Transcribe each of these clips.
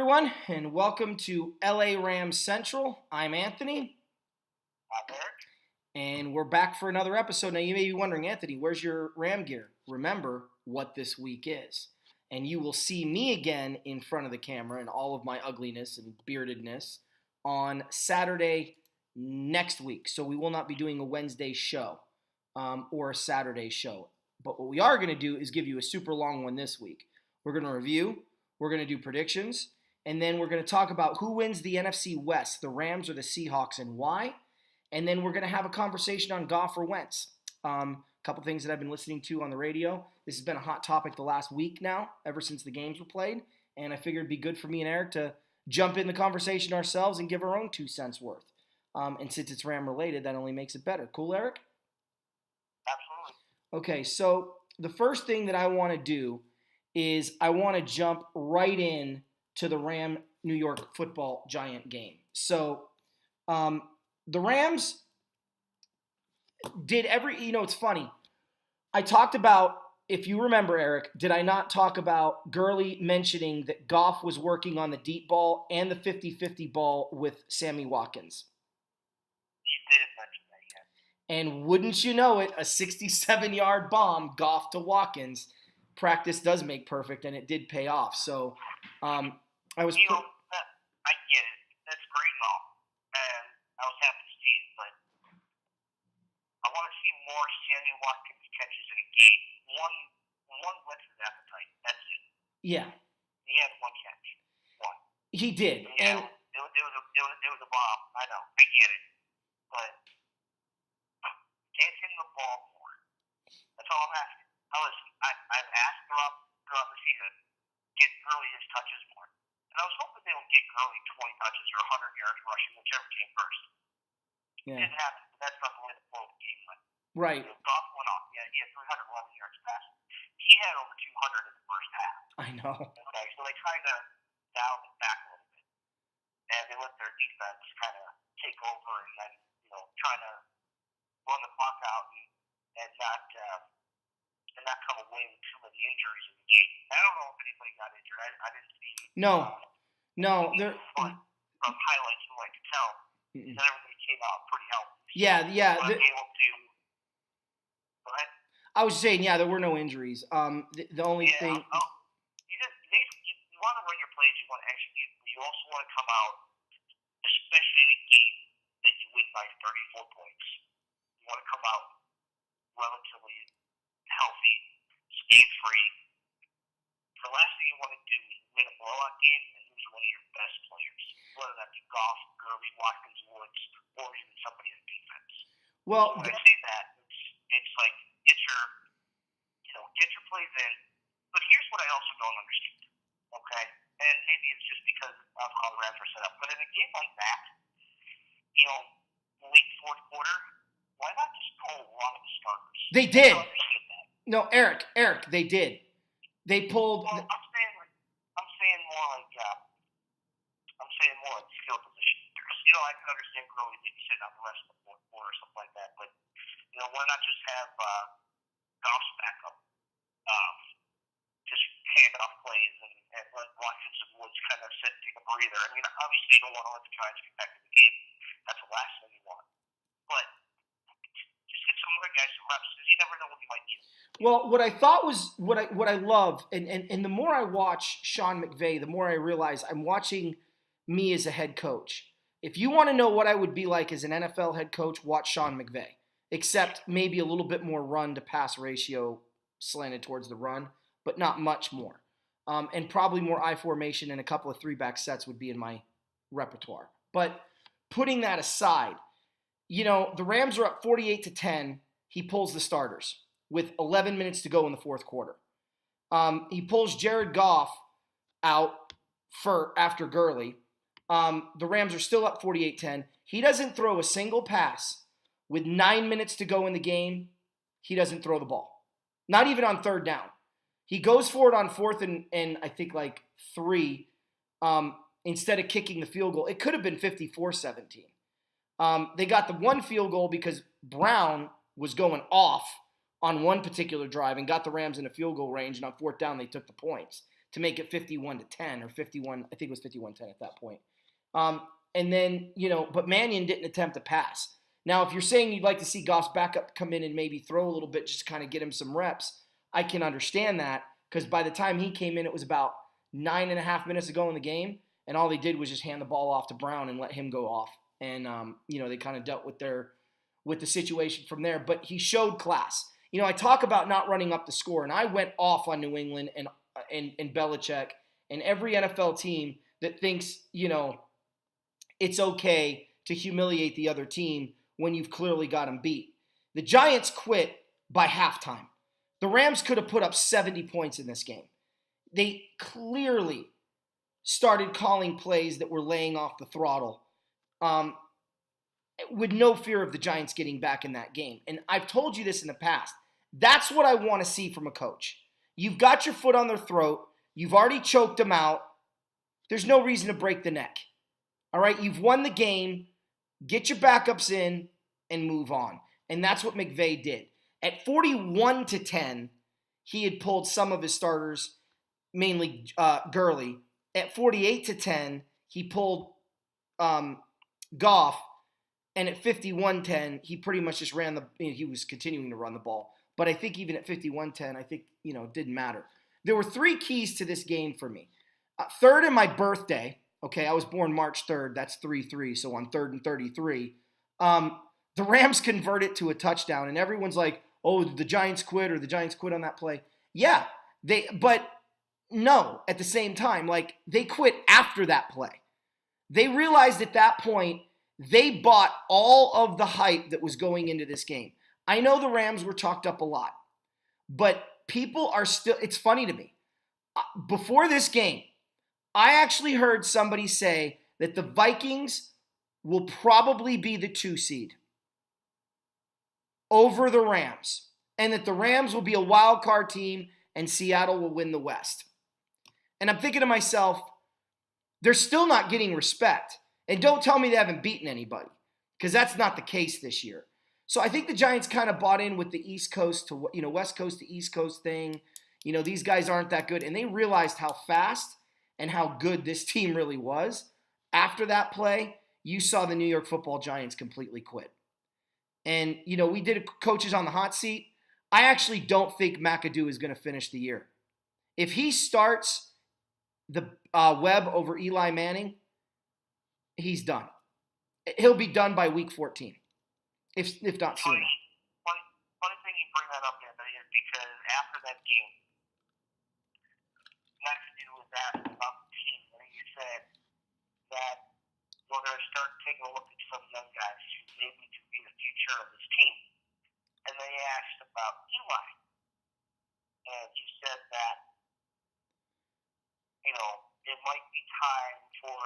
everyone, and welcome to LA Rams Central. I'm Anthony. I'm Eric. And we're back for another episode. Now, you may be wondering, Anthony, where's your Ram gear? Remember what this week is. And you will see me again in front of the camera in all of my ugliness and beardedness on Saturday next week. So we will not be doing a Wednesday show or a Saturday show. But what we are going to do is give you a super long one this week. We're going to review. We're going to do predictions, and then we're going to talk about who wins the NFC West, the Rams or the Seahawks, and why. And then we're going to have a conversation on Goff or Wenz. A couple things that I've been listening to on the radio. This has been a hot topic the last week now, ever since the games were played, and I figured it'd be good for me and Eric to jump in the conversation ourselves and give our own 2 cents worth. And since it's Ram-related, that only makes it better. Cool, Eric? Absolutely. Okay, so the first thing that I want to do is I want to jump right in to the New York Football Giant game. So the Rams did it's funny. I talked about, if you remember, Eric, did I not talk about Gurley mentioning that Goff was working on the deep ball and the 50-50 ball with Sammy Watkins? You did mention that, yeah. And wouldn't you know it, a 67-yard bomb, Goff to Watkins. Practice does make perfect, and it did pay off. So I was. I get it. That's great and all, and I was happy to see it. But I want to see more Sammy Watkins catches in a game. One went to his appetite. That's it. Yeah. He had one catch. One. He did. Yeah. And it was a bomb. I know. I get it. But get him the ball more. That's all I'm asking. I've asked throughout the season, get Gurley his touches more. And I was hoping they would get Gurley 20 touches or 100 yards rushing, whichever came first. Yeah. It didn't happen, but that's not the way the flow of the game went. Right. Goff went off. Yeah, he had 311 yards passing. He had over 200 in the first half. I know. Okay, so they kind of dialed it back a little bit. And they let their defense kind of take over and then, trying to run the clock out and not come away with too many injuries in the game. I don't know if anybody got injured. I didn't see. No. But from highlights from what I could tell, that everybody came out pretty healthy. Yeah. Able to. Go ahead. I was saying, there were no injuries. The only thing. You want to run your plays. You want to actually. You also want to come out, especially in a game that you win by 34 points. You want to come out relatively healthy, skate-free. The last thing you want to do is win a blowout game and lose one of your best players, whether that be Goff, Gurley, Watkins, Woods, or even somebody in defense. Well, when I say that, it's like get your plays in. But here's what I also don't understand. Okay, and maybe it's just because of how the Rams are set up. But in a game like that, late fourth quarter, why not just pull a lot of the starters? They did. No, Eric, they did. They pulled. Well, I'm saying more like skill position. I can understand Gurley maybe sitting out the rest of the fourth quarter or something like that, but why not just have Goff's backup, just hand off plays and let Watkins and Woods kind of sit and take a breather. I mean, obviously you don't want to let the Giants get back in the game. That's the last thing you want. But just get some other guys some reps because you never know when you might need them. Well, what I thought was what I love, and the more I watch Sean McVay, the more I realize I'm watching me as a head coach. If you want to know what I would be like as an NFL head coach, watch Sean McVay. Except maybe a little bit more run to pass ratio slanted towards the run, but not much more. And probably more I formation and a couple of 3-back sets would be in my repertoire. But putting that aside, the Rams are up 48-10. He pulls the starters with 11 minutes to go in the fourth quarter. He pulls Jared Goff out after Gurley. The Rams are still up 48-10. He doesn't throw a single pass. With 9 minutes to go in the game, he doesn't throw the ball. Not even on third down. He goes for it on fourth and I think like 3 instead of kicking the field goal. It could have been 54-17. They got the one field goal because Brown was going off on one particular drive and got the Rams in a field goal range, and on fourth down they took the points. to make it 51-10 or 51. I think it was 51-10 at that point. And then, but Mannion didn't attempt a pass. Now, if you're saying you'd like to see Goff's backup come in and maybe throw a little bit just to kind of get him some reps, I can understand that, because by the time he came in, it was about 9.5 minutes to go in the game, and all they did was just hand the ball off to Brown and let him go off. And, they kind of dealt with the situation from there. But he showed class. I talk about not running up the score, and I went off on New England and Belichick and every NFL team that thinks, it's okay to humiliate the other team when you've clearly got them beat. The Giants quit by halftime. The Rams could have put up 70 points in this game. They clearly started calling plays that were laying off the throttle with no fear of the Giants getting back in that game. And I've told you this in the past. That's what I want to see from a coach. You've got your foot on their throat. You've already choked them out. There's no reason to break the neck. All right, you've won the game. Get your backups in and move on. And that's what McVay did. At 41-10, he had pulled some of his starters, mainly Gurley. At 48-10, he pulled Goff. And at 51-10, he pretty much just he was continuing to run the ball. But I think even at 51-10, it didn't matter. There were 3 keys to this game for me. Third in my birthday, okay, I was born March 3rd, that's 3-3, so on 3rd and 33, the Rams converted to a touchdown, and everyone's like, oh, the Giants quit, or the Giants quit on that play. Yeah, but no, at the same time, they quit after that play. They realized at that point, they bought all of the hype that was going into this game. I know the Rams were talked up a lot, but people are still, it's funny to me. Before this game, I actually heard somebody say that the Vikings will probably be the 2 seed over the Rams, and that the Rams will be a wild card team and Seattle will win the West. And I'm thinking to myself, they're still not getting respect. And don't tell me they haven't beaten anybody, because that's not the case this year. So I think the Giants kind of bought in with the East Coast to, West Coast to East Coast thing. These guys aren't that good. And they realized how fast and how good this team really was. After that play, you saw the New York Football Giants completely quit. And, we did coaches on the hot seat. I actually don't think McAdoo is going to finish the year. If he starts the Webb over Eli Manning, he's done. He'll be done by week 14, if not sooner. Funny thing you bring that up, Anthony, is because after that game, McAdoo was asked about the team, and he said that we're going to start taking a look at some young guys who maybe could be the future of this team. And they asked about Eli, and he said that, it might be time for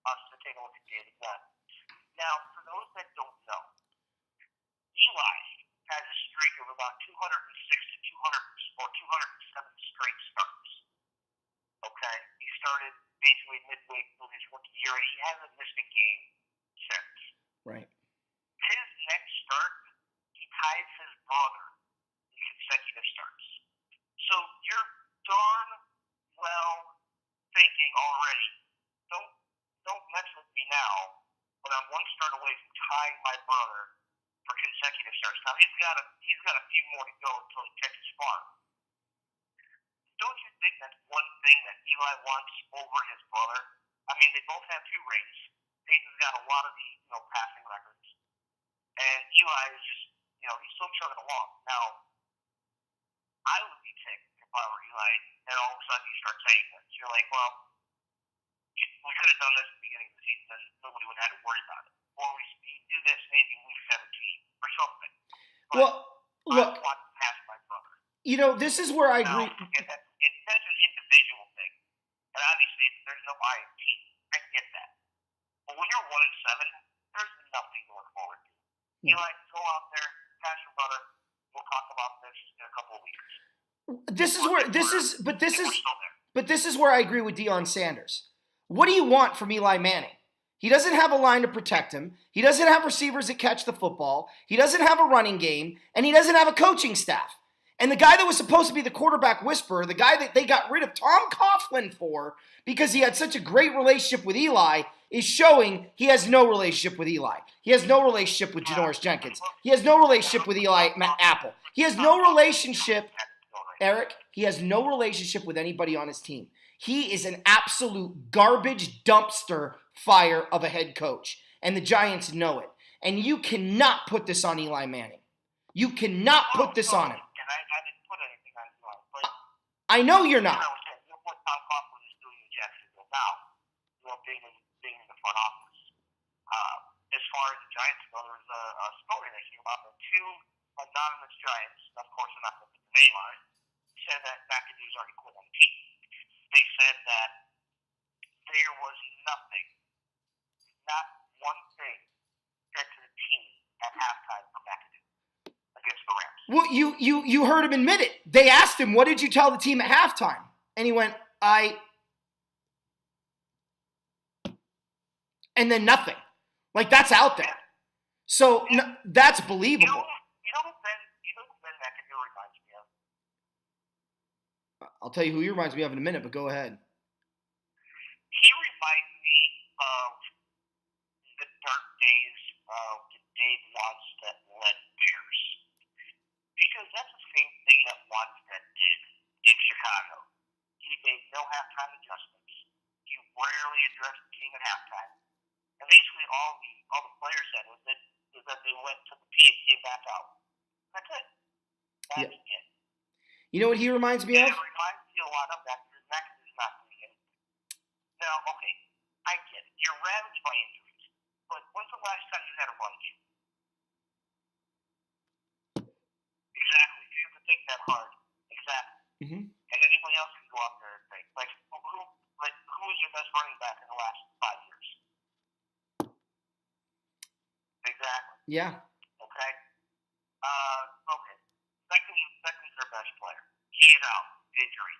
us to take a look at David Gunn. Now, for those that don't know, Eli has a streak of about 206 to 200 or 207 straight starts. Okay? He started basically midway through his rookie year, and he hasn't missed a game since. Right. His next start, he ties his brother in consecutive starts. So you're darn well thinking already, don't mess with me now when I'm one start away from tying my brother for consecutive starts. Now he's got a few more to go until he catches farm. Don't you think that's one thing that Eli wants over his brother? I mean, they both have 2 rings. Peyton's got a lot of the passing records, and Eli is just he's still chugging along. Now I would be ticked if I were Eli, and all of a sudden you start saying this. You're like, well, we could have done this at the beginning of the season, and nobody would have had to worry about it. Or we do this maybe in week 17 or something. But well, look, I want to pass my brother. This is where I agree. That's an individual thing, and obviously there's no I in team. I get that. But when you're 1-7, there's nothing to look forward to. Yeah. Eli, go out there, pass your brother. We'll talk about this in a couple of weeks. This is where I agree with Deion Sanders. What do you want from Eli Manning? He doesn't have a line to protect him. He doesn't have receivers that catch the football. He doesn't have a running game, and he doesn't have a coaching staff. And the guy that was supposed to be the quarterback whisperer, the guy that they got rid of Tom Coughlin for because he had such a great relationship with Eli, is showing he has no relationship with Eli. He has no relationship with Janoris Jenkins. He has no relationship with Eli Apple. He has no relationship, Eric, he has no relationship with anybody on his team. He is an absolute garbage dumpster fire of a head coach. And the Giants know it. And you cannot put this on Eli Manning. You cannot put this on him. I didn't put anything on Eli, but I know you're not. What Tom Coughlin is doing in Jacksonville now, being in the front office. As far as the Giants go, there was a story that came out of two anonymous Giants, of course they're not going to put the name on it, said that McAdoo's already quit on the team. They said that there was nothing, not one thing, said to the team at halftime for McAdoo against the Rams. Well, you heard him admit it. They asked him, what did you tell the team at halftime? And he went, and then nothing. Like, that's out there. So, that's believable. You know who Ben McAdoo reminds me of? I'll tell you who he reminds me of in a minute, but go ahead. He reminds me of the dark days of the Dave Wannstedt led Bears. Because that's the same thing that Wannstedt did in Chicago. He made no halftime adjustments. He rarely addressed the team at halftime. And basically all the players said was that they went to the P and came back out. That's it. That's it. You know what he reminds me of? It reminds me a lot of that because McAdoo's not doing it. Now, okay, I get it. You're ravaged by injuries. But when's the last time you had a run game? Exactly. You have to think that hard. Exactly. Mm-hmm. And anybody else can go out there and think, who is your best running back in the last 5 years? Exactly. Yeah. Okay. Okay. Second's their best player. He's out. Injury.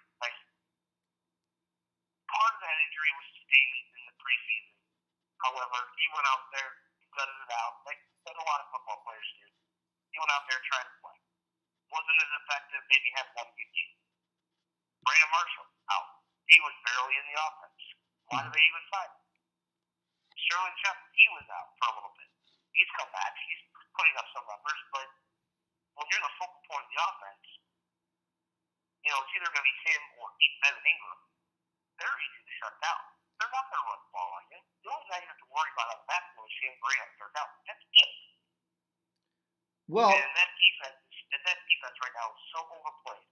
Part of that injury was sustained in the preseason. However, he went out there, he gutted it out, like a lot of football players do. He went out there and tried to play. Wasn't as effective, maybe had one good game. Brandon Marshall, out. He was barely in the offense. Why did they even sign him? Sterling Shepard, he was out for a little bit. He's come back. He's putting up some numbers, but when you're the focal point of the offense, it's either going to be him or Evan Ingram. They're easy to shut down. They're not going to run the ball on you. The only guy you have to worry about on the backfield is Shane Gray on third down. That's it. Well, and that defense right now is so overplayed.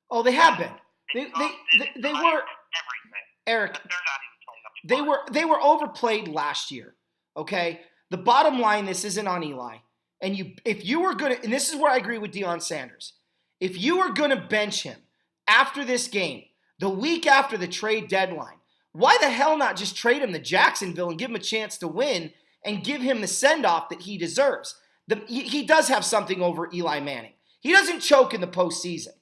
Oh, they have been. They were everything. Eric. They're not even playing up to They were overplayed last year. Okay. The bottom line, this isn't on Eli. And if you were going to, and this is where I agree with Deion Sanders, if you were going to bench him after this game, the week after the trade deadline, why the hell not just trade him to Jacksonville and give him a chance to win and give him the send-off that he deserves? He does have something over Eli Manning. He doesn't choke in the postseason.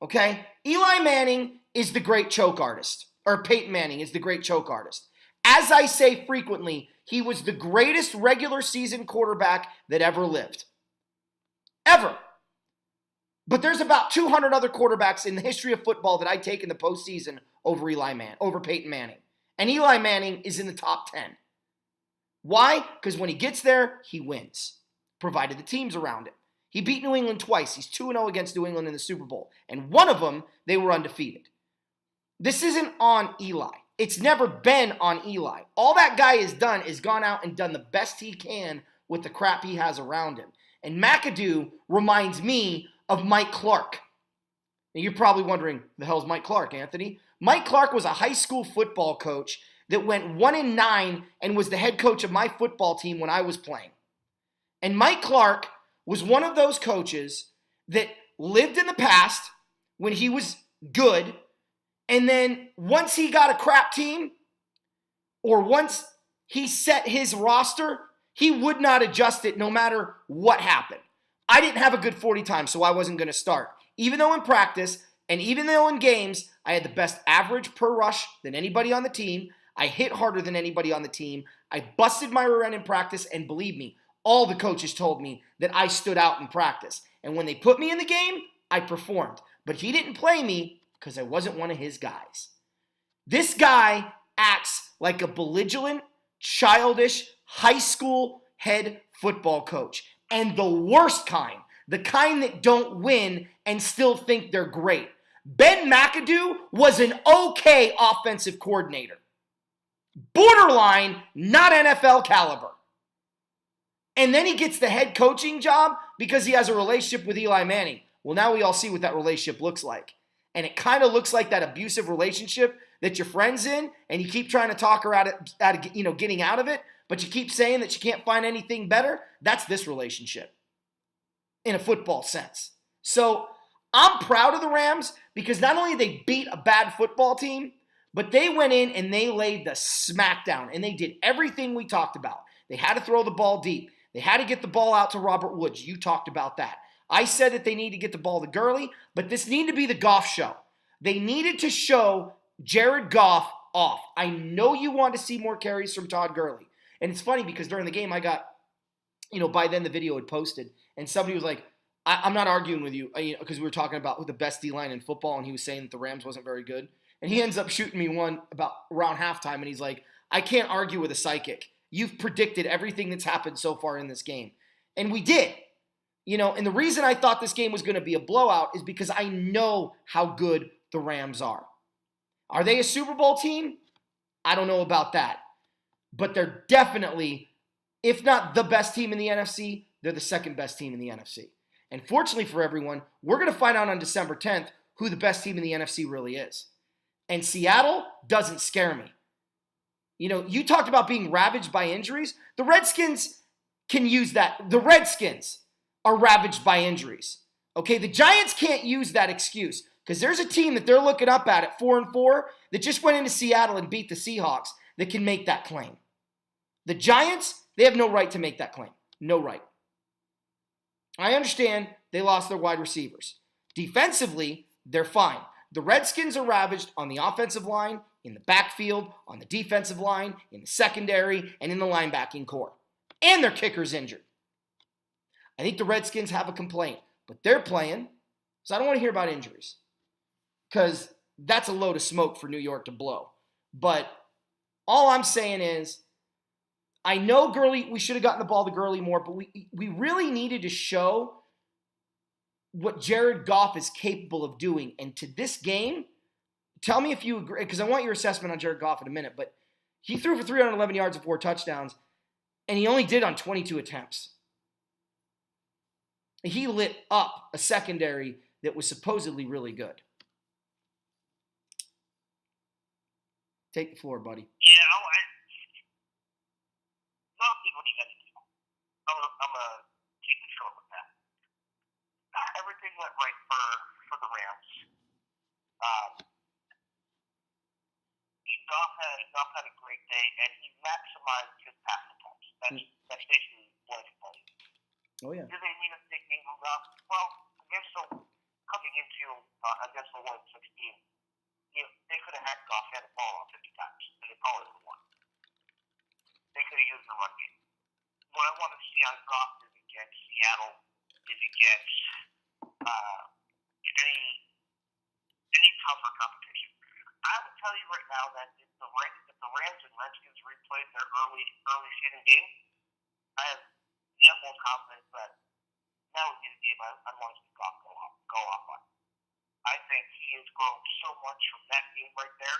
Okay? Eli Manning is the great choke artist. Or Peyton Manning is the great choke artist. As I say frequently, he was the greatest regular season quarterback that ever lived. Ever. But there's about 200 other quarterbacks in the history of football that I take in the postseason over Peyton Manning. And Eli Manning is in the top 10. Why? Because when he gets there, he wins, provided the team's around him. He beat New England twice. He's 2-0 against New England in the Super Bowl. And one of them, they were undefeated. This isn't on Eli. It's never been on Eli. All that guy has done is gone out and done the best he can with the crap he has around him. And McAdoo reminds me of Mike Clark. Now you're probably wondering, the hell's Mike Clark, Anthony? Mike Clark was a high school football coach that went 1-9 and was the head coach of my football team when I was playing. And Mike Clark was one of those coaches that lived in the past when he was good, and then once he got a crap team, or once he set his roster, he would not adjust it no matter what happened. I didn't have a good 40 time, so I wasn't going to start. Even though in practice, and even though in games, I had the best average per rush than anybody on the team. I hit harder than anybody on the team. I busted my rear end in practice, and believe me, all the coaches told me that I stood out in practice. And when they put me in the game, I performed. But he didn't play me because I wasn't one of his guys. This guy acts like a belligerent, childish, high school head football coach. And the worst kind. The kind that don't win and still think they're great. Ben McAdoo was an okay offensive coordinator. Borderline, not NFL caliber. And then he gets the head coaching job because he has a relationship with Eli Manning. Well, now we all see what that relationship looks like. And it kind of looks like that abusive relationship that your friend's in, and you keep trying to talk her out of getting out of it, but you keep saying that you can't find anything better. That's this relationship in a football sense. So I'm proud of the Rams because not only they beat a bad football team, but they went in and they laid the smackdown, and they did everything we talked about. They had to throw the ball deep. They had to get the ball out to Robert Woods. You talked about that. I said that they need to get the ball to Gurley, but this needed to be the Goff show. They needed to show Jared Goff off. I know you want to see more carries from Todd Gurley. And it's funny because during the game I got, by then the video had posted, and somebody was like, I'm not arguing with you, because we were talking about who the best D-line in football, and he was saying that the Rams wasn't very good. And he ends up shooting me one about around halftime, and he's like, I can't argue with a psychic. You've predicted everything that's happened so far in this game. And we did. And the reason I thought this game was going to be a blowout is because I know how good the Rams are. Are they a Super Bowl team? I don't know about that. But they're definitely, if not the best team in the NFC, they're the second best team in the NFC. And fortunately for everyone, we're going to find out on December 10th who the best team in the NFC really is. And Seattle doesn't scare me. You talked about being ravaged by injuries. The Redskins can use that. The Redskins are ravaged by injuries. Okay, the Giants can't use that excuse because there's a team that they're looking up at 4-4 that just went into Seattle and beat the Seahawks that can make that claim. The Giants, they have no right to make that claim. No right. I understand they lost their wide receivers. Defensively, they're fine. The Redskins are ravaged on the offensive line, in the backfield, on the defensive line, in the secondary, and in the linebacking core. And their kicker's injured. I think the Redskins have a complaint, but they're playing, so I don't want to hear about injuries because that's a load of smoke for New York to blow. But all I'm saying is I know Gurley, we should have gotten the ball to Gurley more, but we really needed to show what Jared Goff is capable of doing. And to this game, tell me if you agree, because I want your assessment on Jared Goff in a minute, but he threw for 311 yards and 4 touchdowns, and he only did on 22 attempts. He lit up a secondary that was supposedly really good. Take the floor, buddy. Yeah, not what he had to do. I'm gonna keep it short with that. Everything went right for the Rams. Goff had a great day, and he maximized his pass attempts. That's basically what he played. Oh yeah. Do they need a big game from Goff? Well, against the 1-16, they could have had Goff had the ball on 50 times, and they probably would have won. They could have used the run game. What I want to see on Goff is against Seattle, is against any tougher competition. I would tell you right now that if the Rams and Redskins replayed their early season game, I have the utmost confidence that that would be the game I'd want to see Goff go off on. I think he has grown so much from that game right there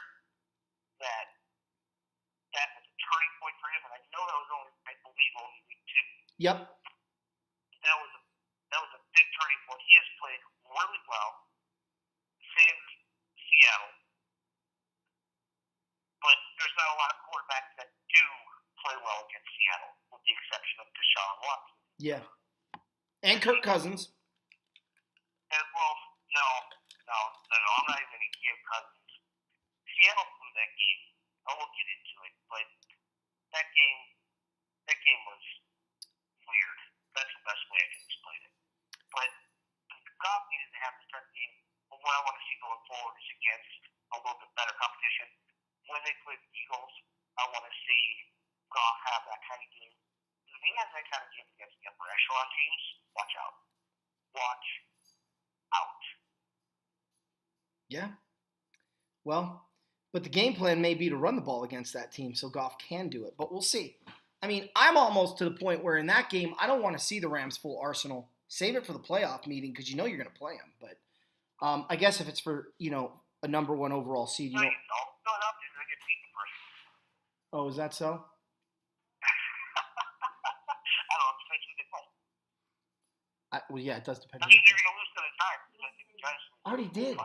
that was a turning point for him, and I know that was I believe only week 2. Yep. That was a big turning point. He has played really well since Seattle, but there's not a lot of quarterbacks that do play well against Seattle, with the exception of Deshaun Watson. Yeah. And Kirk Cousins. And, well, no. I'm not even going to give Cousins. Seattle blew that game. I won't get into it, but that game was weird. That's the best way I can explain it. But Goff needed to have the start game. But what I want to see going forward is against a little bit better competition. When they play the Eagles, I want to see Goff have that kind of game. If he has that kind of game against the upper echelon teams, watch out. Watch out. Yeah. Well, but the game plan may be to run the ball against that team so Goff can do it. But we'll see. I mean, I'm almost to the point where in that game, I don't want to see the Rams' full arsenal. Save it for the playoff meeting because you know you're going to play them. But I guess if it's for, a number one overall seed, No, they're going to get beaten first. Oh, is that so? I don't know. It depends who they play. Well, yeah, it does depend. I mean, they're going to lose to the Giants. I think the Giants I already did.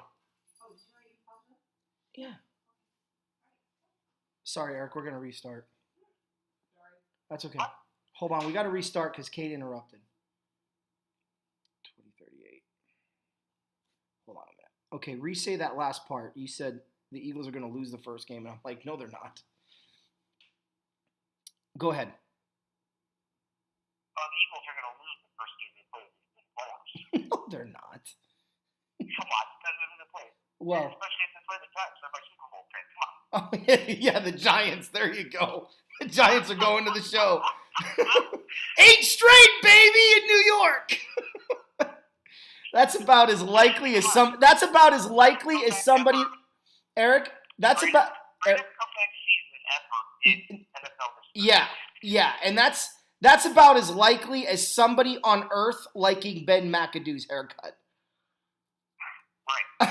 Yeah. Sorry, Eric. We're going to restart. That's okay. What? Hold on. We got to restart because Kate interrupted. 2038. Hold on a minute. Okay, re-say that last part. You said the Eagles are going to lose the first game. And I'm like, no, they're not. Go ahead. The Eagles are going to lose the first game they play in the playoffs. No, they're not. Come on. Depends on who they play. Well, especially if they play the Giants. They're my Super Bowl pick. Come on. Oh, yeah, the Giants. There you go. The Giants are going to the show. 8 straight, baby, in New York. That's about as likely as somebody. Eric, that's about. Greatest comeback season ever in NFL history. Yeah, and that's about as likely as somebody on Earth liking Ben McAdoo's haircut. Right. And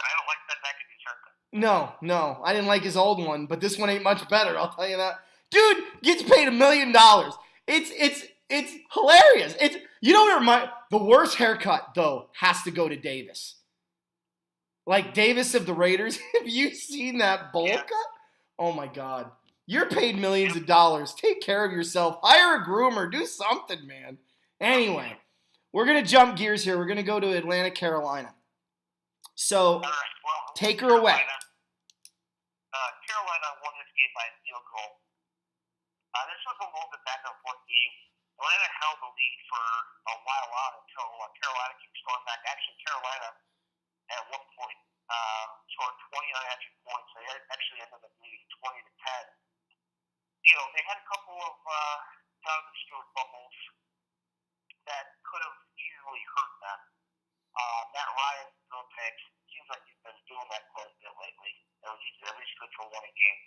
I don't like Ben McAdoo's haircut. No, I didn't like his old one, but this one ain't much better. I'll tell you that. Dude gets paid $1 million. It's hilarious. The worst haircut though has to go to Davis. Like Davis of the Raiders. Have you seen that bowl cut? Oh my God. You're paid millions of dollars. Take care of yourself. Hire a groomer. Do something, man. Anyway, we're gonna jump gears here. We're gonna go to Atlanta, Carolina. So take her away. Carolina won this game by a field goal. This was a little bit back and forth game. Atlanta held the lead for a while on until Carolina came storming back. Actually, Carolina at one point scored 20 unanswered points. They actually ended up leading 20-10. They had a couple of Jonathan Stewart fumbles that could have easily hurt them. Matt Ryan threw a pick. Seems like he's been doing that quite a bit lately. He's at least good for one a game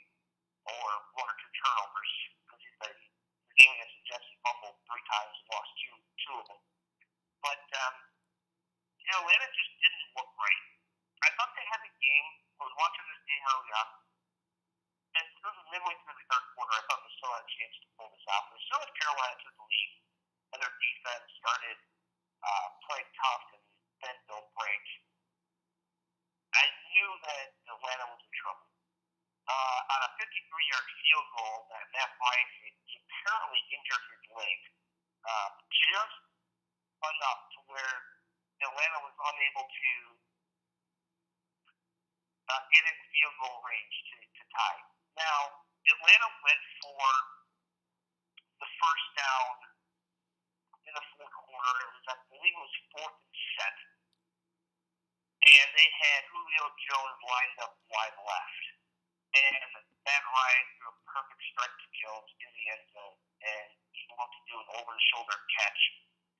or 1 or 2 turnovers because he's been game against the Jets. He fumbled 3 times and lost two of them. But Atlanta just didn't look right. I thought they had the game. I was watching this game early on, and this was midway through the third quarter. I thought they still had a chance to pull this out. But as soon as Carolina took the lead and their defense started playing tough and then don't break, I knew that Atlanta was in trouble. On a 53-yard field goal that Matt Bryant hit, he apparently injured his leg just enough to where Atlanta was unable to get in field goal range to tie. Now, Atlanta went for the first down in the fourth quarter. I believe it was 4th and 7. And they had Julio Jones lined up wide left. And Matt Ryan threw a perfect strike to Jones in the end zone, and he looked to do an over-the-shoulder catch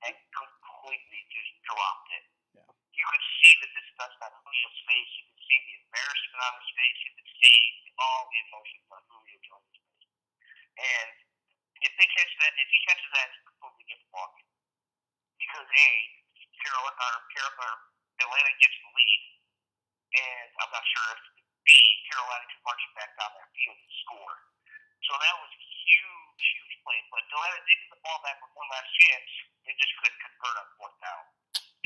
and completely just dropped it. Yeah. You could see the disgust on Julio's face. You could see the embarrassment on his face. You could see all the emotions on Julio Jones' face. And if he catches that, it's completely gets blocked. Because Atlanta gets the lead, and I'm not sure if Carolina could march back down that field and score. So that was a huge play. But Atlanta did get the ball back with one last chance. They just couldn't convert on 4th down.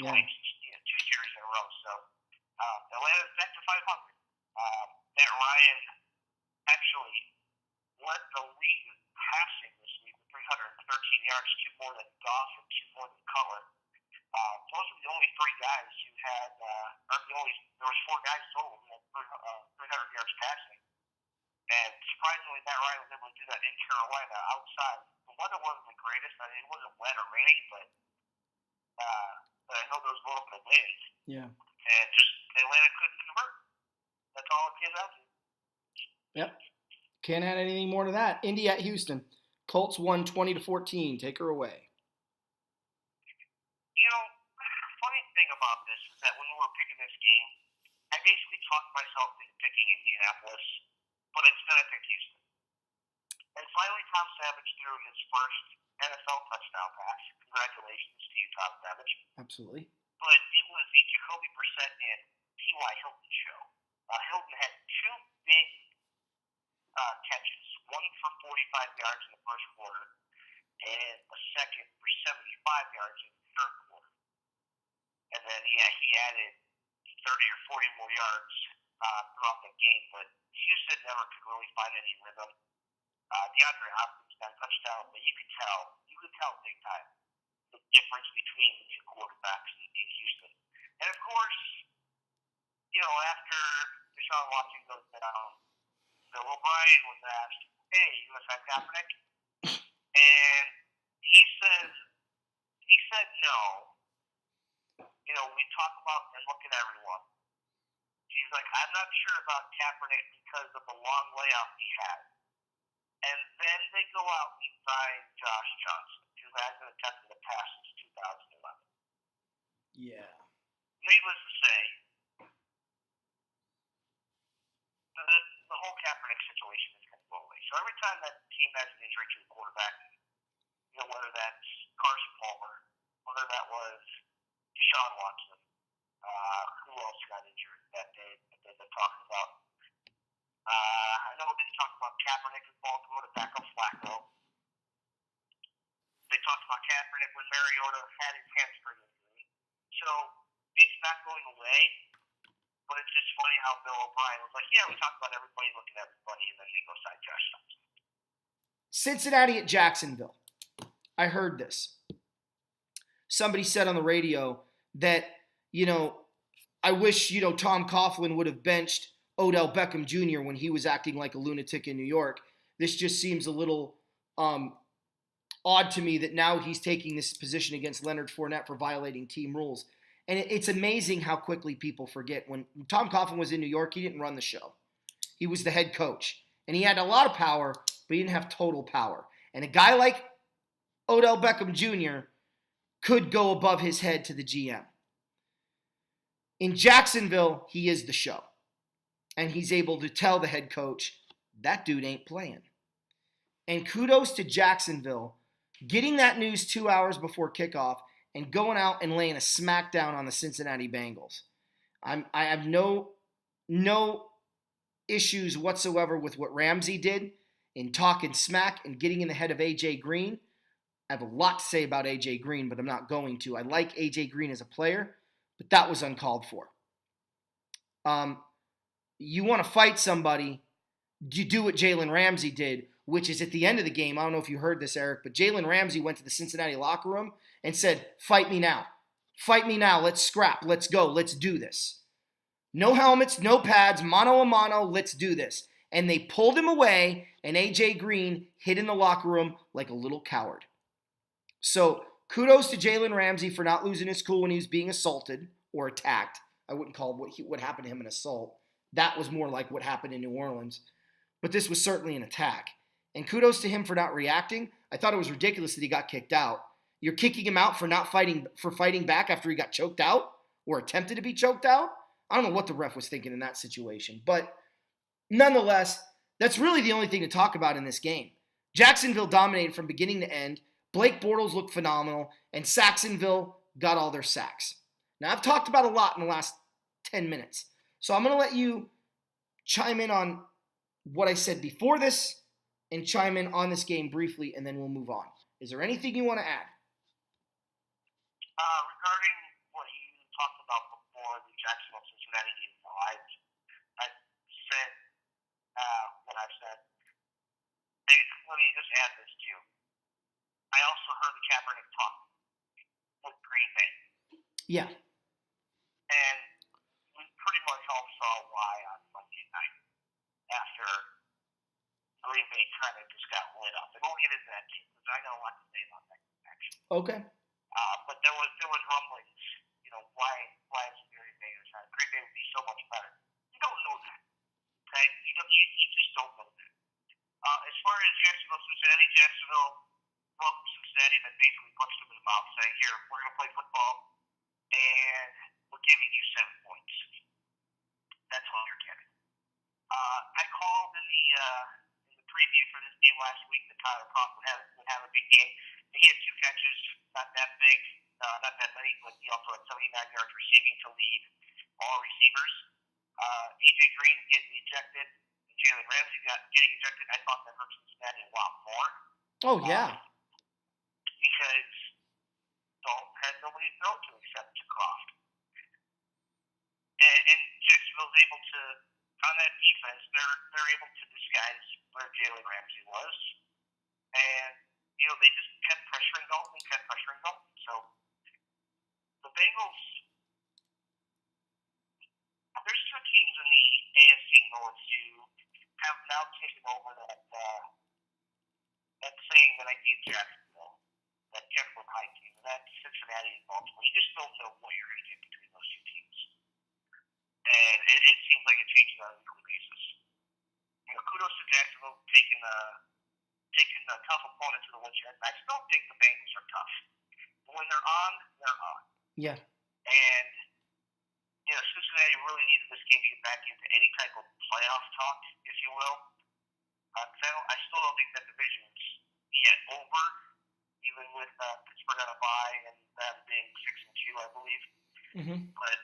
Yeah. 2 series in a row. So Atlanta's back to 500. Matt Ryan actually led the league in passing this week with 313 yards, 2 more than Goff and 2 more than Cutler. Those are the only 3 guys who had, there was 4 guys total who had 300 yards passing. And surprisingly, Matt Ryan was able to do that in Carolina outside. The weather wasn't the greatest. I mean, it wasn't wet or raining, but I know there was a little bit of wind. Yeah. And just Atlanta couldn't convert. That's all it came down to. Yep. Can't add anything more to that. Indy at Houston. Colts won 20-14. Take her away. Funny thing about about this is that when we were picking this game, I basically talked myself into picking Indianapolis, but instead I picked Houston. And finally, Tom Savage threw his first NFL touchdown pass. Congratulations to you, Tom Savage. Absolutely. But it was the Jacoby Brissett and T.Y. Hilton show. Hilton had two big catches, one for 45 yards in the first quarter, and a second for 75 yards in the third quarter. And then he added 30 or 40 more yards throughout the game, but Houston never could really find any rhythm. DeAndre Hopkins got a touchdown, but you could tell big time the difference between the two quarterbacks in Houston. And of course, after Deshaun Watson goes down, Bill O'Brien was asked, "Hey, you want to sign Kaepernick?" And he said no. We talk about and look at everyone. He's like, "I'm not sure about Kaepernick because of the long layoff he had." And then they go out and sign Josh Johnson, who hasn't attempted a pass since 2011. Yeah. Needless to say, the whole Kaepernick situation is going to go away. So every time that team has an injury to the quarterback, whether that's Carson Palmer, whether that was Deshaun Watson, who else got injured that day that they've been talking about? I know they talked about Kaepernick in Baltimore to back up Flacco. They talked about Kaepernick when Mariota had his hamstring injury. So it's not going away, but it's just funny how Bill O'Brien was like, "Yeah, we talked about everybody looking at everybody," and then they go sign Josh Johnson. Cincinnati at Jacksonville. I heard this. Somebody said on the radio that, I wish, Tom Coughlin would have benched Odell Beckham Jr. when he was acting like a lunatic in New York. This just seems a little odd to me that now he's taking this position against Leonard Fournette for violating team rules. And it's amazing how quickly people forget. When Tom Coughlin was in New York, he didn't run the show. He was the head coach. And he had a lot of power, but he didn't have total power. And a guy like Odell Beckham Jr. could go above his head to the GM. In Jacksonville, he is the show. And he's able to tell the head coach, that dude ain't playing. And kudos to Jacksonville getting that news 2 hours before kickoff and going out and laying a smackdown on the Cincinnati Bengals. I have no issues whatsoever with what Ramsey did in talking smack and getting in the head of A.J. Green. I have a lot to say about A.J. Green, but I'm not going to. I like A.J. Green as a player, but that was uncalled for. You want to fight somebody, you do what Jalen Ramsey did, which is at the end of the game. I don't know if you heard this, Eric, but Jalen Ramsey went to the Cincinnati locker room and said, "Fight me now. Fight me now. Let's scrap. Let's go. Let's do this. No helmets, no pads, mano a mano. Let's do this." And they pulled him away, and A.J. Green hid in the locker room like a little coward. So kudos to Jalen Ramsey for not losing his cool when he was being assaulted or attacked. I wouldn't call what happened to him an assault. That was more like what happened in New Orleans. But this was certainly an attack. And kudos to him for not reacting. I thought it was ridiculous that he got kicked out. You're kicking him out for fighting back after he got choked out or attempted to be choked out? I don't know what the ref was thinking in that situation. But nonetheless, that's really the only thing to talk about in this game. Jacksonville dominated from beginning to end. Blake Bortles looked phenomenal, and Saxonville got all their sacks. Now, I've talked about a lot in the last 10 minutes, so I'm going to let you chime in on what I said before this and chime in on this game briefly, and then we'll move on. Is there anything you want to add? Regarding what you talked about before the Jacksonville-Cincinnati game, I said what I said. Hey, let me just add this too. I also heard the Kaepernick talk with Green Bay. Yeah. And we pretty much all saw why on Monday night after Green Bay kind of just got lit up. And we'll get into that too, because I know a lot to say about that actually. Okay. But there was rumblings, why is Green Bay Green Bay would be so much better. You don't know that. Okay? You just don't know that. As far as Jacksonville welcome Cincinnati, and then basically punched them in the mouth saying, "Here, we're gonna play football and we're giving you 7 points. That's all you're getting. I called in the preview for this game last week that Tyler Conklin would have a big game. He had 2 catches, not that big, not that many, but he also had 79 yards receiving to lead all receivers. AJ Green getting ejected, and Jalen Ramsey getting ejected. I thought that hurt Cincinnati a lot more. Oh, yeah. Because Dalton had nobody to throw to except to Goff. And Jacksonville's able to, on that defense, they're able to disguise where Jalen Ramsey was. And, they just kept pressuring Dalton. So the Bengals, there's 2 teams in the AFC North who have now taken over that saying that I gave Jacksonville, that Jekyll and Hyde team, and that's Cincinnati and Baltimore. You just don't know what you're going to get between those 2 teams. And it seems like it changes on a weekly basis. Kudos to Jacksonville taking a tough opponent to the woodshed. I still think the Bengals are tough. But when they're on, they're on. Yeah. And, Cincinnati really needed this game to get back into any type of playoff talk, if you will. I still don't think that division's yet over, even with Pittsburgh on a bye and them being 6-2, I believe. Mm-hmm. But,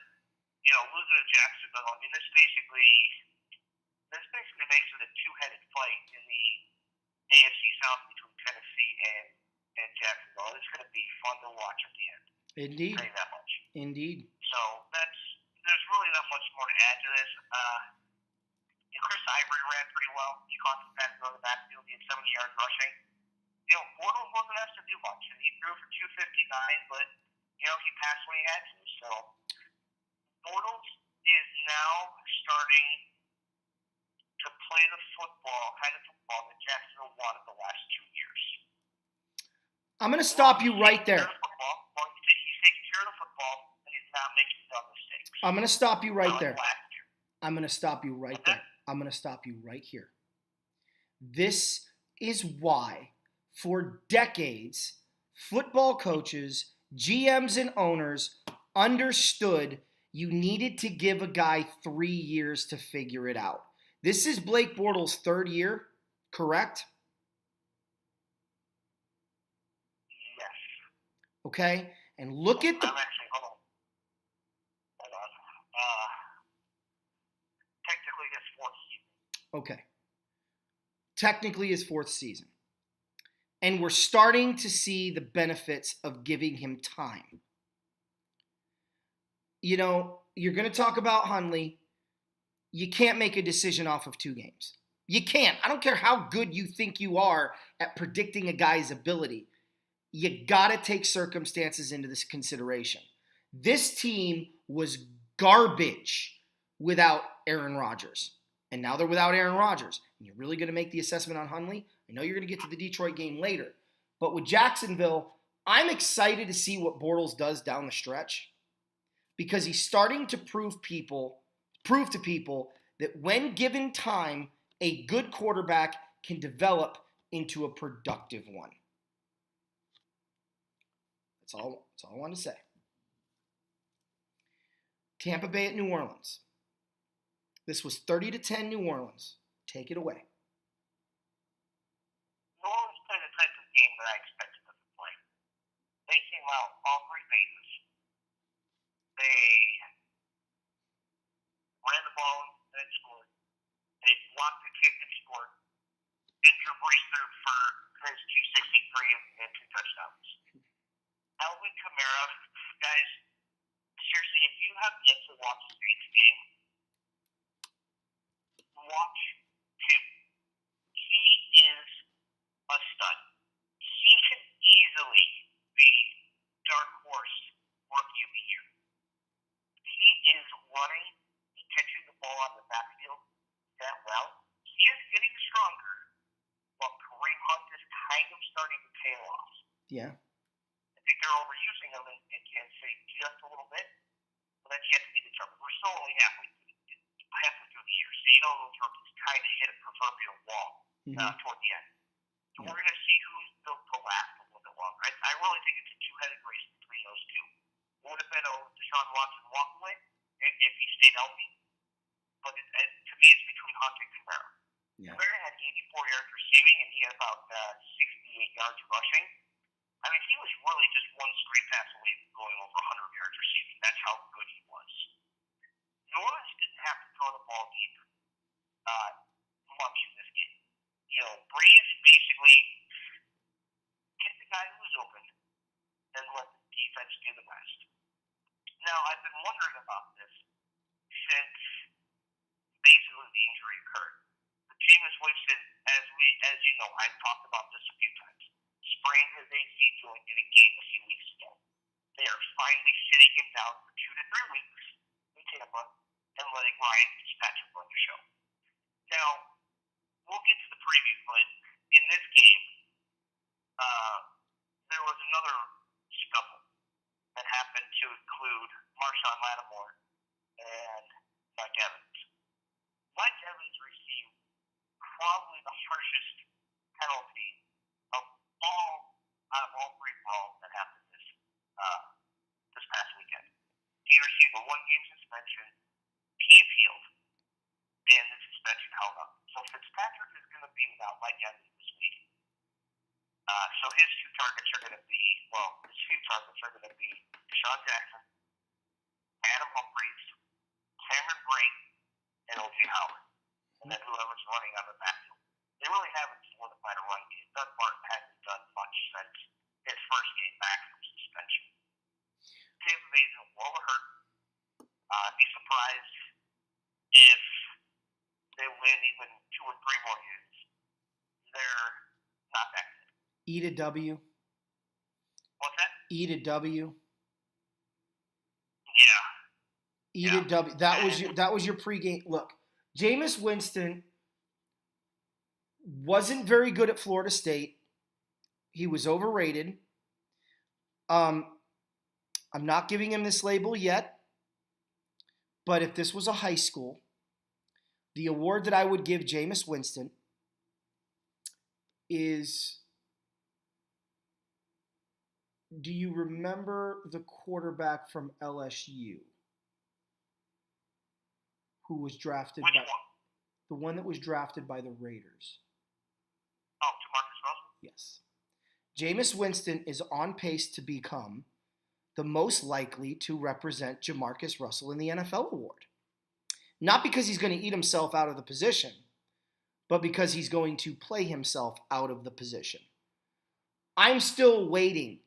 losing to Jacksonville, I mean, this basically makes it a 2-headed fight in the AFC South between Tennessee and Jacksonville. It's going to be fun to watch at the end. Indeed. I'll tell you that much. Indeed. So there's really not much more to add to this. Chris Ivory ran pretty well. He caught some passes on the backfield. He had 70 yards rushing. Bortles wasn't asked to do much, and he threw for 259, but he passed when he had to. So Bortles is now starting to play the kind of football that Jacksonville wanted the last 2 years. I'm going to stop you right there. He's taking care of the football, and he's not making dumb mistakes. I'm going to stop you right there. I'm going to stop you right there. I'm going to stop you right here. This is why, for decades, football coaches, GMs, and owners understood you needed to give a guy 3 years to figure it out. This is Blake Bortles' 3rd year, correct? Yes. Okay? And look at the... Hold on. Technically his 4th season. Okay. Technically his 4th season. And we're starting to see the benefits of giving him time. You're going to talk about Hundley. You can't make a decision off of 2 games. You can't. I don't care how good you think you are at predicting a guy's ability. You got to take circumstances into this consideration. This team was garbage without Aaron Rodgers. And now they're without Aaron Rodgers. And you're really going to make the assessment on Hundley? I know you're going to get to the Detroit game later. But with Jacksonville, I'm excited to see what Bortles does down the stretch. Because he's starting to prove to people that when given time, a good quarterback can develop into a productive one. That's all I wanted to say. Tampa Bay at New Orleans. This was 30-10 New Orleans. Take it away. New Orleans played the type of game that I expected them to play. They came out all 3 phases. They ran the ball and scored. They blocked the kick and scored. And Drew Brees threw for his 263 and 2 touchdowns. Alvin Kamara, guys, seriously, if you have yet to watch the Saints game, watch him. He is a stud. He can easily be dark horse rookie of the year. He is running and catching the ball on the backfield that well. He is getting stronger, while Kareem Hunt is kind of starting to tail off. Yeah. I think they're overusing him in Kansas City just a little bit, but that's yet to be determined. We're still only halfway through the year, so those rookies kind of hit a proverbial wall toward the end. So we're going to see who's built to last a little bit longer. I really think it's a 2-headed race between those two. It would have been a Deshaun Watson walk away. stayed healthy. But to me, it's between Hunt and Kamara. Yeah. Kamara had 84 yards receiving, and he had about 68 yards rushing. I mean, he was really just one screen pass away from going over 100 yards receiving. That's how good he was. New Orleans didn't have to throw the ball deep much in this game. Breeze basically hit the guy who was open and let the defense do the rest. Now, I've been wondering about this since basically the injury occurred. Jameis Winston, as you know, I've talked about this a few times, sprained his AC joint in a game a few weeks ago. They are finally sitting him down for 2 to 3 weeks in Tampa and letting Ryan Fitzpatrick run the show. Now, we'll get to the preview, but in this game, there was another scuffle that happened to include Marshawn Lattimore and Mike Evans. Mike Evans received probably the harshest penalty out of all three brawls that happened this past weekend. He received a 1-game suspension. He appealed, and the suspension held up. So Fitzpatrick is going to be without Mike Evans this week. So his few targets are going to be Deshaun Jackson, Adam Humphries, Cameron Brate, and O.J. Howard. And then whoever's running on the backfield. They really haven't solidified a run game. Doug Martin hasn't done much since his first game back from suspension. Tampa Bay's in a world of hurt. I'd be surprised if they win even 2 or 3 more games. They're not that good. Eat a W. What's that? Eat a W. Yeah. Eat a W. That was your pregame. Look, Jameis Winston wasn't very good at Florida State. He was overrated. I'm not giving him this label yet, but if this was a high school, the award that I would give Jameis Winston is, do you remember the quarterback from LSU who was drafted Which by one? the one that was drafted by the Raiders? Oh, Jamarcus Russell? Yes. Jameis Winston is on pace to become the most likely to represent Jamarcus Russell in the NFL award. Not because he's going to eat himself out of the position, but because he's going to play himself out of the position. I'm still waiting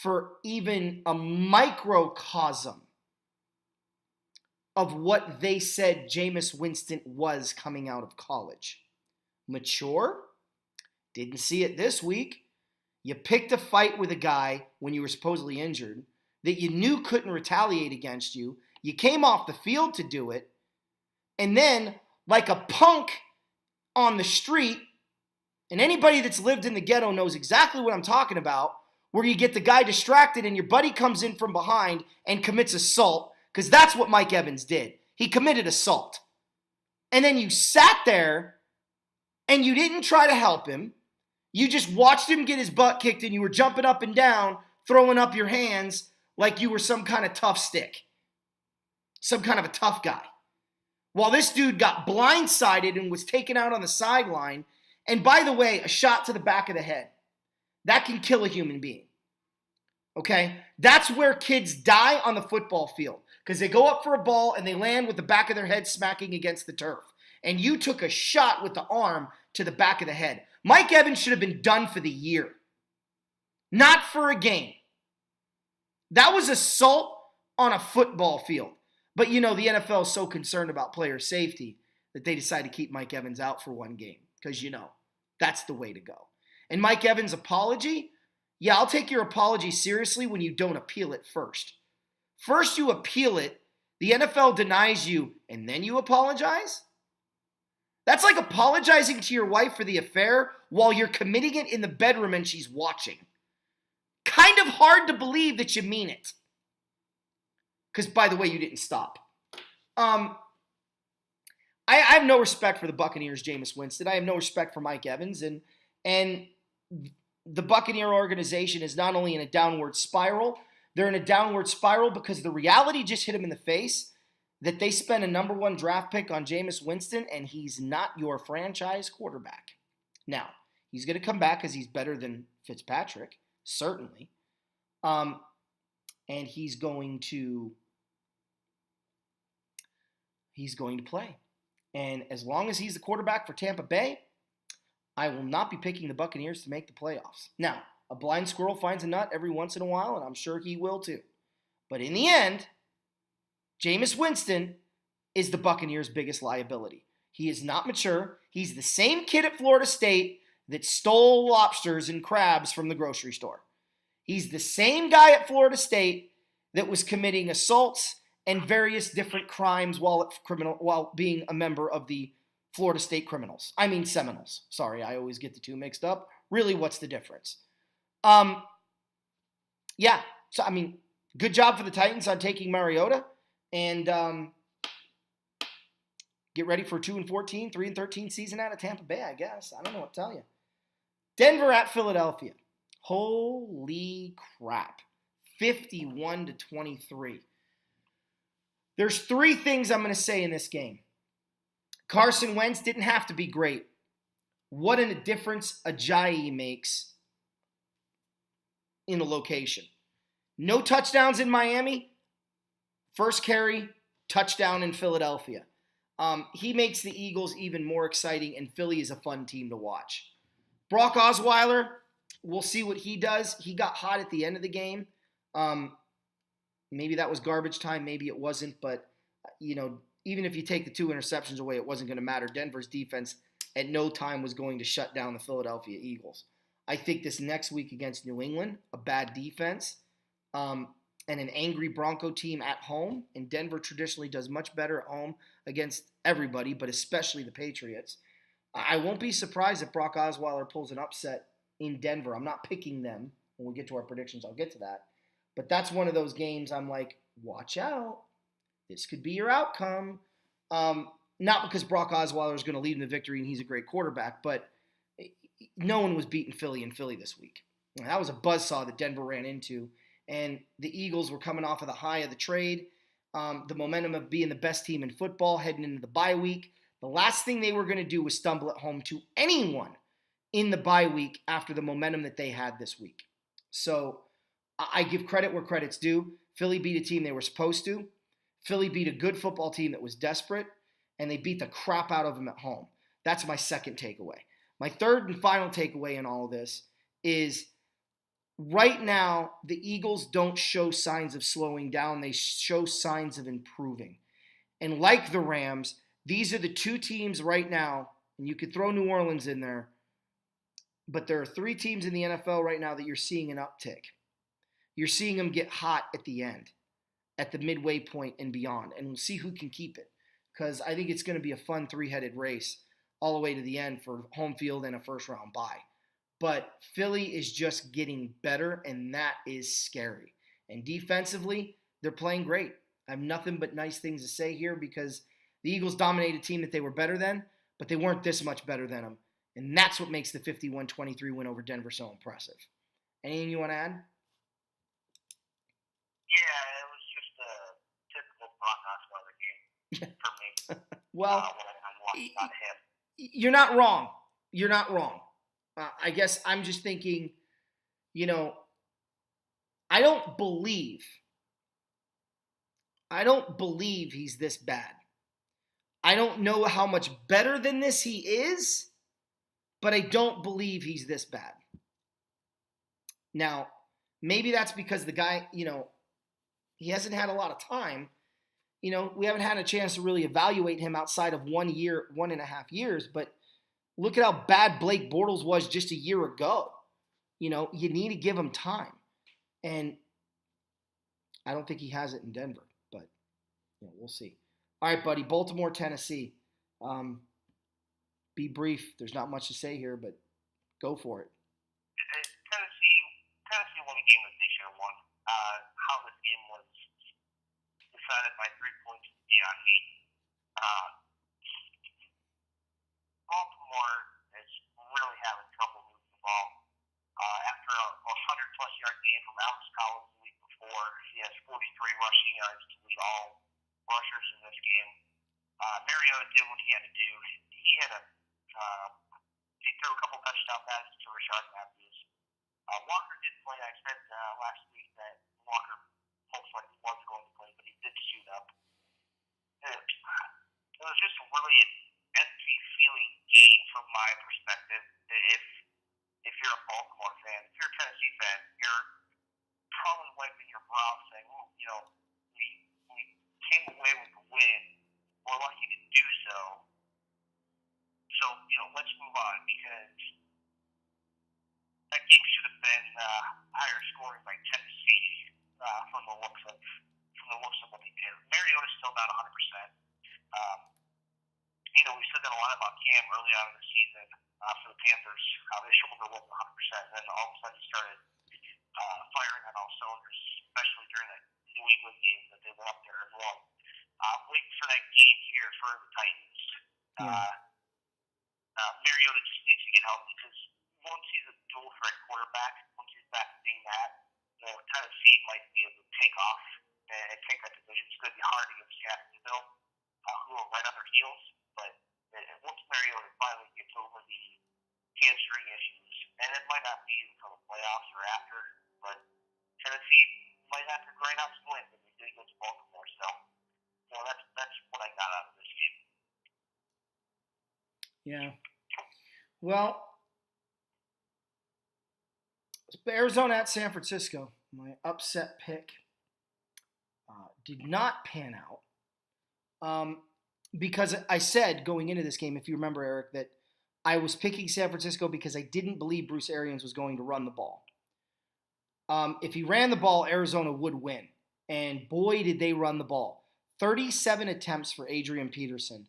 for even a microcosm of what they said Jameis Winston was coming out of college. Mature? Didn't see it this week. You picked a fight with a guy when you were supposedly injured that you knew couldn't retaliate against you. You came off the field to do it. And then, like a punk on the street, and anybody that's lived in the ghetto knows exactly what I'm talking about, where you get the guy distracted and your buddy comes in from behind and commits assault, because that's what Mike Evans did. He committed assault. And then you sat there and you didn't try to help him. You just watched him get his butt kicked and you were jumping up and down, throwing up your hands like you were some kind of tough stick. Some kind of a tough guy. While this dude got blindsided and was taken out on the sideline. And by the way, a shot to the back of the head. That can kill a human being. Okay? That's where kids die on the football field. Because they go up for a ball and they land with the back of their head smacking against the turf. And you took a shot with the arm to the back of the head. Mike Evans should have been done for the year. Not for a game. That was assault on a football field. But you know, the NFL is so concerned about player safety that they decide to keep Mike Evans out for 1 game. Because you know, that's the way to go. And Mike Evans' apology? Yeah, I'll take your apology seriously when you don't appeal it first. First you appeal it, the NFL denies you, and then you apologize? That's like apologizing to your wife for the affair while you're committing it in the bedroom and she's watching. Kind of hard to believe that you mean it. Because, by the way, you didn't stop. I have no respect for the Buccaneers, Jameis Winston. I have no respect for Mike Evans. And the Buccaneer organization is not only in a downward spiral, they're in a downward spiral because the reality just hit them in the face that they spend a number 1 draft pick on Jameis Winston and he's not your franchise quarterback. Now, he's going to come back because he's better than Fitzpatrick, certainly. And he's going to play. And as long as he's the quarterback for Tampa Bay, I will not be picking the Buccaneers to make the playoffs. Now, a blind squirrel finds a nut every once in a while, and I'm sure he will too. But in the end, Jameis Winston is the Buccaneers' biggest liability. He is not mature. He's the same kid at Florida State that stole lobsters and crabs from the grocery store. He's the same guy at Florida State that was committing assaults and various different crimes while being a member of the Florida State Seminoles. Sorry, I always get the two mixed up. Really, what's the difference? Yeah, so good job for the Titans on taking Mariota, and get ready for 2-14, 3-13 season out of Tampa Bay, I guess. I don't know what to tell you. Denver at Philadelphia. Holy crap. 51-23. There's 3 things I'm going to say in this game. Carson Wentz didn't have to be great. What a difference Ajayi makes in the location. No touchdowns in Miami. First carry, touchdown in Philadelphia. He makes the Eagles even more exciting, and Philly is a fun team to watch. Brock Osweiler, we'll see what he does. He got hot at the end of the game. Maybe that was garbage time. Maybe it wasn't. But, even if you take the 2 interceptions away, it wasn't going to matter. Denver's defense at no time was going to shut down the Philadelphia Eagles. I think this next week against New England, a bad defense, and an angry Bronco team at home, and Denver traditionally does much better at home against everybody, but especially the Patriots. I won't be surprised if Brock Osweiler pulls an upset in Denver. I'm not picking them. When we get to our predictions, I'll get to that. But that's one of those games I'm like, watch out. This could be your outcome. Not because Brock Osweiler is going to lead in the victory and he's a great quarterback, but no one was beating Philly in Philly this week. That was a buzzsaw that Denver ran into. And the Eagles were coming off of the high of the trade, the momentum of being the best team in football heading into the bye week. The last thing they were going to do was stumble at home to anyone in the bye week after the momentum that they had this week. So I give credit where credit's due. Philly beat a team they were supposed to. Philly beat a good football team that was desperate, and they beat the crap out of them at home. That's my second takeaway. My third and final takeaway in all of this is right now the Eagles don't show signs of slowing down. They show signs of improving. And like the Rams, these are the 2 teams right now, and you could throw New Orleans in there, but there are 3 teams in the NFL right now that you're seeing an uptick. You're seeing them get hot at the end, at the midway point and beyond, and we'll see who can keep it, because I think it's going to be a fun 3-headed race all the way to the end for home field and a first-round bye. But Philly is just getting better, and that is scary. And defensively, they're playing great. I have nothing but nice things to say here because the Eagles dominated a team that they were better than, but they weren't this much better than them. And that's what makes the 51-23 win over Denver so impressive. Anything you want to add? Yeah, it was just a typical Brock Osweiler game for me. Well, when I'm watching on him. You're not wrong. You're not wrong. I guess I'm just thinking, I don't believe he's this bad. I don't know how much better than this he is, but I don't believe he's this bad. Now, maybe that's because the guy, he hasn't had a lot of time. We haven't had a chance to really evaluate him outside of 1 year, 1.5 years, but look at how bad Blake Bortles was just a year ago. You need to give him time. And I don't think he has it in Denver, but we'll see. All right, buddy, Baltimore, Tennessee. Be brief. There's not much to say here, but go for it. Tennessee won a game that they should have won. How this game was decided by 3 points is beyond me. Baltimore is really having trouble moving the ball. After a 100-plus yard game from Alex Collins the week before, he has 43 rushing yards to lead all rushers in this game. Mariota did what he had to do. He had he threw a couple touchdown passes to Rashard Matthews. Walker did play. I said last week that Walker most likely was going to play, but he did shoot up. It was just really an empty feeling game from my perspective. If you're a Baltimore fan, if you're a Tennessee fan, you're probably wiping your brow saying, "Oh, we came away with the win. We're lucky to do so. So let's move on because that game should have been higher scoring by Tennessee from the looks of what they did. Mariota's still not 100%. We said that a lot about Cam early on in the season for the Panthers. His shoulder wasn't 100%, and then all of a sudden he started firing on all cylinders, especially during that New England game that they went up there and won. Waiting for that game here for the Titans. Mariota just needs to get healthy because once he's a dual threat quarterback, once he's back to being that, Tennessee might be able to take off and take that division. It's going to be hard against Jacksonville, who are right on their heels. But once Mariota finally gets over the hamstring issues, and it might not be until the playoffs or after, but Tennessee might have to grind out some wins, and they did against Baltimore. So, that's what I got out of this game. Yeah. Well, Arizona at San Francisco, my upset pick, did not pan out. Because I said going into this game, if you remember, Eric, that I was picking San Francisco because I didn't believe Bruce Arians was going to run the ball. If he ran the ball, Arizona would win. And boy, did they run the ball. 37 attempts for Adrian Peterson.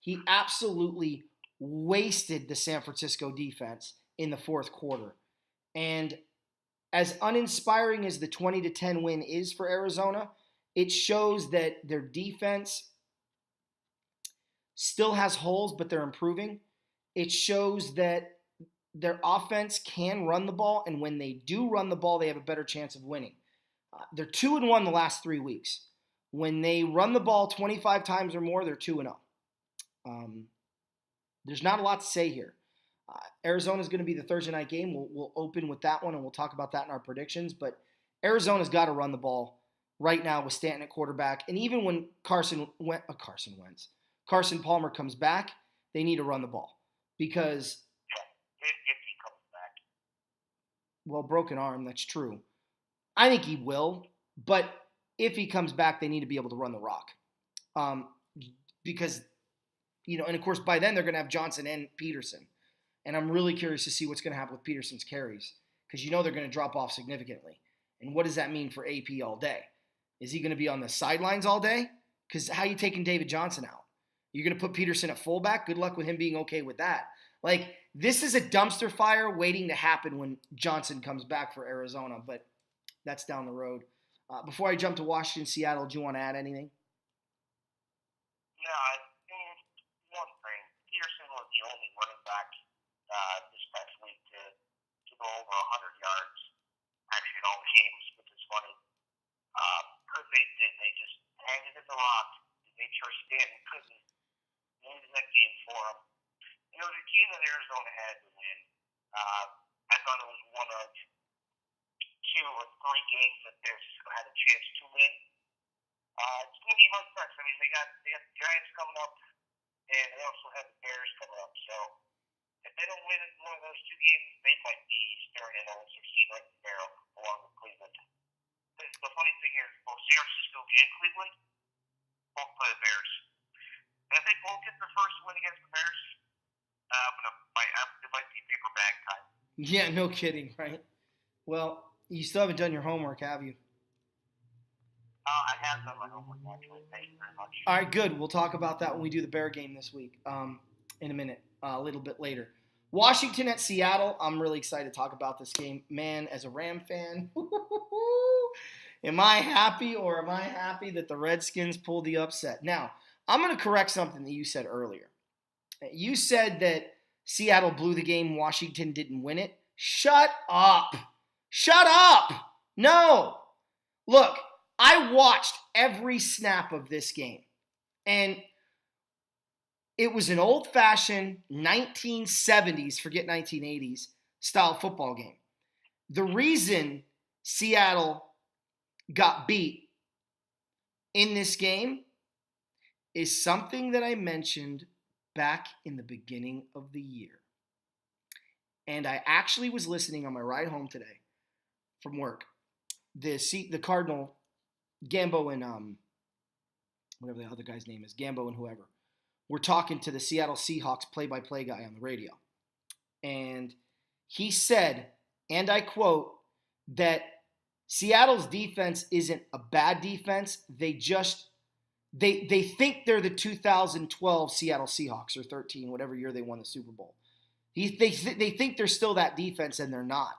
He absolutely wasted the San Francisco defense in the fourth quarter. And as uninspiring as the 20-10 win is for Arizona, it shows that their defense still has holes, but they're improving. It shows that their offense can run the ball, and when they do run the ball, they have a better chance of winning. They're 2-1 the last 3 weeks. When they run the ball 25 times or more, they're 2-0. There's not a lot to say here. Arizona's going to be the Thursday night game. We'll open with that one, and we'll talk about that in our predictions. But Arizona's got to run the ball right now with Stanton at quarterback. And even when Carson Palmer comes back, they need to run the ball. Because, if he comes back. Well, broken arm, that's true. I think he will. But if he comes back, they need to be able to run the rock. Because, and of course, by then they're going to have Johnson and Peterson. And I'm really curious to see what's going to happen with Peterson's carries. Because they're going to drop off significantly. And what does that mean for AP all day? Is he going to be on the sidelines all day? Because how are you taking David Johnson out? You're going to put Peterson at fullback? Good luck with him being okay with that. This is a dumpster fire waiting to happen when Johnson comes back for Arizona. But that's down the road. Before I jump to Washington, Seattle, do you want to add anything? No, I think one thing. Peterson was the only running back this past week to go over 100 yards, actually in all the games, which is funny. Because they just handed it the rock and made sure Stanton couldn't win that game for him. It was a game that Arizona had to win. I thought it was one of 2 or 3 games that San Francisco had a chance to win. It's going to be hard pressed. They got the Giants coming up, and they also have the Bears coming up. So if they don't win one of those 2 games, they might be staring at 0-16 right in the barrel along with Cleveland. The funny thing is, both San Francisco and Cleveland both play the Bears. And if they both get their first win against the Bears, it might be paper bag time. Yeah, no kidding, right? Well, you still haven't done your homework, have you? I have done my homework, actually. Thank you very much. All right, good. We'll talk about that when we do the Bear game this week in a minute, a little bit later. Washington at Seattle. I'm really excited to talk about this game. Man, as a Ram fan, am I happy or am I happy that the Redskins pulled the upset? Now, I'm going to correct something that you said earlier. You said that Seattle blew the game, Washington didn't win it. Shut up. Shut up. No. Look, I watched every snap of this game, and it was an old-fashioned 1970s, forget 1980s, style football game. The reason Seattle got beat in this game is something that I mentioned back in the beginning of the year. And I actually was listening on my ride home today from work. The Cardinal, Gambo and whatever the other guy's name is, Gambo and whoever, were talking to the Seattle Seahawks play-by-play guy on the radio. And he said, and I quote, that Seattle's defense isn't a bad defense. They think they're the 2012 Seattle Seahawks, or 13, whatever year they won the Super Bowl. They think they're still that defense, and they're not.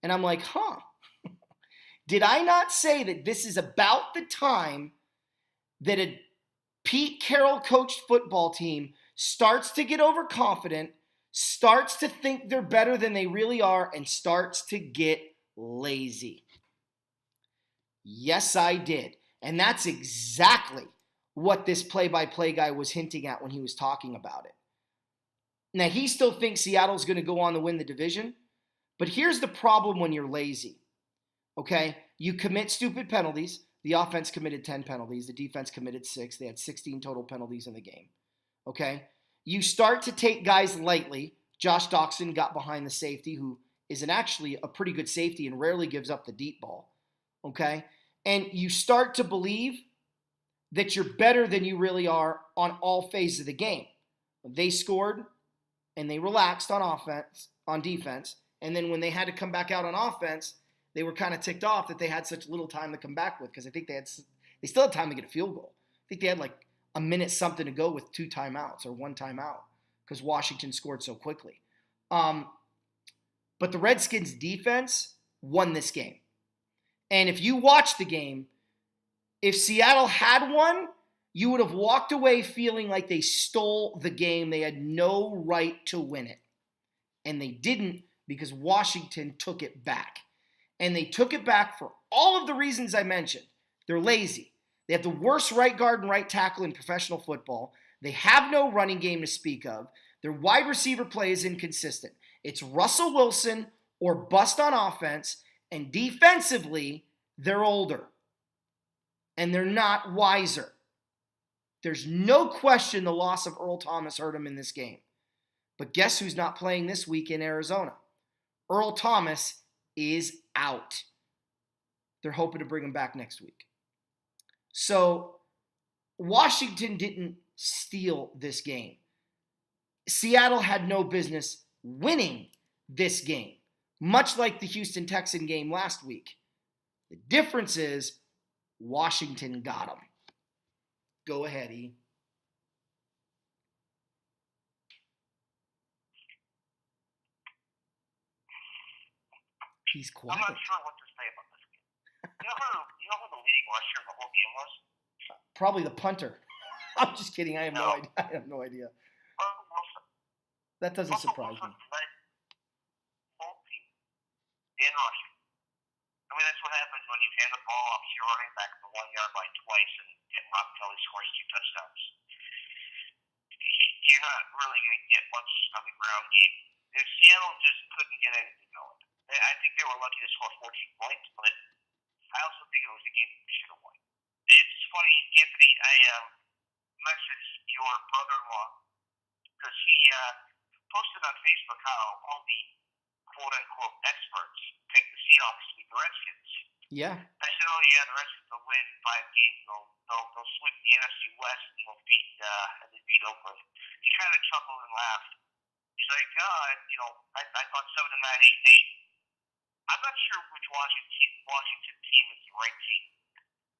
And I'm like, did I not say that this is about the time that a Pete Carroll coached football team starts to get overconfident, starts to think they're better than they really are, and starts to get lazy? Yes, I did. And that's exactly what this play-by-play guy was hinting at when he was talking about it. Now, he still thinks Seattle's going to go on to win the division, but here's the problem when you're lazy, okay? You commit stupid penalties. The offense committed 10 penalties. The defense committed 6. They had 16 total penalties in the game, okay? You start to take guys lightly. Josh Doxson got behind the safety, who is actually a pretty good safety and rarely gives up the deep ball, okay? And you start to believe that you're better than you really are on all phases of the game. They scored and they relaxed on defense, and then when they had to come back out on offense, they were kind of ticked off that they had such little time to come back with, because I think they still had time to get a field goal. I think they had like a minute something to go with 2 timeouts or 1 timeout because Washington scored so quickly. But the Redskins defense won this game. And if you watch the game, if Seattle had won, you would have walked away feeling like they stole the game. They had no right to win it. And they didn't, because Washington took it back. And they took it back for all of the reasons I mentioned. They're lazy. They have the worst right guard and right tackle in professional football. They have no running game to speak of. Their wide receiver play is inconsistent. It's Russell Wilson or bust on offense, and defensively, they're older. And they're not wiser. There's no question the loss of Earl Thomas hurt him in this game. But guess who's not playing this week in Arizona? Earl Thomas is out. They're hoping to bring him back next week. So Washington didn't steal this game. Seattle had no business winning this game, much like the Houston Texan game last week. The difference is Washington got them. Go ahead, E. He's quiet. I'm not sure what to say about this game. You know who the leading rusher the whole game was? Probably the punter. I'm just kidding. I have no idea. I have no idea. Russell Wilson. That doesn't surprise me. Led both teams in rushing. I mean, that's what happens when you hand the ball off to your running back at the 1-yard line twice and Rob Kelly scores 2 touchdowns. You're not really going to get much on the ground game. Seattle just couldn't get anything going. I think they were lucky to score 14 points, but I also think it was a game they should have won. It's funny, Anthony, I messaged your brother-in-law because he posted on Facebook how all the quote-unquote experts pick the Seahawks to beat the Redskins. Yeah. I said, oh yeah, the Redskins will win 5 games. They'll sweep the NFC West and they'll beat Oakland. He kind of chuckled and laughed. He's like, I thought 7-9, 8-8. I'm not sure which Washington team is the right team.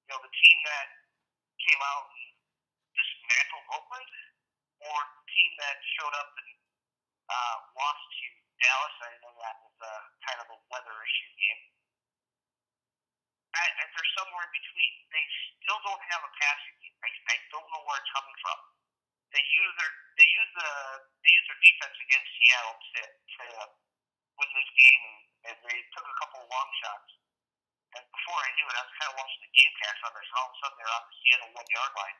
The team that came out and dismantled Oakland, or the team that showed up and lost to Dallas. I know that was kind of a weather issue game. They're somewhere in between. They still don't have a passing game. I don't know where it's coming from. They use their defense against Seattle to win this game, and they took a couple of long shots. And before before I knew it, I was kind of watching the game cast on this, and all of a sudden they're on the Seattle 1-yard line.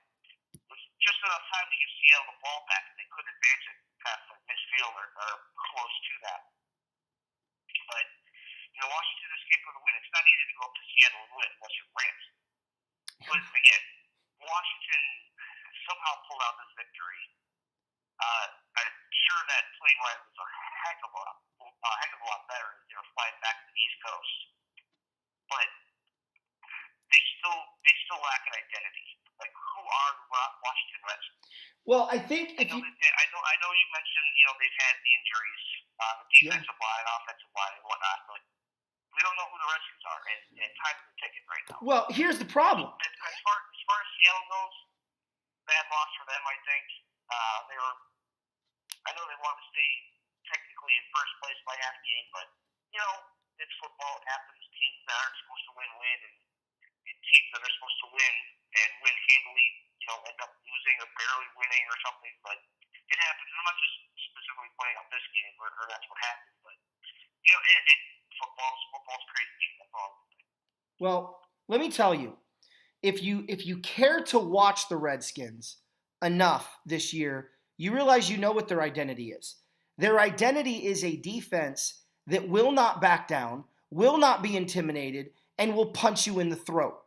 It was just enough time to give Seattle the ball back, and they couldn't advance it past like midfield or close to that. But Washington escaped with a win. It's not easy to go up to Seattle and win unless you're Rams. But again, Washington somehow pulled out this victory. I'm sure that plane ride was a heck of a lot better as they were flying back to the East Coast. But they still lack an identity. Like, who are the Washington Redskins? Well, I think I know you mentioned they've had the injuries, the defensive line, offensive line, and whatnot, but we don't know who the Redskins are, and time's the ticket right now. Well, here's the problem. As far as Seattle goes, bad loss for them, I think. I know they want to stay technically in first place by half game, but it's football. It happens. Teams that aren't supposed to win, and teams that are supposed to win and win handily, end up losing or barely winning or something. But it happens. I'm not just specifically pointing out this game or that's what happened, but football's crazy. That's all. Well, let me tell you, if you care to watch the Redskins enough this year, you realize you know what their identity is. Their identity is a defense that will not back down, will not be intimidated, and will punch you in the throat.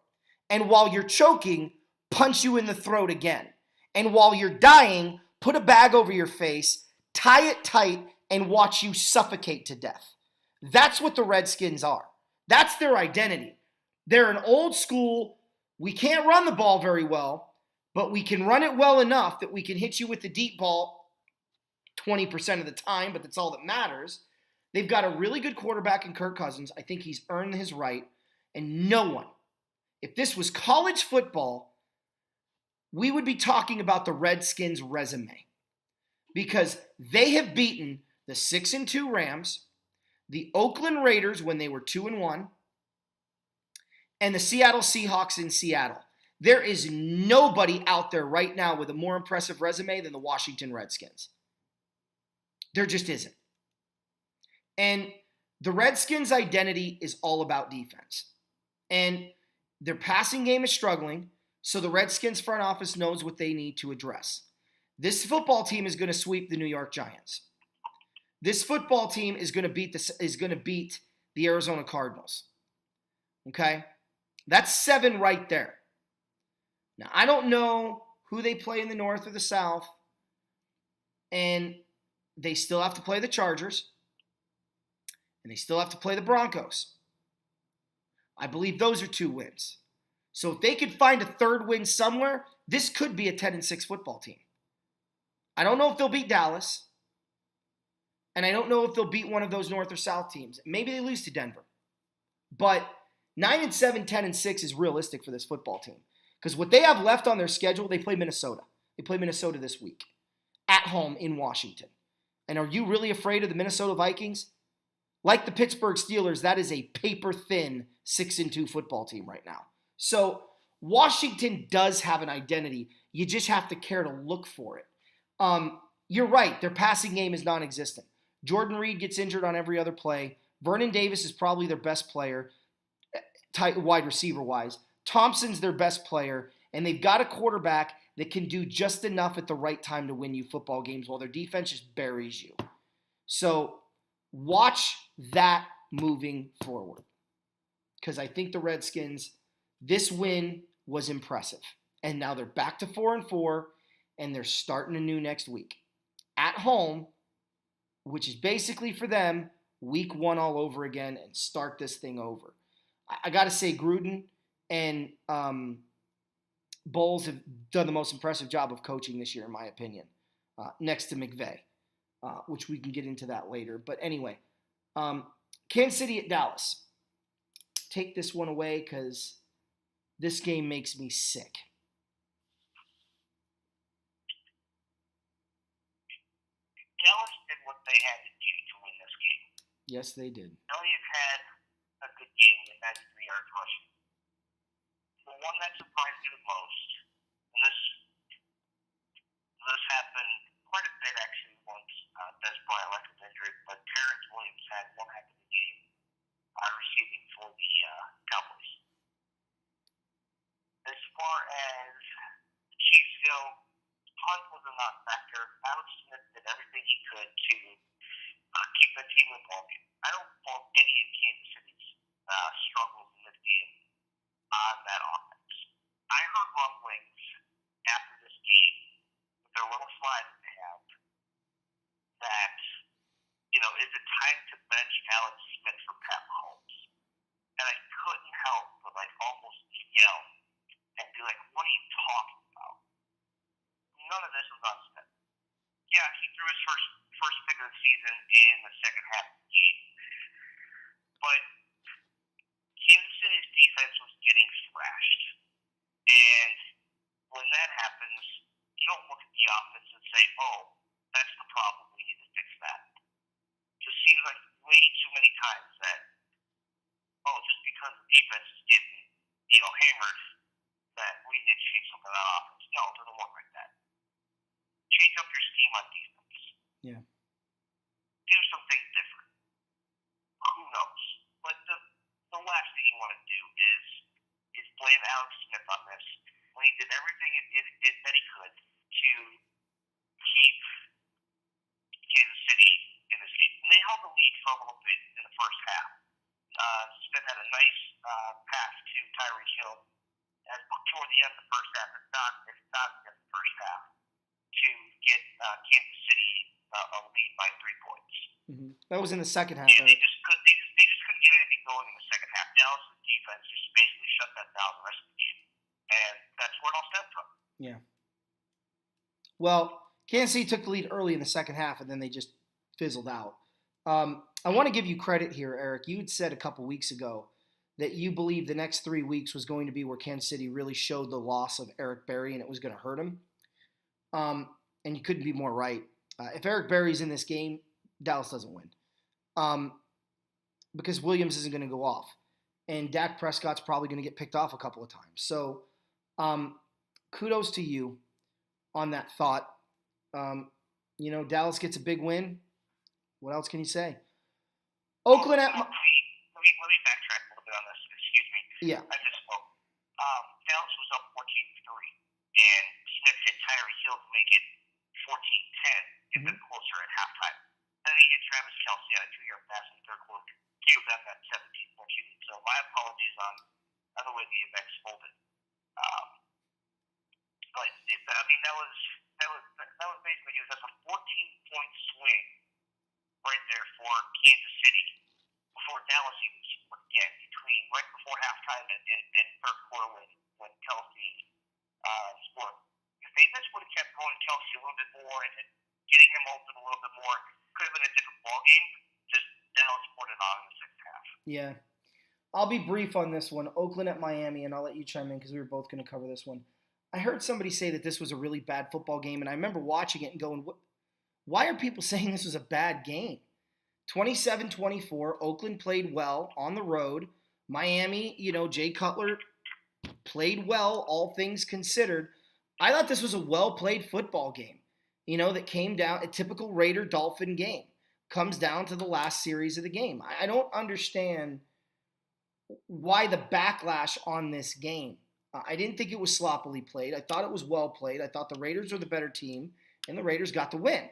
And while you're choking, punch you in the throat again. And while you're dying, put a bag over your face, tie it tight, and watch you suffocate to death. That's what the Redskins are. That's their identity. They're an old school, we can't run the ball very well, but we can run it well enough that we can hit you with the deep ball 20% of the time, but that's all that matters. They've got a really good quarterback in Kirk Cousins. I think he's earned his right. And no one, if this was college football, we would be talking about the Redskins' resume. Because they have beaten the 6-2 Rams, the Oakland Raiders when they were 2-1, and the Seattle Seahawks in Seattle. There is nobody out there right now with a more impressive resume than the Washington Redskins. There just isn't. And the Redskins' identity is all about defense. And their passing game is struggling, so the Redskins front office knows what they need to address. This football team is going to sweep the New York Giants. This football team is going to beat the Arizona Cardinals. Okay? That's 7 right there. Now, I don't know who they play in the North or the South, and they still have to play the Chargers, and they still have to play the Broncos. I believe those are 2 wins. So if they could find a third win somewhere, this could be a 10-6 football team. I don't know if they'll beat Dallas, and I don't know if they'll beat one of those North or South teams. Maybe they lose to Denver. But 9-7, 10-6 is realistic for this football team. Because what they have left on their schedule, they play Minnesota. They play Minnesota this week at home in Washington. And are you really afraid of the Minnesota Vikings? Like the Pittsburgh Steelers, that is a paper-thin 6-2 football team right now. So Washington does have an identity. You just have to care to look for it. You're right. Their passing game is non-existent. Jordan Reed gets injured on every other play. Vernon Davis is probably their best player, wide receiver-wise. Thompson's their best player, and they've got a quarterback that can do just enough at the right time to win you football games while their defense just buries you. So watch that moving forward, because I think the Redskins, this win was impressive. And now they're back to 4-4, and they're starting anew next week. At home, which is basically for them, week 1 all over again and start this thing over. I got to say, Gruden and Bowles have done the most impressive job of coaching this year, in my opinion, next to McVay, which we can get into that later. But anyway, Kansas City at Dallas. Take this one away because this game makes me sick. Dallas did what they had to do to win this game. Yes, they did. Elliott had a good game with 93 yards rushing. The one that surprised me the most, and this happened quite a bit actually once Des Bryant was injured, but Terrence Williams had one heck of a game receiving for the Cowboys. far as the Chiefs go, Hunt was a non-factor. Alex Smith did everything he could to keep the team in ball game. I don't fault any of Kansas City's struggles in this game on that offense. I heard rumblings after this game, with their little slide that they have, that, is it time to bench Alex Smith for Pat Mahomes? And I couldn't help but almost yell and be like, what are you talking about? None of this was on Smith. Yeah, he threw his first pick of the season in the second half of the game. But Kansas City's defense was getting thrashed. And when that happens, you don't look at the offense and say, oh, that's the problem, we need to fix that. It just seems like way too many times that, just because the defense is getting, hammered, that we need to change something on offense. No, it doesn't work like that. Change up your scheme on defense. Yeah. Do something different. Who knows? But the last thing you want to do is blame Alex Smith on this when he did everything that he could to keep Kansas City in this game. And they held the lead for a little bit in the first half. Smith had a nice pass to Tyreek Hill toward the end of the first half, if not the end of the first half, to get Kansas City a lead by 3 points. Mm-hmm. That was in the second half. Yeah, they just couldn't get anything going in the second half. Dallas' defense just basically shut that down the rest of the game, and that's where it all stemmed from. Yeah. Well, Kansas City took the lead early in the second half, and then they just fizzled out. I want to give you credit here, Eric. You had said a couple weeks ago that you believed the next 3 weeks was going to be where Kansas City really showed the loss of Eric Berry, and it was going to hurt him. And you couldn't be more right. If Eric Berry's in this game, Dallas doesn't win. Because Williams isn't going to go off. And Dak Prescott's probably going to get picked off a couple of times. So kudos to you on that thought. Dallas gets a big win. What else can you say? Oakland at... Let me backtrack a little bit on this. Excuse me. Yeah. I misspoke. Dallas was up 14-3, and Smith hit Tyreek Hill to make it 14-10, get them closer at halftime. Then he hit Travis Kelce on a 2-yard pass in the third quarter, gave them that 17-14. So my apologies on the way the event folded. But that was basically it. That's a 14-point swing right there for Kansas City before Dallas even scored again, right before halftime and third quarter when Kelce scored. If they just would have kept going Kelce a little bit more and getting him open a little bit more, could have been a different ball game. Just Dallas put it on in the second half. Yeah. I'll be brief on this one. Oakland at Miami, and I'll let you chime in because we were both going to cover this one. I heard somebody say that this was a really bad football game, and I remember watching it and going, why are people saying this was a bad game? 27-24, Oakland played well on the road. Miami, Jay Cutler played well, all things considered. I thought this was a well-played football game, that came down, a typical Raider-Dolphin game. Comes down to the last series of the game. I don't understand why the backlash on this game. I didn't think it was sloppily played. I thought it was well played. I thought the Raiders were the better team, and the Raiders got the win.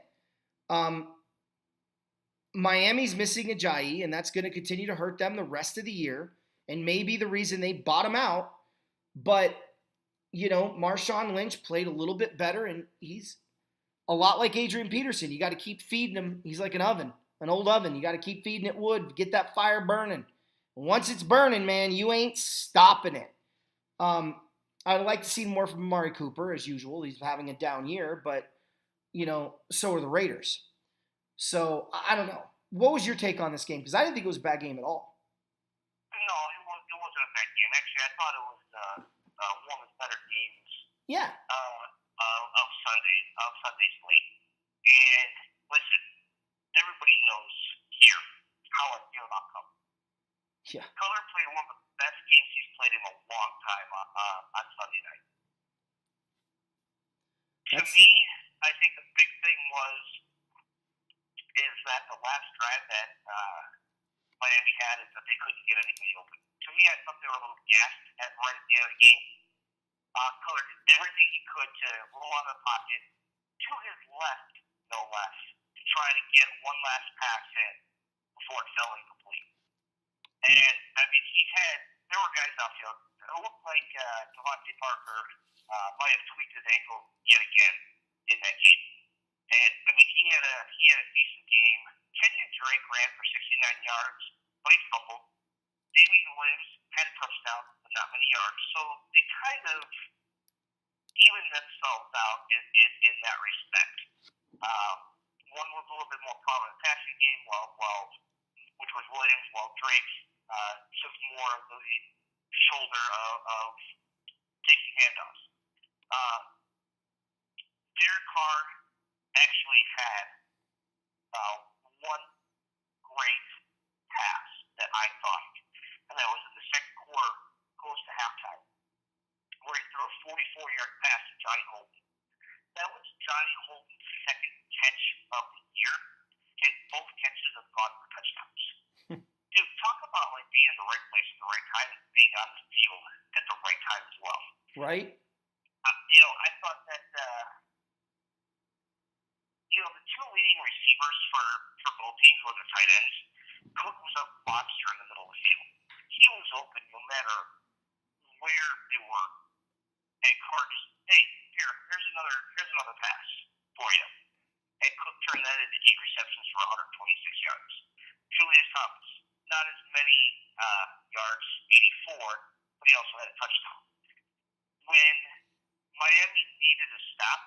Miami's missing Ajayi, and that's going to continue to hurt them the rest of the year, and maybe the reason they bottom out. But, Marshawn Lynch played a little bit better, and he's a lot like Adrian Peterson. You got to keep feeding him. He's like an oven, an old oven. You got to keep feeding it wood, get that fire burning. And once it's burning, man, you ain't stopping it. I'd like to see more from Amari Cooper, as usual. He's having a down year, but, so are the Raiders. So, I don't know. What was your take on this game? Because I didn't think it was a bad game at all. No, it wasn't a bad game. Actually, I thought it was one of the better games of Sunday's slate. And, listen, everybody knows here how I feel about Cutler. Yeah. Cutler played one of the best games he's played in a long time on Sunday night. To me, I think the big thing is that the last drive that Miami had is that they couldn't get anybody open. To me, I thought they were a little gassed right at the end of the game. Cutler did everything he could to roll out of the pocket to his left, no less, to try to get one last pass in before it fell incomplete. And, I mean, there were guys outfield. It looked like Devontae Parker might have tweaked his ankle yet again in that game. And, I mean, he had a decent game. Kenyon Drake ran for 69 yards, but he fumbled. Damian Williams had a touchdown, but not many yards. So they kind of even themselves out in that respect. One was a little bit more prominent passing game, which was Williams, while Drake took more of the shoulder of taking handoffs. Derek Carr actually had one great pass that I thought, and that was in the second quarter, close to halftime, where he threw a 44-yard pass to Johnny Holton. That was Johnny Holton's second catch of the year, and both catches have gone for touchdowns. Dude, talk about like being in the right place at the right time and being on the field at the right time as well. Right. I thought that the two leading receivers for both teams were the tight ends. Cook was a monster in the middle of the field. He was open no matter where they were. And Carr just, hey, here's another pass for you. And Cook turned that into 8 receptions for 126 yards. Julius Thomas, not as many yards, 84, but he also had a touchdown. When Miami needed a stop,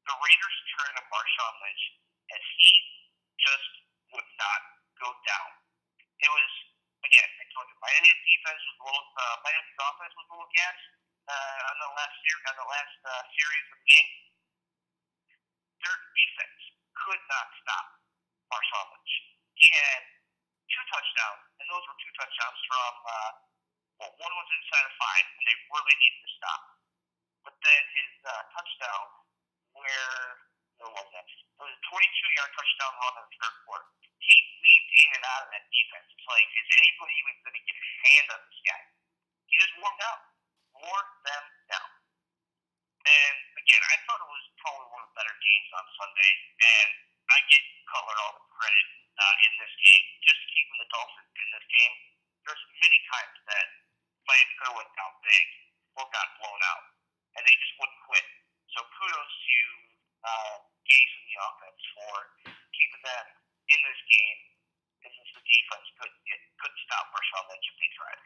the Raiders turned to Marshawn Lynch, and he just would not go down. It was, again, I told you, Miami's offense was a little gassed on the last series of the game. Their defense could not stop Marshawn Lynch. He had 2 touchdowns, and those were 2 touchdowns from, one was inside of 5, and they really needed to stop. But then his touchdown, where was that? It was a 22-yard touchdown run in the third quarter. He weaved in and out of that defense. It's like, is anybody even going to get a hand on this guy? He just wore them down. And again, I thought it was probably one of the better games on Sunday, and I give Cutler all the credit in this game, just keeping the Dolphins in this game. There's many times that Miami could have went down big or got blown out, and they just wouldn't quit. So kudos to Gase and the offense for keeping them in this game, and since the defense couldn't stop Marshawn Lynch if they tried.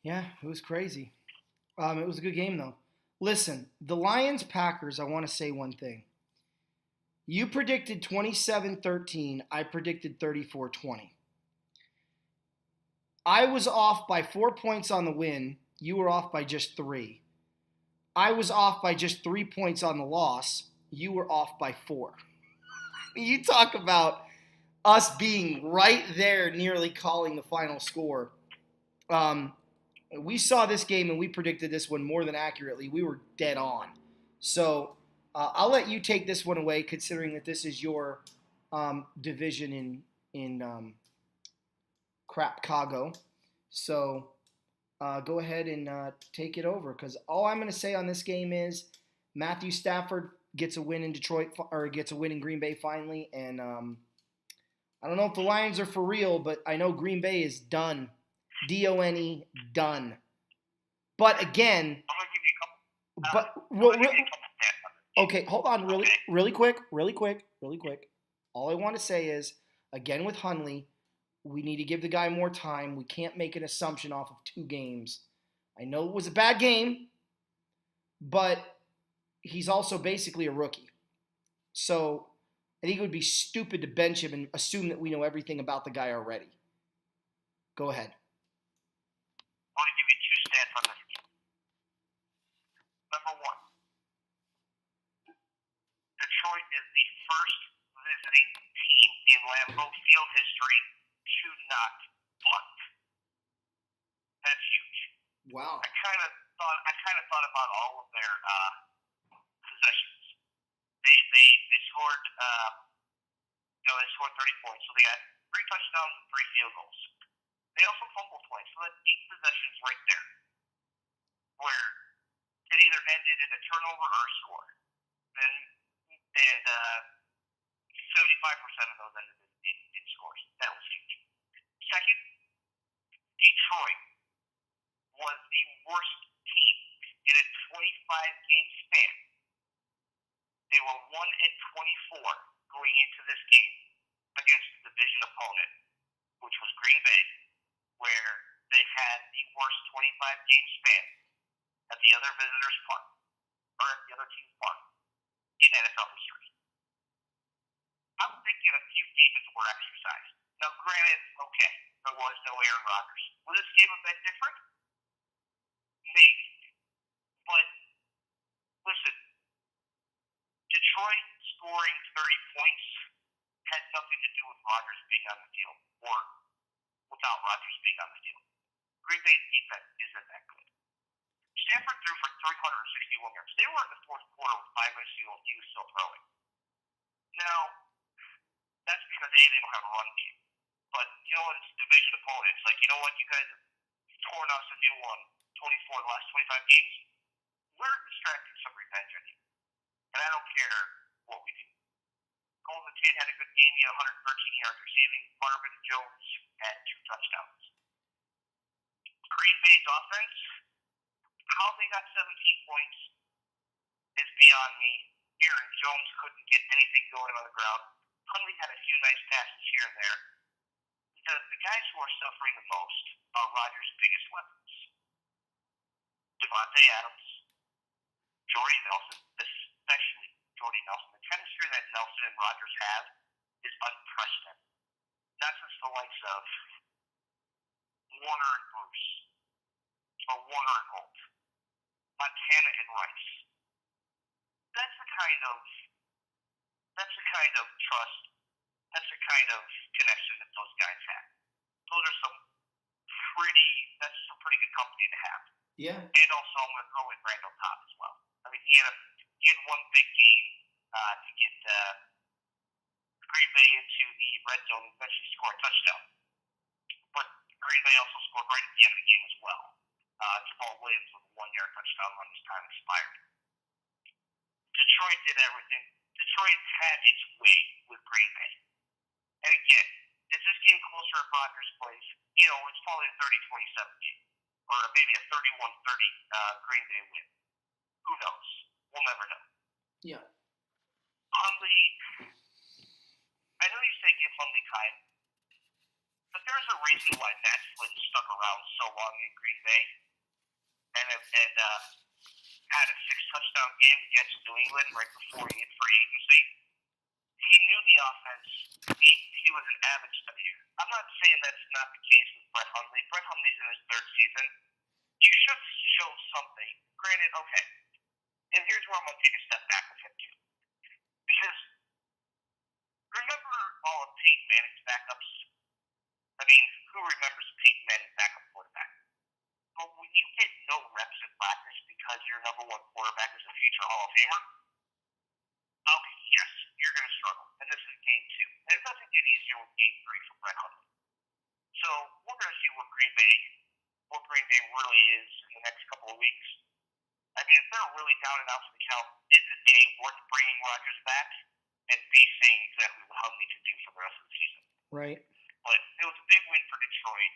Yeah, it was crazy. It was a good game, though. Listen, the Lions-Packers, I want to say one thing. You predicted 27-13. I predicted 34-20. I was off by 4 points on the win. You were off by just 3. I was off by just 3 points on the loss. You were off by 4. You talk about us being right there, nearly calling the final score. We saw this game and we predicted this one more than accurately. We were dead on. So I'll let you take this one away, considering that this is your division in Crapcago. So go ahead and take it over, because all I'm going to say on this game is Matthew Stafford gets a win in Detroit, or gets a win in Green Bay finally, and I don't know if the Lions are for real, but I know Green Bay is done. D-O-N-E, done. But again, I'm going to give you a couple. Okay, hold on, really quick. All I want to say is, again with Hundley, we need to give the guy more time. We can't make an assumption off of 2 games. I know it was a bad game, but he's also basically a rookie. So I think it would be stupid to bench him and assume that we know everything about the guy already. Go ahead. I want to give you 2 stats on this game. Number 1, Detroit is the first visiting team in Lambeau Field history to not punt. That's huge. Wow. I kind of thought about all of their possessions. They scored they scored 30 points, so they got 3 touchdowns and 3 field goals. They also fumbled twice, so that's 8 possessions right there. in a turnover or a score. And 75% of those ended in scores. That was huge. Second, Detroit was the worst team in a 25-game span. They were 1-24 going into this game against the division opponent, which was Green Bay, where they had the worst 25-game span at the other visitor's park, or at the other team's park, in NFL history. I'm thinking a few demons were exercised. Now, granted, okay, there was no Aaron Rodgers. Would this game have been different? Maybe. But, listen, Detroit scoring 30 points had nothing to do with Rodgers being on the field, or without Rodgers being on the field. Green Bay's defense isn't that good. Stanford threw for 361 yards. They were in the fourth quarter with 5 minutes to go, and he was still throwing. Now, that's because they don't have a run game. But, you know what, it's division opponents. Like, you know what, you guys have torn us a new one, 24 the last 25 games. We're distracting some revenge on you. And I don't care what we do. Golden Tate had a good game. He had 113 yards receiving. Marvin Jones had 2 touchdowns. Green Bay's offense, how they got 17 points is beyond me. Aaron Jones couldn't get anything going on the ground. Hundley had a few nice passes here and there. The guys who are suffering the most are Rodgers' biggest weapons. Devontae Adams, Jordy Nelson, especially Jordy Nelson. The chemistry that Nelson and Rodgers have is unprecedented. Not since the likes of Warner and Bruce, or Warner and Holt, Montana and Rice. That's the kind of trust, that's the kind of connection that those guys have. Those are that's some pretty good company to have. Yeah. And also, I'm going to throw in Randall Cobb as well. I mean, he had one big game to get Green Bay into the red zone and eventually score a touchdown. But Green Bay also scored right at the end of the game as well. Jamal Williams with a 1-yard touchdown run as time expired. Detroit did everything. Detroit had its way with Green Bay. And again, is this game closer if Rodgers plays? You know, it's probably a 30-27 game. Or maybe a 31-30 Green Bay win. Who knows? We'll never know. Yeah. Hundley, I know you say give Hundley time, but there's a reason why Matt Flynn stuck around so long in Green Bay and had a 6-touchdown game against New England right before he hit free agency. He knew the offense. He was an avid studier. I'm not saying that's not the case with Brett Hundley. Brett Hundley's in his 3rd season. You should show something. Granted, okay. And here's where I'm going to take a step back with him, too. Because remember all of Peyton Manning's backups? I mean, who remembers Peyton Manning's backup quarterback? But when you get no reps in practice because your number 1 quarterback is a future Hall of Famer, okay, yes, you're going to struggle. And this is game 2. And it doesn't get easier with game 3 for Brett Hundley. So we're going to see what Green Bay really is in the next couple of weeks. I mean, if they're really down and out for the count, is it A, worth bringing Rodgers back, and B, seeing exactly what Hundley can do for the rest of the season? Right. But it was a big win for Detroit.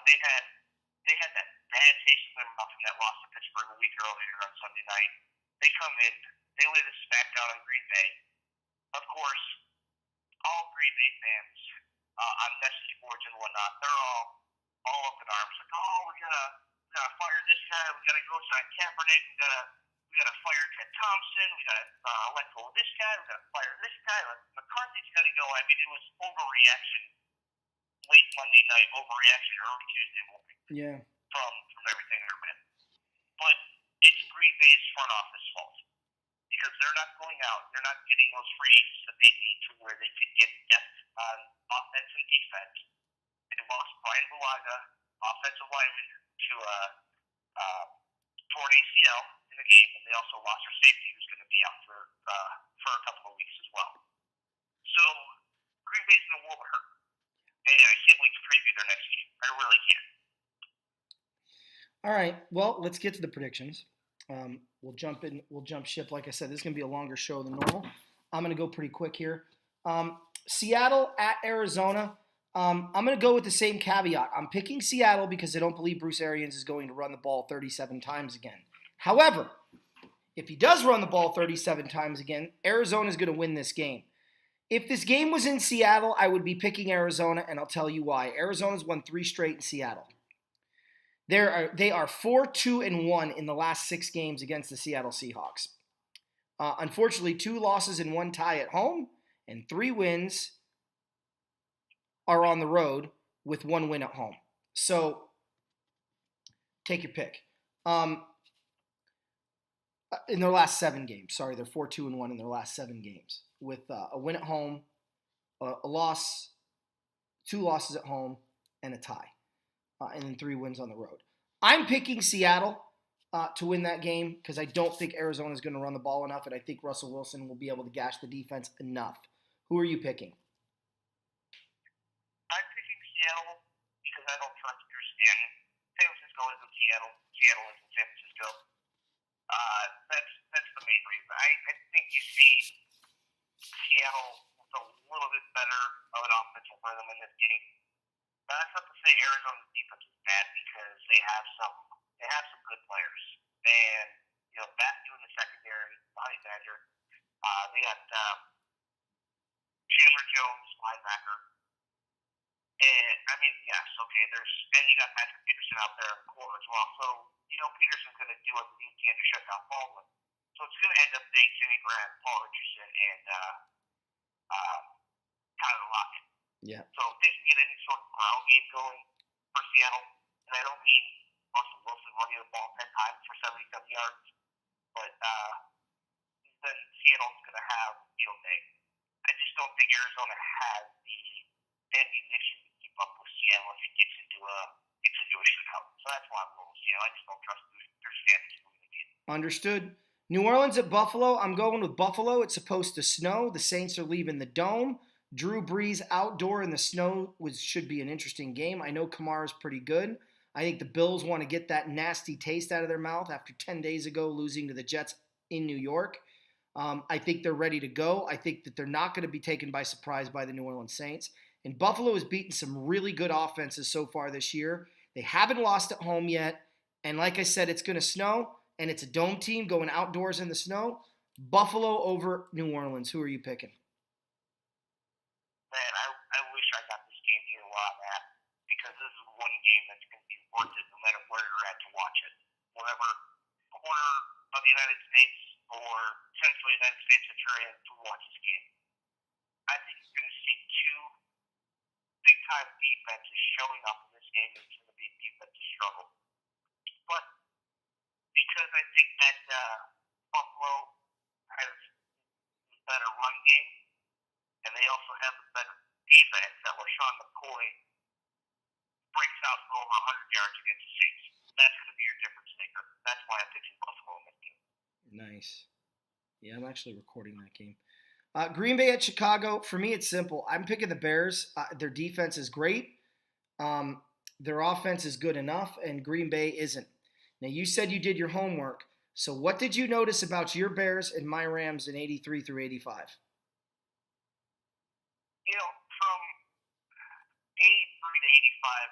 They had that bad taste in their mouth from that loss to Pittsburgh a week earlier on Sunday night. They come in, they lay the smackdown on Green Bay. Of course, all Green Bay fans on message boards and whatnot, they're all up in arms, like, oh, we gotta fire this guy, we gotta go sign Kaepernick, we gotta fire Ted Thompson, we gotta let go of this guy, we gotta fire this guy, McCarthy's gotta go. I mean, it was overreaction late Monday night, overreaction early Tuesday morning. Yeah. From everything they're in. But it's Green Bay's front office fault. Because they're not going out, they're not getting those free agents that they need to where they could get depth on offense and defense. They lost Brian Bulaga, offensive lineman, to torn ACL in the game, and they also lost their safety, who's going to be out for a couple of weeks as well. So Green Bay's in a world of hurt, and I can't wait to preview their next game. I really can't. All right. Well, let's get to the predictions. We'll jump in. We'll jump ship. Like I said, this is going to be a longer show than normal. I'm going to go pretty quick here. Seattle at Arizona. I'm going to go with the same caveat. I'm picking Seattle because I don't believe Bruce Arians is going to run the ball 37 times again. However, if he does run the ball 37 times again, Arizona is going to win this game. If this game was in Seattle, I would be picking Arizona, and I'll tell you why. Arizona's won 3 straight in Seattle. They are 4-2-1 in the last 6 games against the Seattle Seahawks. Unfortunately, 2 losses and 1 tie at home, and 3 wins are on the road with 1 win at home. So, take your pick. In their last 7 games, sorry, they're 4-2-1 in their last 7 games with a win at home, a loss, 2 losses at home, and a tie, and then 3 wins on the road. I'm picking Seattle to win that game because I don't think Arizona is going to run the ball enough, and I think Russell Wilson will be able to gash the defense enough. Who are you picking? I'm picking Seattle because I don't trust Bruce Arians. San Francisco isn't Seattle. Seattle isn't San Francisco. That's the main reason. I think you see Seattle with a little bit better of an offensive rhythm in this game. But that's not to say Arizona's defense is bad because they have some good players. And Matthew in the secondary, Bonnie Badger. They got Chandler Jones, linebacker. And yes, okay. And you got Patrick Peterson out there in the corner as well. So Peterson's going to do everything he can to shut down Baldwin. So it's going to end up being Jimmy Graham, Paul Richardson, and Tyler Lockett. Yeah. So if they can get any sort of ground game going for Seattle, and I don't mean Russell Wilson running the ball 10 times for 77 yards, but then Seattle's going to have a field day. I just don't think Arizona has the ammunition to keep up with Seattle if it gets into a shootout. So that's why I'm going with Seattle. I just don't trust their standards to win the game. Understood. New Orleans at Buffalo. I'm going with Buffalo. It's supposed to snow. The Saints are leaving the dome. Drew Brees outdoor in the snow should be an interesting game. I know Kamara's pretty good. I think the Bills want to get that nasty taste out of their mouth after 10 days ago losing to the Jets in New York. I think they're ready to go. I think that they're not going to be taken by surprise by the New Orleans Saints. And Buffalo has beaten some really good offenses so far this year. They haven't lost at home yet. And like I said, it's going to snow, and it's a dome team going outdoors in the snow. Buffalo over New Orleans. Who are you picking? Man, I wish I got this game here where I'm at, because this is one game that's going to be worth it no matter where you're at to watch it. Whatever corner of the United States or central United States that you're in to watch this game. I think you're going to see 2 big-time defenses showing up in this game. It's going to be a defensive struggle. But because I think that Buffalo has a better run game, and they also have a better defense that LaShawn McCoy breaks out for over 100 yards against the Saints. That's going to be your difference maker. That's why I'm picking Buffalo in this game. Nice. Yeah, I'm actually recording that game. Green Bay at Chicago. For me, it's simple. I'm picking the Bears. Their defense is great. Their offense is good enough, and Green Bay isn't. Now, you said you did your homework. So what did you notice about your Bears and my Rams in 83 through 85? From 83 to 85,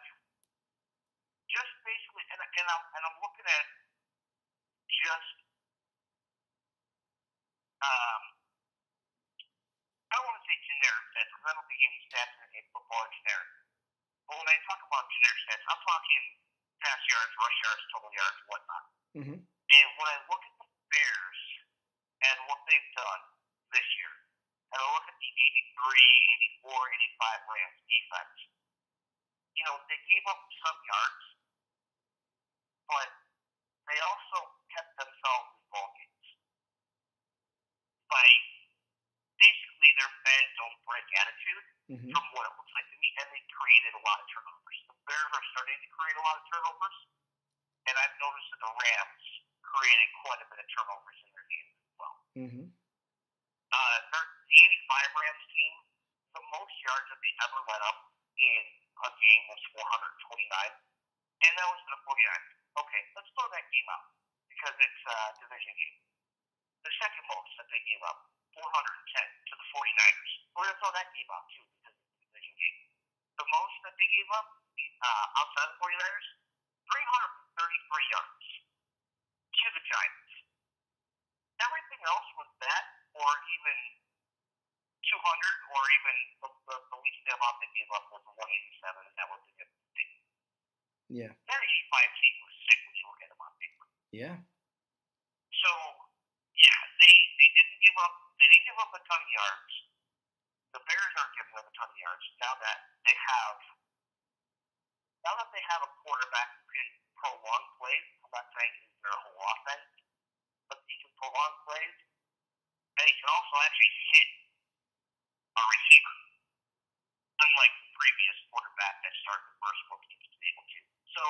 just basically, and I'm looking at just, I don't want to say generic stats, because I don't think any stats in football are generic. But when I talk about generic stats, I'm talking pass yards, rush yards, total yards, whatnot. Mm-hmm. And when I look at the Bears and what they've done this year, and I look at the 83, 84, 85 Rams defense, they gave up some yards, but they also kept themselves in ball games by basically their bend don't break attitude, from what it looks like to me, and they created a lot of turnovers. The Bears are starting to create a lot of turnovers, and I've noticed that the Rams created quite a bit of turnovers in their games as well. Mm-hmm. The 85 Rams team, the most yards that they ever let up in a game was 429, and that was to the 49ers. Okay, let's throw that game out, because it's a division game. The second most that they gave up, 410 to the 49ers. We're going to throw that game out, too, because it's a division game. The most that they gave up outside of the 49ers, 333 yards to the Giants. Everything else was that, or even 200, or even the least amount they gave up was 187, and that was the good thing. Yeah. That 85 team was sick when you look at them on paper. Yeah. So, yeah, they didn't give up. They didn't give up a ton of yards. The Bears aren't giving up a ton of yards now that they have a quarterback who can prolong plays. I'm not saying he's their whole offense, but he can prolong plays, and he can also actually hit a receiver, unlike the previous quarterback that started the first 4 games was able to. So,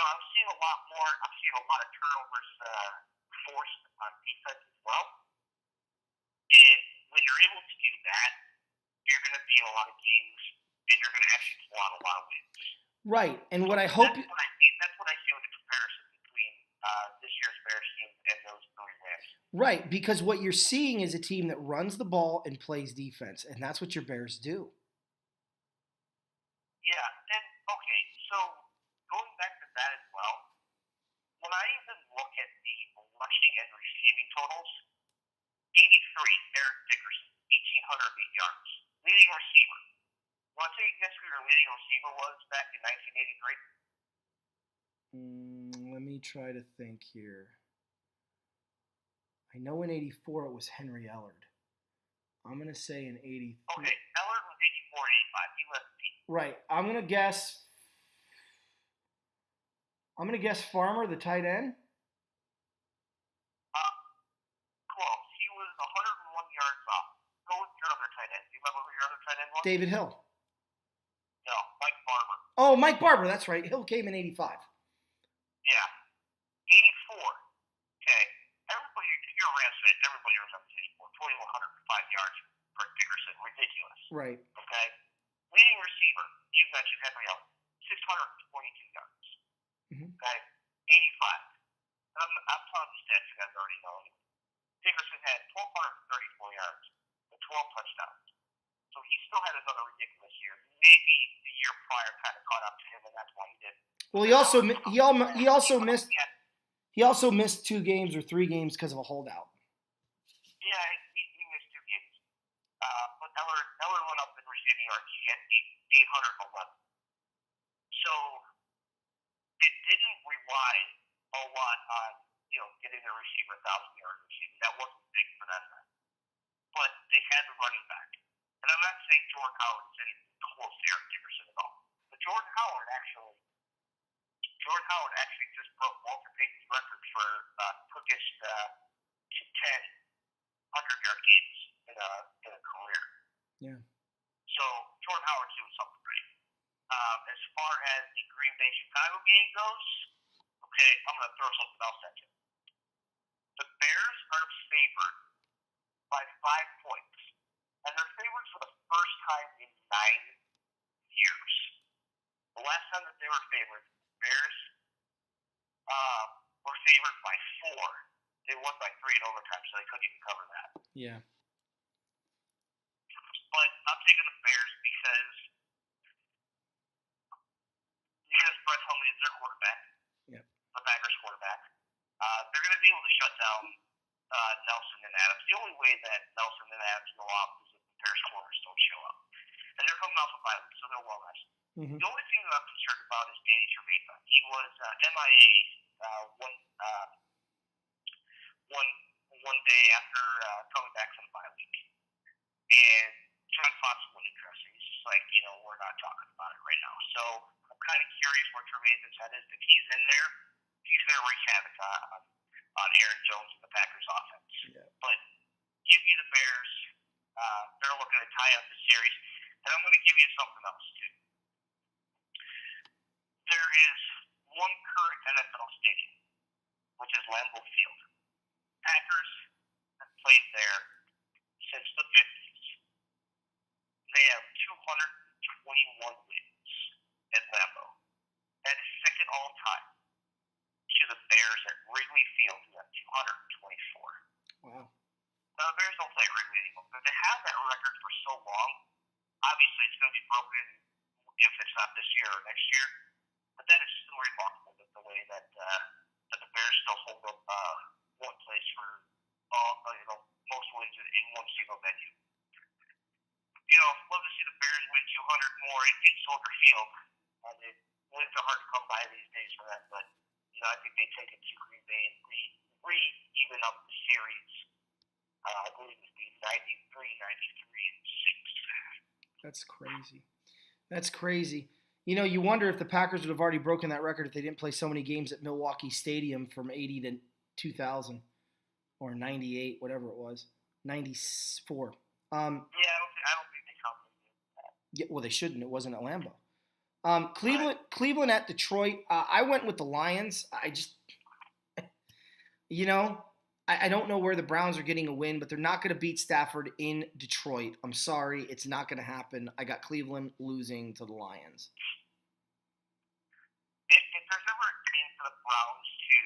I'm seeing a lot more. I'm seeing a lot of turnovers forced on defense as well. And when you're able to do that, you're going to be in a lot of games, and you're going to actually pull out a lot of wins. Right, and what I hope... That's what I see with the comparison between this year's Bears team and those 3 Rams. Right, because what you're seeing is a team that runs the ball and plays defense, and that's what your Bears do. Yeah, and okay, so going back to that as well, when I even look at the rushing and receiving totals, 83, Eric Dickerson, 1,808 yards. Leading receiver. Want to take a guess who your leading receiver was back in 1983? Let me try to think here. I know in 84 it was Henry Ellard. I'm going to say in 83. Okay, Ellard was 84 and 85. He led the team. Right. I'm going to guess Farmer, the tight end. Close. He was 101 yards off. Go with your other tight end. Do you remember who your other tight end was? David Hill. No, Mike Barber. Oh, Mike Barber. That's right. Hill came in 85. Yeah. 84. Okay. Everybody, if you're a Rams fan, everybody remembers 84. 2,105 yards for Dickerson. Ridiculous. Right. Okay. Leading receiver, you mentioned Henry Ellard, 622 yards. Mm-hmm. Okay. 85. And I'm telling you stats you guys already know. Dickerson had 1,234 yards and 12 touchdowns. So he still had another ridiculous year. Maybe the year prior kind of caught up to him, and that's why he did. Well, he also missed 2 games or 3 games because of a holdout. Yeah, he missed 2 games. But Ellard went up in receiving yards. He had 811. So it didn't rely a lot on getting the receiver 1,000 yards receiving. That wasn't big for them. But they had the running back. And I'm not saying Jordan Howard is anything close to Eric Dickerson at all. But Jordan Howard actually just broke Walter Payton's record for quickest to 10 100-yard games in a career. Yeah. So Jordan Howard's doing something great. As far as the Green Bay Chicago game goes, okay, I'm going to throw something else at you. The Bears are favored by 5 points, and they're favored for the first time in 9 years. The last time that they were favored, the Bears were favored by 4. They won by 3 in overtime, so they couldn't even cover that. Yeah. But I'm taking the Bears because Brett Hundley is their quarterback. Yep. The Packers quarterback. They're going to be able to shut down Nelson and Adams. The only way that Nelson and Adams go off is if the Bears corners don't show up. And they're coming off of bye week, so they're well rested. Mm-hmm. The only thing that I'm concerned about is Danny Trevathan. He was MIA one day after coming back from the bye week. And John Fox wouldn't address it. He's just like, we're not talking about it right now. So I'm kind of curious where Trevathan's head is. If he's in there, he's going to wreak havoc on Aaron Jones and the Packers offense. Yeah. But give me the Bears. They're looking to tie up the series. And I'm going to give you something else, too. There is one current NFL stadium, which is Lambeau Field. Packers have played there since the 50s. They have 221 wins at Lambeau. That is second all time to the Bears Bears at Wrigley Field at 224. Wow. Now, the Bears don't play Wrigley anymore, but they have that record for so long. Obviously, it's going to be broken if it's not this year or next year. But that is still remarkable, the way that the Bears still hold up one place for most wins in one single venue. Love to see the Bears win 200 more in Soldier Field. Wins are hard to come by these days for them, but I think they take it to Green Bay and even up the series. I believe it's the 93, 93, and 6. That's crazy. That's crazy. You wonder if the Packers would have already broken that record if they didn't play so many games at Milwaukee Stadium from 80 to 2000 or 98, whatever it was. 94. I don't think they counted that. Yeah, well, they shouldn't. It wasn't at Lambeau. Cleveland at Detroit. I went with the Lions. I don't know where the Browns are getting a win, but they're not going to beat Stafford in Detroit. I'm sorry, it's not going to happen. I got Cleveland losing to the Lions. If there's ever a team for the Browns to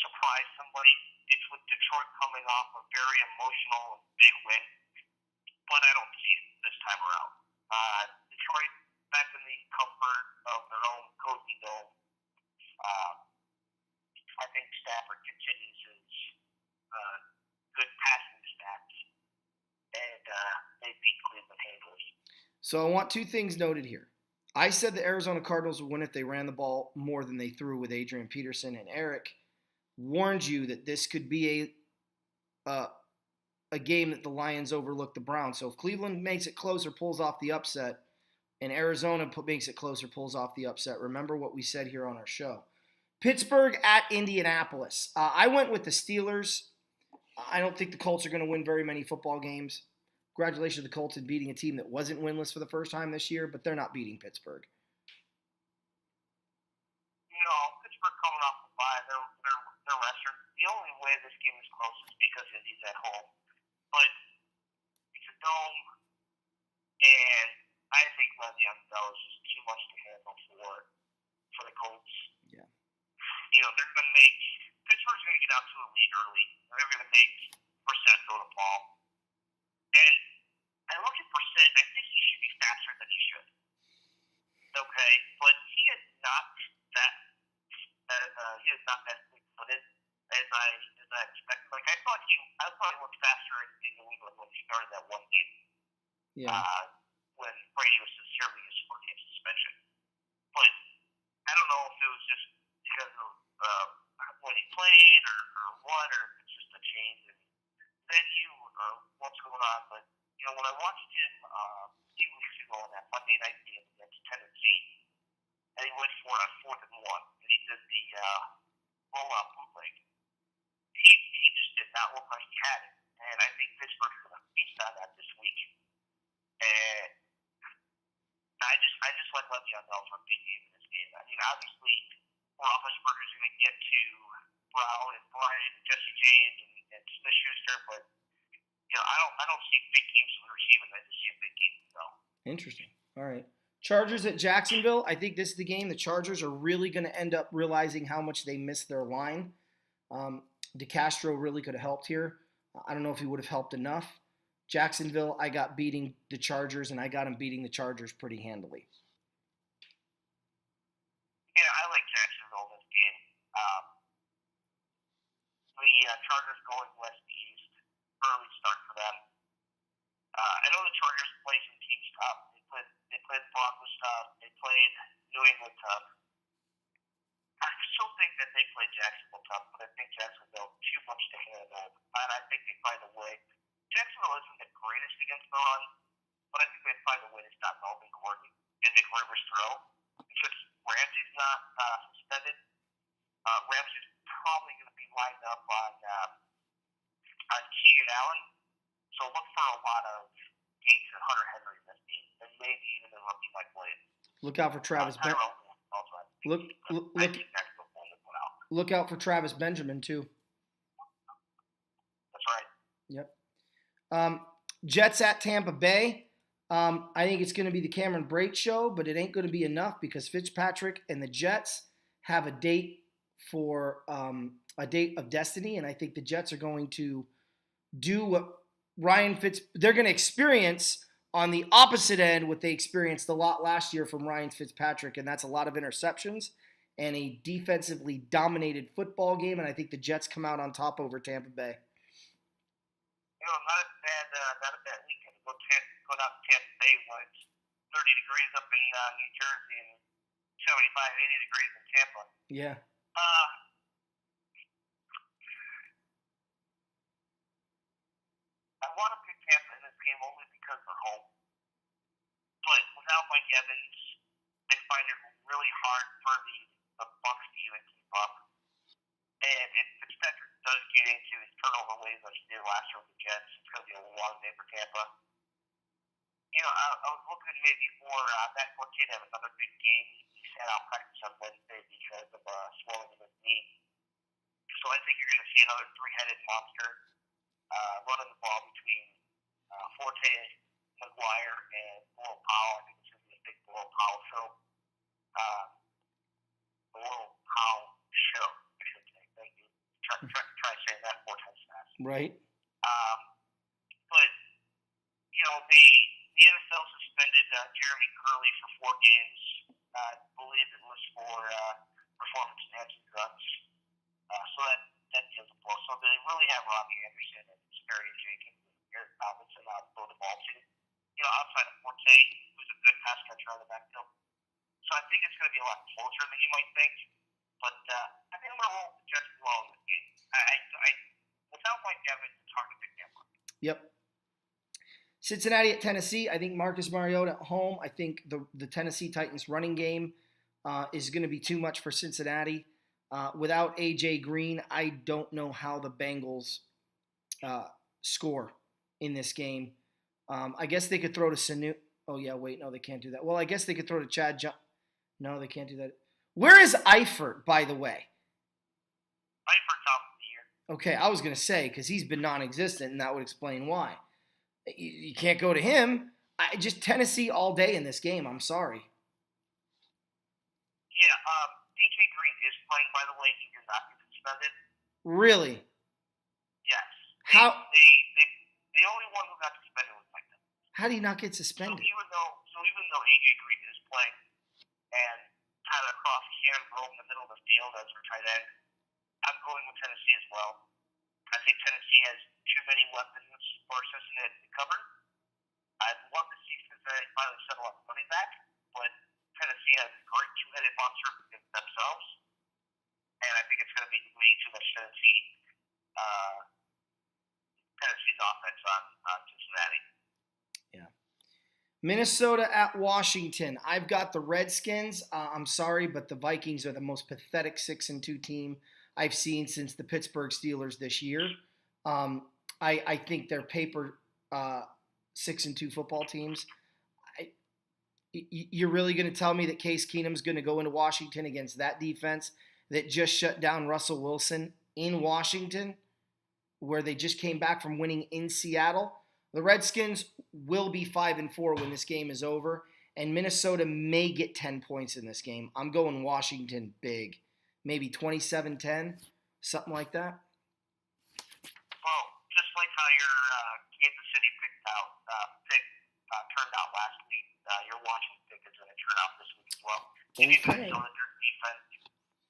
surprise somebody, it's with Detroit coming off a very emotional and big win. But I don't see it this time around. Detroit back in the comfort of their own cozy dome. I think Stafford continues his good passing stats, and they beat Cleveland handily. So I want two things noted here. I said the Arizona Cardinals would win if they ran the ball more than they threw with Adrian Peterson, and Eric warned you that this could be a game that the Lions overlook the Browns. So if Cleveland makes it close or pulls off the upset, and Arizona makes it close or pulls off the upset, remember what we said here on our show. Pittsburgh at Indianapolis. I went with the Steelers. I don't think the Colts are going to win very many football games. Congratulations to the Colts in beating a team that wasn't winless for the first time this year, but they're not beating Pittsburgh. Pittsburgh coming off the bye, they're rested. The only way this game is close is because Indy's at home. But it's a dome, and I think Le'Veon Bell is just too much to handle for the Colts. Yeah. They're going to make Pittsburgh's going to get out to a lead early. They're going to make Brissett throw the ball. And I look at Brissett, and I think he should be faster than he should. Okay, but he is not that fleet-footed as I expected. Like I thought he looked faster in New England when he started that one game. Yeah. When Brady was severely his 4-game suspension. But I don't know if it was just because of when he played or what, or if it's just a change in venue or what's going on. But, when I watched him a few weeks ago in that Monday night game against Tennessee, and he went for it on 4th and 1, and he did the roll-out bootleg, he just did not look like he had it. And I think Pittsburgh's going to feast on that this week. And I just like Le'Veon Bell for a big game in this game. I mean, obviously, Roethlisberger's going to get to Brown and Bryant and Jesse James and Smith-Schuster, but I don't see big games from the receivers. I just see a big game from Bell. Interesting. All right. Chargers at Jacksonville. I think this is the game the Chargers are really going to end up realizing how much they missed their line. DeCastro really could have helped here. I don't know if he would have helped enough. Jacksonville, I got beating the Chargers, and I got him beating the Chargers pretty handily. Yeah, I like Jacksonville in this game. The Chargers going west to east, early start for them. I know the Chargers play some teams tough. They played Broncos tough. They played New England tough. I still think that they played Jacksonville tough, but I think Jacksonville too much to handle, and I think they find a way. Jacksonville isn't the greatest against the run, but I think they find a way to stop Melvin Gordon and Nick Rivers' throw. Since Ramsey's not suspended, Ramsey's probably going to be lined up on Keenan Allen. So look for a lot of Gates and Hunter Henry in this game, and maybe even the rookie Mike Williams. Look out for Travis Benjamin. Look out for Travis Benjamin too. That's right. Yep. Jets at Tampa Bay. I think it's going to be the Cameron Brate show, but it ain't going to be enough because Fitzpatrick and the Jets have a date for a date of destiny, and I think the Jets are going to do what they're going to experience on the opposite end what they experienced a lot last year from Ryan Fitzpatrick, and that's a lot of interceptions and a defensively dominated football game, and I think the Jets come out on top over Tampa Bay. Not a bad weekend. Go down to Tampa Bay when it's 30 degrees up in New Jersey and 75, 80 degrees in Tampa. Yeah. I want to pick Tampa in this game only because they're home. But without Mike Evans, I find it really hard for the Bucs to even keep up. And if Fitzpatrick does get into his turnover ways like he did last year with the Jets, it's going to be a long day for Tampa. I was looking maybe for Matt Forte to have another big game. He sat out practice on Wednesday because of swelling in his knee. So I think you're going to see another three-headed monster running the ball between Forte, McGuire, and Bull Powell. I think it's going to be a big Bull Powell show. Bull Powell show, I should say. Thank you. Try saying that 4 times fast. Right. But, the NFL suspended Jeremy Curley for 4 games. I believe it was for performance-enhancing drugs. So that deals a blow. So they really have Robbie Anderson and Arian Jenkins and Eric Robinson out to throw the ball to. Outside of Forte, who's a good pass catcher on the backfield. So I think it's going to be a lot closer than you might think. But I think I'm going to roll the Jets well in this game. Without Mike Evans, it's hard to pick them up. Yep. Cincinnati at Tennessee. I think Marcus Mariota at home. I think the Tennessee Titans running game is going to be too much for Cincinnati. Without A.J. Green, I don't know how the Bengals score in this game. I guess they could throw to Sanu. Oh, yeah, wait, no, they can't do that. Well, I guess they could throw to Chad No, they can't do that. Where is Eifert, by the way? Eifert's out for the year. Okay, I was going to say, because he's been non-existent, and that would explain why. You can't go to him. Just Tennessee all day in this game. I'm sorry. Yeah, A.J. Green is playing, by the way. He did not get suspended. Really? Yes. How? The only one who got suspended was Mike Evans. How did he not get suspended? So even though A.J. Green is playing and Tyler Croft can roam in the middle of the field as our tight end, I'm going with Tennessee as well. I think Tennessee has too many weapons for Cincinnati to cover. I'd love to see Cincinnati finally settle up money back, but Tennessee has a great two-headed monster themselves, and I think it's going to be way too much Tennessee's offense on Cincinnati. Yeah. Minnesota at Washington. I've got the Redskins. I'm sorry, but the Vikings are the most pathetic 6-2 team I've seen since the Pittsburgh Steelers this year. I think they're paper 6-2 football teams. You're really going to tell me that Case Keenum's going to go into Washington against that defense that just shut down Russell Wilson in Washington, where they just came back from winning in Seattle? The Redskins will be 5-4 when this game is over, and Minnesota may get 10 points in this game. I'm going Washington big. Maybe 27-10, something like that. Well, just like how your Kansas City pick turned out last week, your Washington pick is going to turn out this week as well. Okay. You guys know that their defense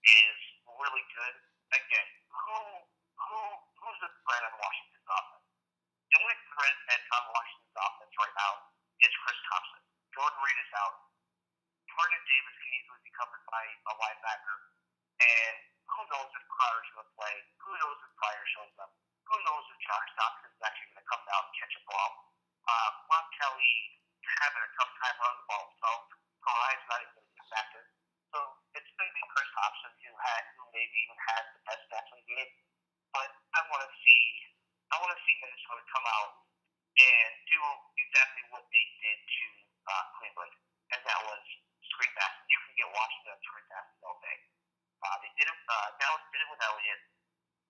is really good. Again, who's the threat on Washington's offense? The only threat that's on Washington's offense right now is Chris Thompson. Jordan Reed is out. Vernon Davis can easily be covered by a linebacker. And who knows if Crowder's going to play? Who knows if Pryor shows up? Who knows if Josh Doctson is actually going to come down and catch a ball? Ron Kelly having a tough time running the ball himself. Kawhi's not even going to be a factor. So it's going to be Chris Thompson who maybe even has the best stats in the game. But I want to see Minnesota come out and do exactly what they did to Cleveland, and that was screen passes. You can get Washington screen passes all day. They did it. Dallas did it with Elliott,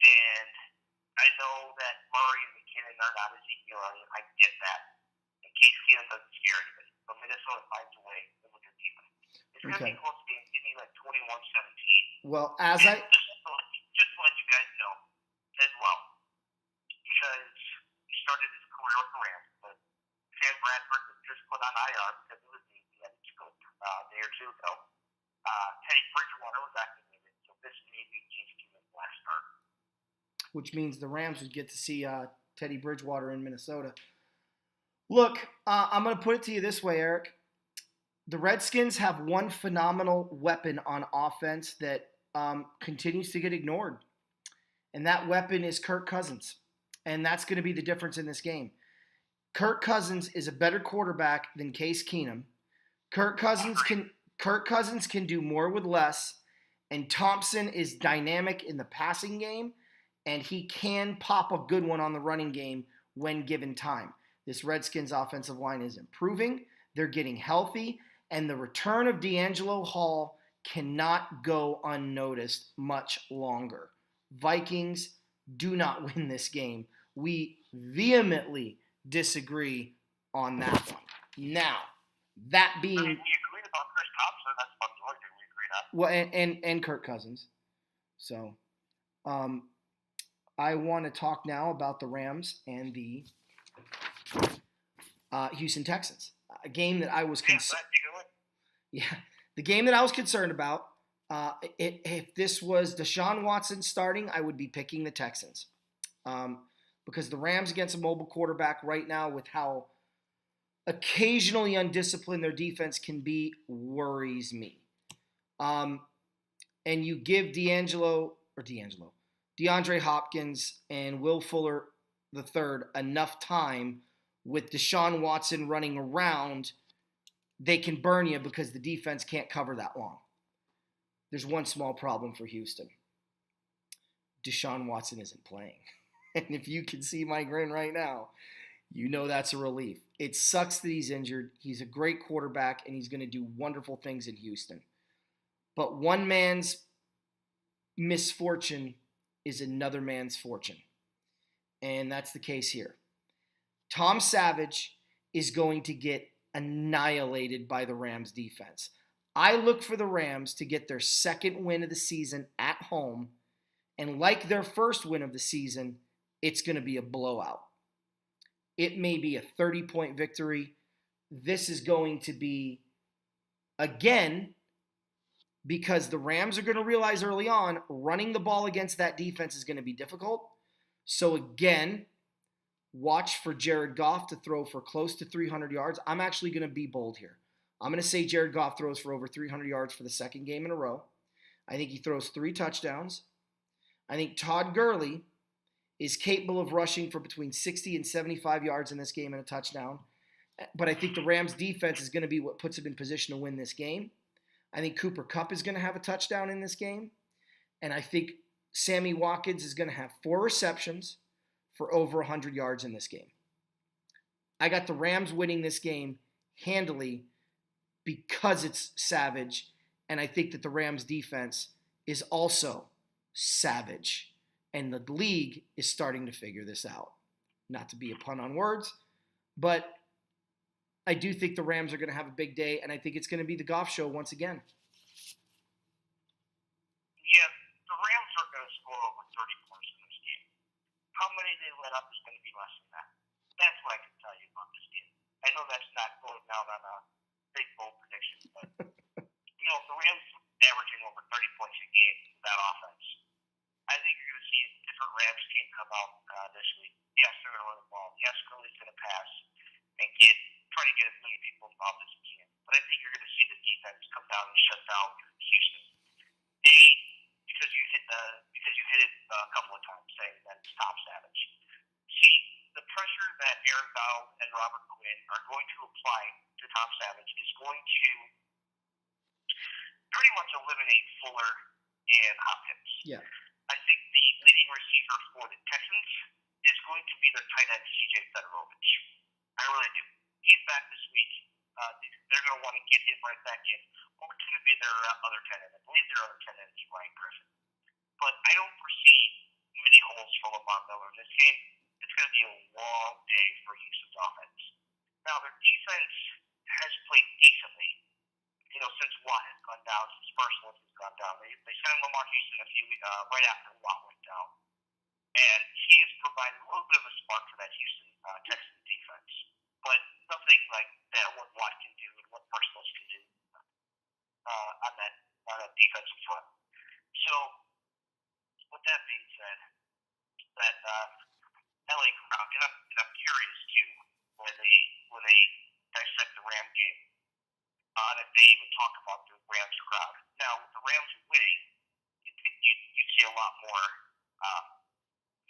and I know that Murray and McKinnon are not Ezekiel Elliott. I get that. And Case Keenum doesn't scare anybody, but Minnesota finds a way with their defense. It's going to be a close game. Give me like 21-17. Well, radar because it was the head scope a day or two ago. Teddy Bridgewater was activated, so this may be James Keenan's last start. Which means the Rams would get to see Teddy Bridgewater in Minnesota. Look, I'm going to put it to you this way, Eric. The Redskins have one phenomenal weapon on offense that continues to get ignored. And that weapon is Kirk Cousins. And that's going to be the difference in this game. Kirk Cousins is a better quarterback than Case Keenum. Kirk Cousins can do more with less. And Thompson is dynamic in the passing game. And he can pop a good one on the running game when given time. This Redskins offensive line is improving. They're getting healthy. And the return of D'Angelo Hall cannot go unnoticed much longer. Vikings do not win this game. We vehemently disagree on that one. Now, that being... We agreed about Chris Thompson. That's about the only thing we agreed on. Well, and Kirk Cousins. So, I want to talk now about the Rams and the Houston Texans. A game that I was the game that I was concerned about. If this was Deshaun Watson starting, I would be picking the Texans. Because the Rams against a mobile quarterback right now with how occasionally undisciplined their defense can be worries me. And you give DeAndre Hopkins and Will Fuller III enough time with Deshaun Watson running around, they can burn you because the defense can't cover that long. There's one small problem for Houston. Deshaun Watson isn't playing. And if you can see my grin right now, you know that's a relief. It sucks that he's injured. He's a great quarterback, and he's going to do wonderful things in Houston. But one man's misfortune is another man's fortune. And that's the case here. Tom Savage is going to get annihilated by the Rams defense. I look for the Rams to get their second win of the season at home. And like their first win of the season, it's going to be a blowout. It may be a 30-point victory. This is going to be, again, because the Rams are going to realize early on, running the ball against that defense is going to be difficult. So again, watch for Jared Goff to throw for close to 300 yards. I'm actually going to be bold here. I'm going to say Jared Goff throws for over 300 yards for the second game in a row. I think he throws 3 touchdowns. I think Todd Gurley is capable of rushing for between 60 and 75 yards in this game and a touchdown. But I think the Rams defense is going to be what puts them in position to win this game. I think Cooper Kupp is going to have a touchdown in this game. And I think Sammy Watkins is going to have 4 receptions for over 100 yards in this game. I got the Rams winning this game handily because it's savage. And I think that the Rams defense is also savage. And the league is starting to figure this out. Not to be a pun on words, but I do think the Rams are going to have a big day, and I think it's going to be the Goff show once again. Yeah, the Rams are going to score over 30 points in this game. How many they let up is going to be less than that. That's what I can tell you about this game. I know that's not going out on a big bold prediction, but if the Rams averaging over 30 points a game with that offense, I think you're going to see a different Rams team come out this week. Yes, they're going to run the ball. Yes, Gurley's going to pass and try to get as many people involved as you can. But I think you're going to see the defense come down and shut down Houston. Because you hit it a couple of times saying that it's Tom Savage. See, the pressure that Aaron Donald and Robert Quinn are going to apply to Tom Savage is going to pretty much eliminate Fuller and Hopkins. Yeah. I think the leading receiver for the Texans is going to be their tight end, C.J. Federovich. I really do. He's back this week. They're going to want to get him right back in. Who's going to be their other tight end? I believe their other tight end is Ryan Griffin. But I don't foresee many holes for Lamar Miller in this game. It's going to be a long day for Houston's offense. Now, their defense has played decently, since Watt has gone down, since Parsons has gone down. They signed Lamar Houston right after Watt went down. And he has provided a little bit of a spark for that Houston Texans defense. but nothing like that what Watt can do and what Merciless can do on that defensive front. So, with that being said, that LA crowd, and I'm curious too when they dissect the Ram game, if they even talk about the Rams crowd. Now, with the Rams winning, you see a lot more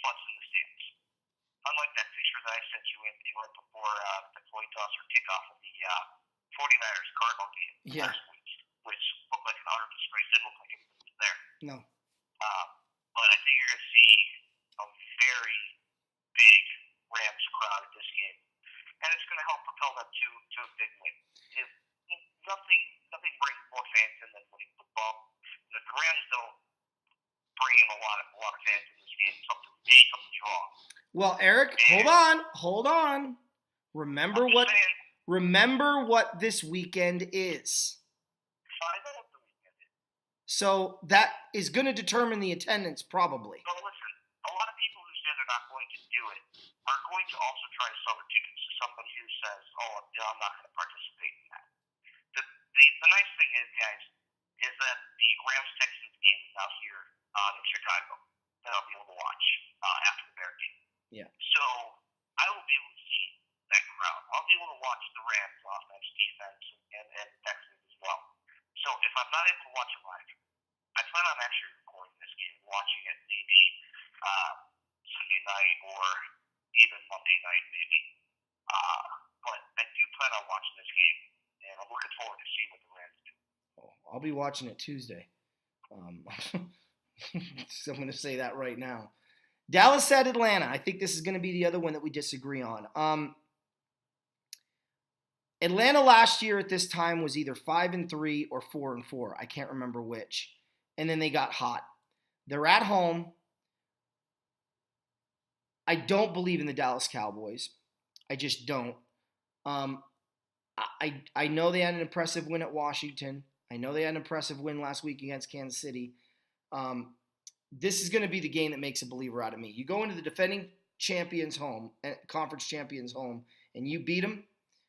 butts in the stands. Unlike that picture that I sent you in right before the coin toss or kickoff of the 49ers Cardinal game last week, which looked like an utter disgrace. Didn't look like anybody was there. No. But I think you're going to see a very big Rams crowd at this game, and it's going to help propel them to a big win. If nothing brings more fans in than winning football. And if the Rams don't bring in a lot of fans in this game, something's wrong. Well, Eric, hold on. Remember what this weekend is. I know what the weekend is. So that is going to determine the attendance, probably. But listen, a lot of people who say they're not going to do it are going to also try to sell their tickets to somebody who says, I'm not going to participate in that. The nice thing is, guys, is that the Rams Texans game is out here in Chicago that I'll be able to watch after the Bear game. Yeah. So I will be able to see that crowd. I'll be able to watch the Rams offense, defense, and the Texans as well. So if I'm not able to watch it live, I plan on actually recording this game and watching it maybe Sunday night or even Monday night maybe. But I do plan on watching this game, and I'm looking forward to seeing what the Rams do. I'll be watching it Tuesday. So I'm going to say that right now. Dallas at Atlanta. I think this is going to be the other one that we disagree on. Atlanta last year at this time was either 5-3 or 4-4. I can't remember which. And then they got hot. They're at home. I don't believe in the Dallas Cowboys. I just don't. I know they had an impressive win at Washington. I know they had an impressive win last week against Kansas City. This is going to be the game that makes a believer out of me. You go into the defending champions home, conference champions home, and you beat them,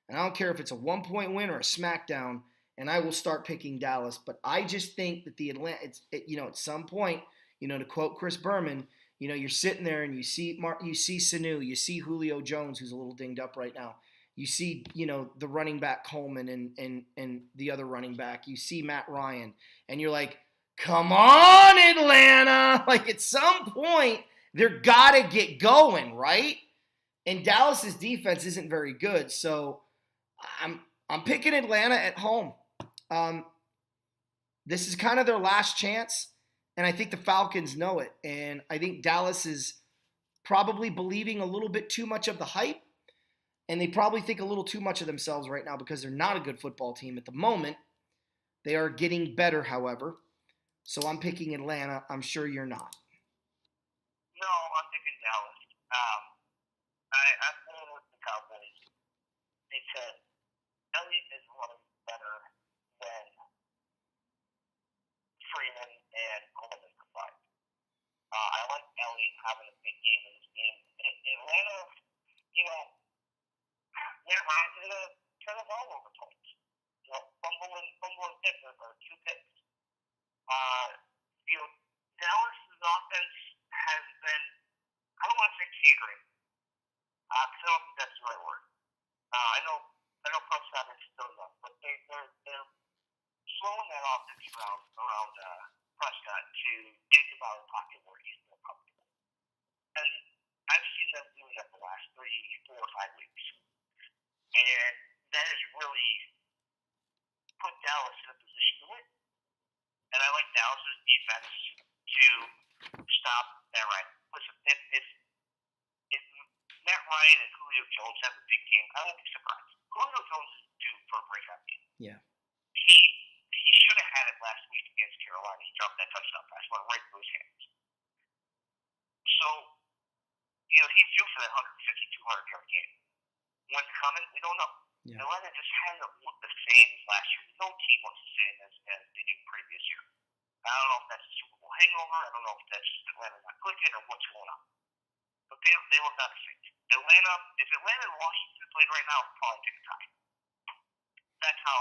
and I don't care if it's a 1-point win or a smackdown, and I will start picking Dallas. But I just think that the Atlanta, at some point, to quote Chris Berman, you're sitting there and you see Sanu, you see Julio Jones, who's a little dinged up right now. You see, the running back Coleman and the other running back. You see Matt Ryan, and you're like, come on, Atlanta! Like, at some point, they're got to get going, right? And Dallas's defense isn't very good, so I'm picking Atlanta at home. This is kind of their last chance, and I think the Falcons know it. And I think Dallas is probably believing a little bit too much of the hype, and they probably think a little too much of themselves right now because they're not a good football team at the moment. They are getting better, however. So I'm picking Atlanta. I'm sure you're not. No, I'm picking Dallas. I'm going with the Cowboys because Elliott is running better than Freeman and Coleman combined. I like Elliott having a big game in this game. Atlanta, Matt Ryan's going to turn the ball over twice. Fumbling picks or two picks. Dallas's offense has been, I don't want to say catering, because I don't think that's the right word. I know Prescott is still young, but they're slowing that offense around Prescott to get him out of the pocket where he's more comfortable. And I've seen them doing that the last 3, 4, 5 weeks. And that has really put Dallas in a position to win. And I like Dallas's defense to stop Matt Ryan. Listen, if Matt Ryan and Julio Jones have a big game, I won't be surprised. Julio Jones is due for a breakout game. Yeah. He should have had it last week against Carolina. He dropped that touchdown pass, went right through his hands. So, he's due for that 150, 200-yard game. When's it coming? We don't know. Yeah. Atlanta just hasn't looked the same as last year. No team looks the same as they did previous year. I don't know if that's a Super Bowl hangover. I don't know if that's just Atlanta not clicking or what's going on. But they look out of sync. if Atlanta and Washington played right now, I'd probably pick a tie. That's how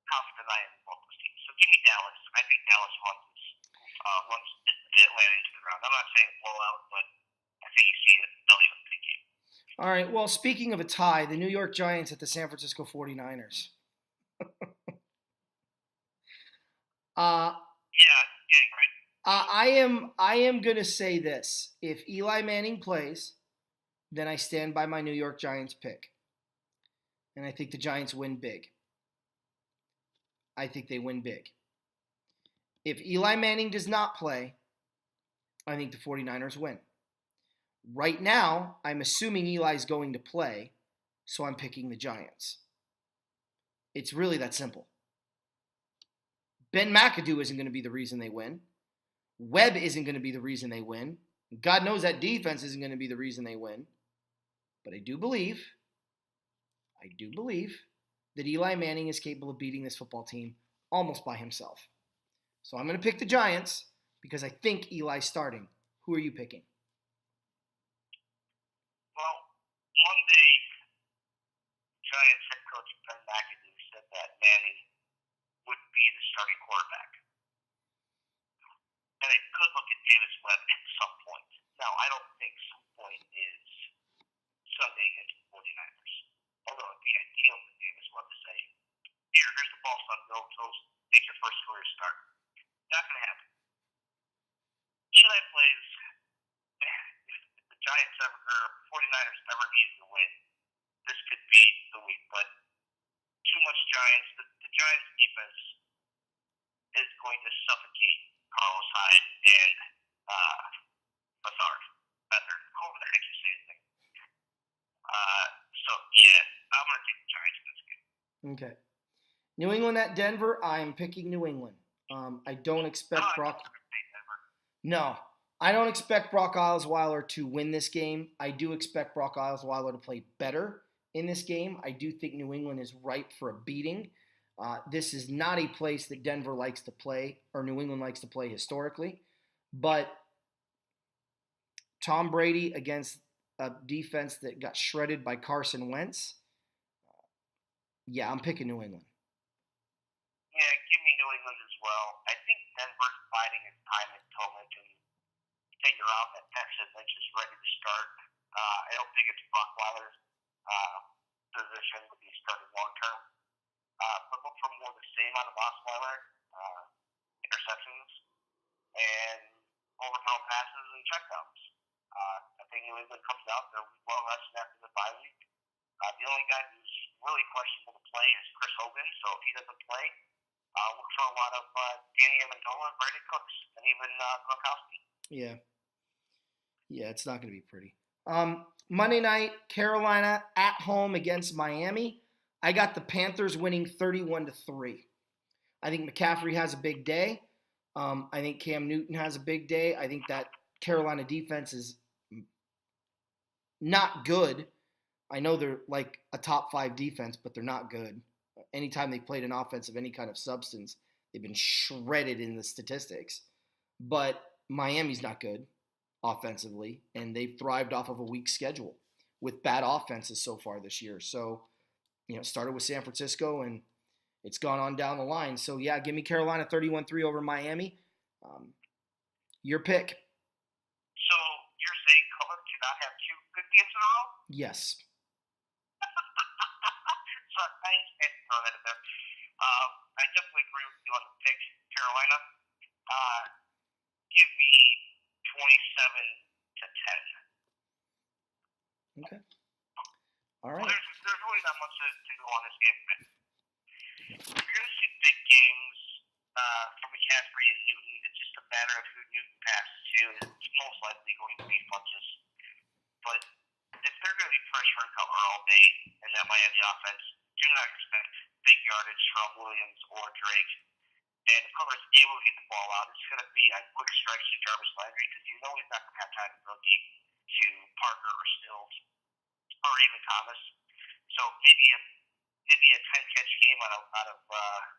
confident I am in both those teams. So give me Dallas. I think Dallas runs Atlanta into the ground. I'm not saying blowout, but I think you see it. They'll even pick game. All right. Well, speaking of a tie, the New York Giants at the San Francisco 49ers. Right. I am gonna say this. If Eli Manning plays, then I stand by my New York Giants pick. And I think the Giants win big. I think they win big. If Eli Manning does not play, I think the 49ers win. Right now, I'm assuming Eli's going to play, so I'm picking the Giants. It's really that simple. Ben McAdoo isn't going to be the reason they win. Webb isn't going to be the reason they win. God knows that defense isn't going to be the reason they win. But I do believe that Eli Manning is capable of beating this football team almost by himself. So I'm going to pick the Giants because I think Eli's starting. Who are you picking? Well, Monday, Giants head coach Ben McAdoo said that Manning would be the starting quarterback. And it could look at Davis Webb at some point. Now, I don't think some point is Sunday against the 49ers. Although it'd be ideal for Davis Webb to say, here's the ball, son, go toast, make your first career start. Not going to happen. Eli plays, if the Giants or 49ers ever needed to win, this could be the week. But too much Giants. The Giants defense is going to suffocate Carlos Hyde and Beathard, however the heck you say his name. So, yeah, I'm going to take the Giants in this game. Okay. New England at Denver, I'm picking New England. I don't expect Brock. No, I don't expect Brock Osweiler to win this game. I do expect Brock Osweiler to play better in this game. I do think New England is ripe for a beating. This is not a place that Denver likes to play, or New England likes to play historically. But Tom Brady against a defense that got shredded by Carson Wentz, yeah, I'm picking New England. Yeah, give me New England as well. I think Denver's biding its time until they can figure out that Texas Lynch is ready to start. I don't think it's Brockweiler's position to be starting long term. But look for more of the same out of Osweiler, interceptions, and overthrown passes and checkdowns. I think New England comes out, they're well rested after the bye week. The only guy who's really questionable to play is Chris Hogan, so if he doesn't play, look for a lot of Danny Amendola, Brandon Cooks, and even Gronkowski. Yeah, it's not going to be pretty. Monday night, Carolina at home against Miami. I got the Panthers winning 31-3. I think McCaffrey has a big day. I think Cam Newton has a big day. I think that Carolina defense is not good. I know they're like a top 5 defense, but they're not good. Anytime they played an offense of any kind of substance, they've been shredded in the statistics. But Miami's not good offensively, and they've thrived off of a weak schedule with bad offenses so far this year. So, started with San Francisco, and it's gone on down the line. So, yeah, give me Carolina 31-3 over Miami. Your pick. So, you're saying Color cannot have 2 good games in a row? Yes. Sorry, I had to throw that in there. I definitely agree with you on the pick, Carolina. Give me 27-10. Okay. All right. Well, there's really not much to go on this game. You're going to see big games from McCaffrey and Newton. It's just a matter of who Newton passes to. It's most likely going to be Funches. But if they're going to be pressuring cover all day in that Miami offense, do not expect big yardage from Williams or Drake. And if Cutler's able to get the ball out, it's going to be a quick stretch to Jarvis Landry because you know he's not going to have time to go deep to Parker or Stills or even Thomas. So maybe a 10-catch game out of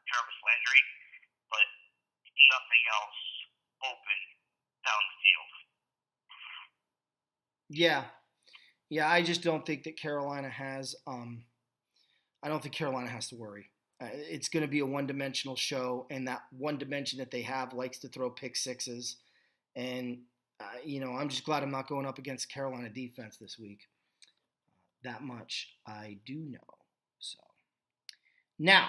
Jarvis Landry, but nothing else open down the field. Yeah. Yeah, I just don't think that Carolina has. I don't think Carolina has to worry. It's going to be a one-dimensional show, and that one dimension that they have likes to throw pick sixes. And I'm just glad I'm not going up against Carolina defense this week. That much I do know. So now,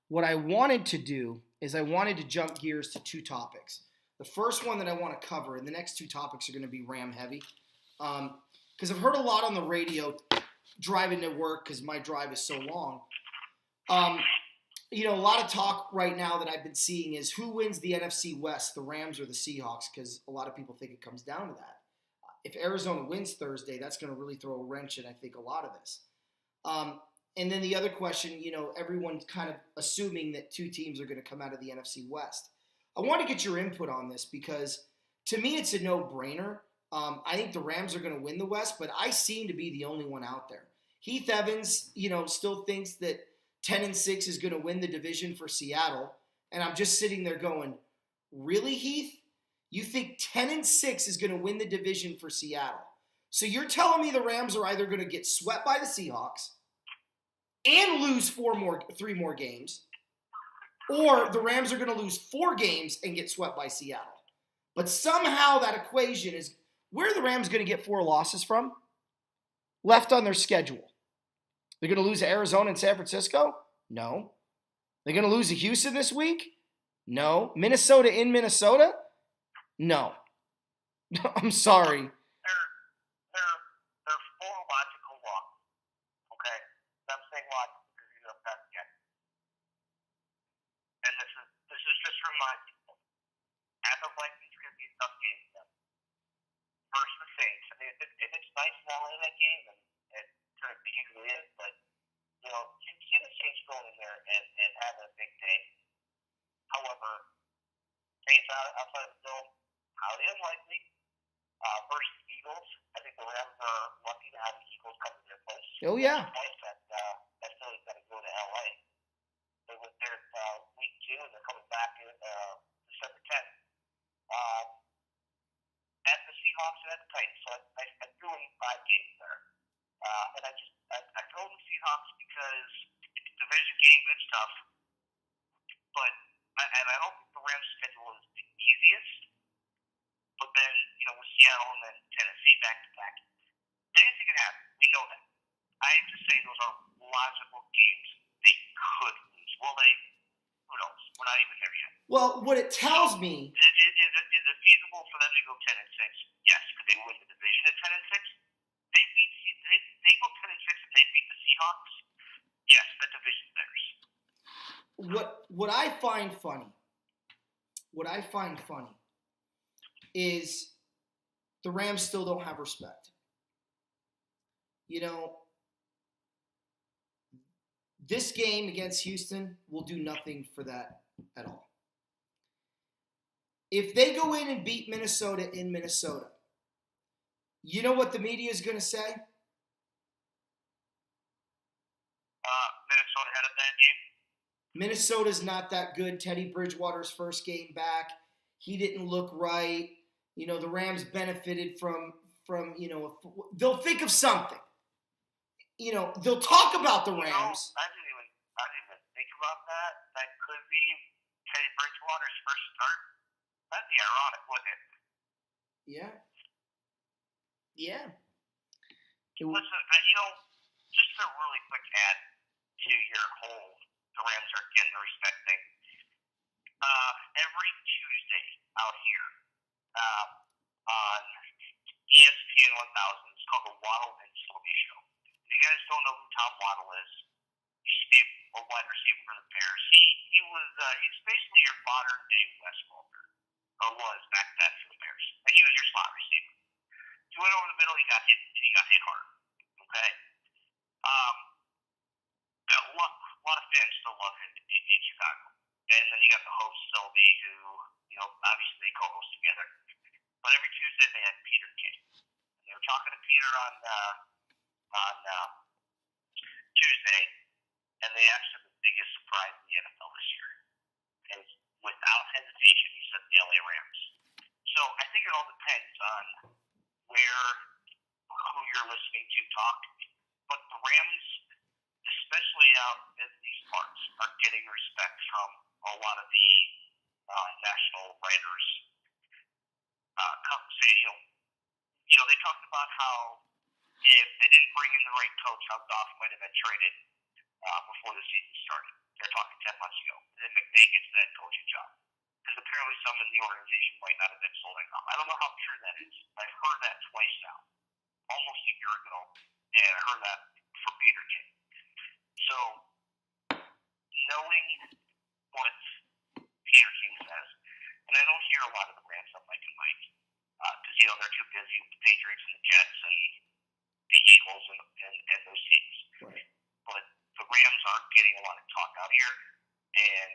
what I wanted to do is I wanted to jump gears to two topics. The first one that I want to cover, and the next two topics are going to be Ram heavy, because I've heard a lot on the radio driving to work because my drive is so long. A lot of talk right now that I've been seeing is who wins the NFC West, the Rams or the Seahawks, because a lot of people think it comes down to that. If Arizona wins Thursday, that's going to really throw a wrench in, I think, a lot of this. And then the other question, everyone's kind of assuming that two teams are going to come out of the NFC West. I want to get your input on this because, to me, it's a no-brainer. I think the Rams are going to win the West, but I seem to be the only one out there. Heath Evans, still thinks that 10-6 is going to win the division for Seattle, and I'm just sitting there going, really, Heath? You think 10-6 is going to win the division for Seattle? So you're telling me the Rams are either going to get swept by the Seahawks and lose three more games, or the Rams are going to lose 4 games and get swept by Seattle. But somehow that equation is, where are the Rams going to get 4 losses from? Left on their schedule. They're going to lose to Arizona and San Francisco? No. They're going to lose to Houston this week? No. Minnesota in Minnesota? No. I'm sorry. They're 4 logical losses. Okay? I'm saying logical because you don't have yet. And this is just for my people. At the Vikings, it's going to be a tough game for them. Versus the Saints. I mean, if it's nice now in that game, and it sort of usually is, but, you can see the Saints going in there and having a big day. However, Saints outside of the dome, highly unlikely. Versus the Eagles, I think the Rams are lucky to have the Eagles come to their place. Oh, yeah. That Philly's got to go to L.A. They went there week 2, and they're coming back December 10th. At the Seahawks and at the Titans. So I threw in 5 games there. And I told the Seahawks because it's a division game, it's tough. But I don't think the Rams' schedule is the easiest. But then, with Seattle and then Tennessee back-to-back, anything can happen. We know that. I just say those are logical games they could lose. Will they? Who knows? We're not even there yet. Well, what it tells me... Is it feasible for them to go 10-6? Yes. Could they win the division at 10-6? They go 10-6 and they beat the Seahawks? Yes, the division's theirs. What I find funny is the Rams still don't have respect. This game against Houston will do nothing for that at all. If they go in and beat Minnesota in Minnesota, you know what the media is going to say? Minnesota had a bad game. Minnesota's not that good. Teddy Bridgewater's first game back. He didn't look right. The Rams benefited from they'll think of something. They'll talk about the Rams. I didn't even think about that. That could be Teddy Bridgewater's first start. That'd be ironic, wouldn't it? Yeah. Yeah. Listen, just a really quick add to your whole the Rams are getting the respect thing. Every Tuesday out here on ESPN 1000, it's called the Waddle and Sylvie Show. If you guys don't know who Tom Waddle is, he used to be a wide receiver for the Bears. He's basically your modern day Wes Welker, or was back then for the Bears. And he was your slot receiver. He went over the middle, he got hit hard. Okay? A lot of fans still love him in Chicago. And then you got the host, Sylvie, who, obviously they co-host together. But every Tuesday they had Peter King. And they were talking to Peter on Tuesday, and they asked him the biggest surprise in the NFL this year. And without hesitation, he said the LA Rams. So I think it all depends on who you're listening to talk, but the Rams, especially out in these parts, are getting respect from a lot of the national writers. They talked about how if they didn't bring in the right coach, how Goff might have been traded before the season started. They're talking 10 months ago. And then McVay gets that coaching job. Because apparently some in the organization might not have been sold on Goff. I don't know how true that is. I've heard that twice now. Almost a year ago. And I heard that from Peter King. So, knowing what Peter King says, and I don't hear a lot of the Rams on Mike and Mike. Because, they're too busy with the Patriots and the Jets and the Eagles and those teams. Right. But the Rams aren't getting a lot of talk out here. And,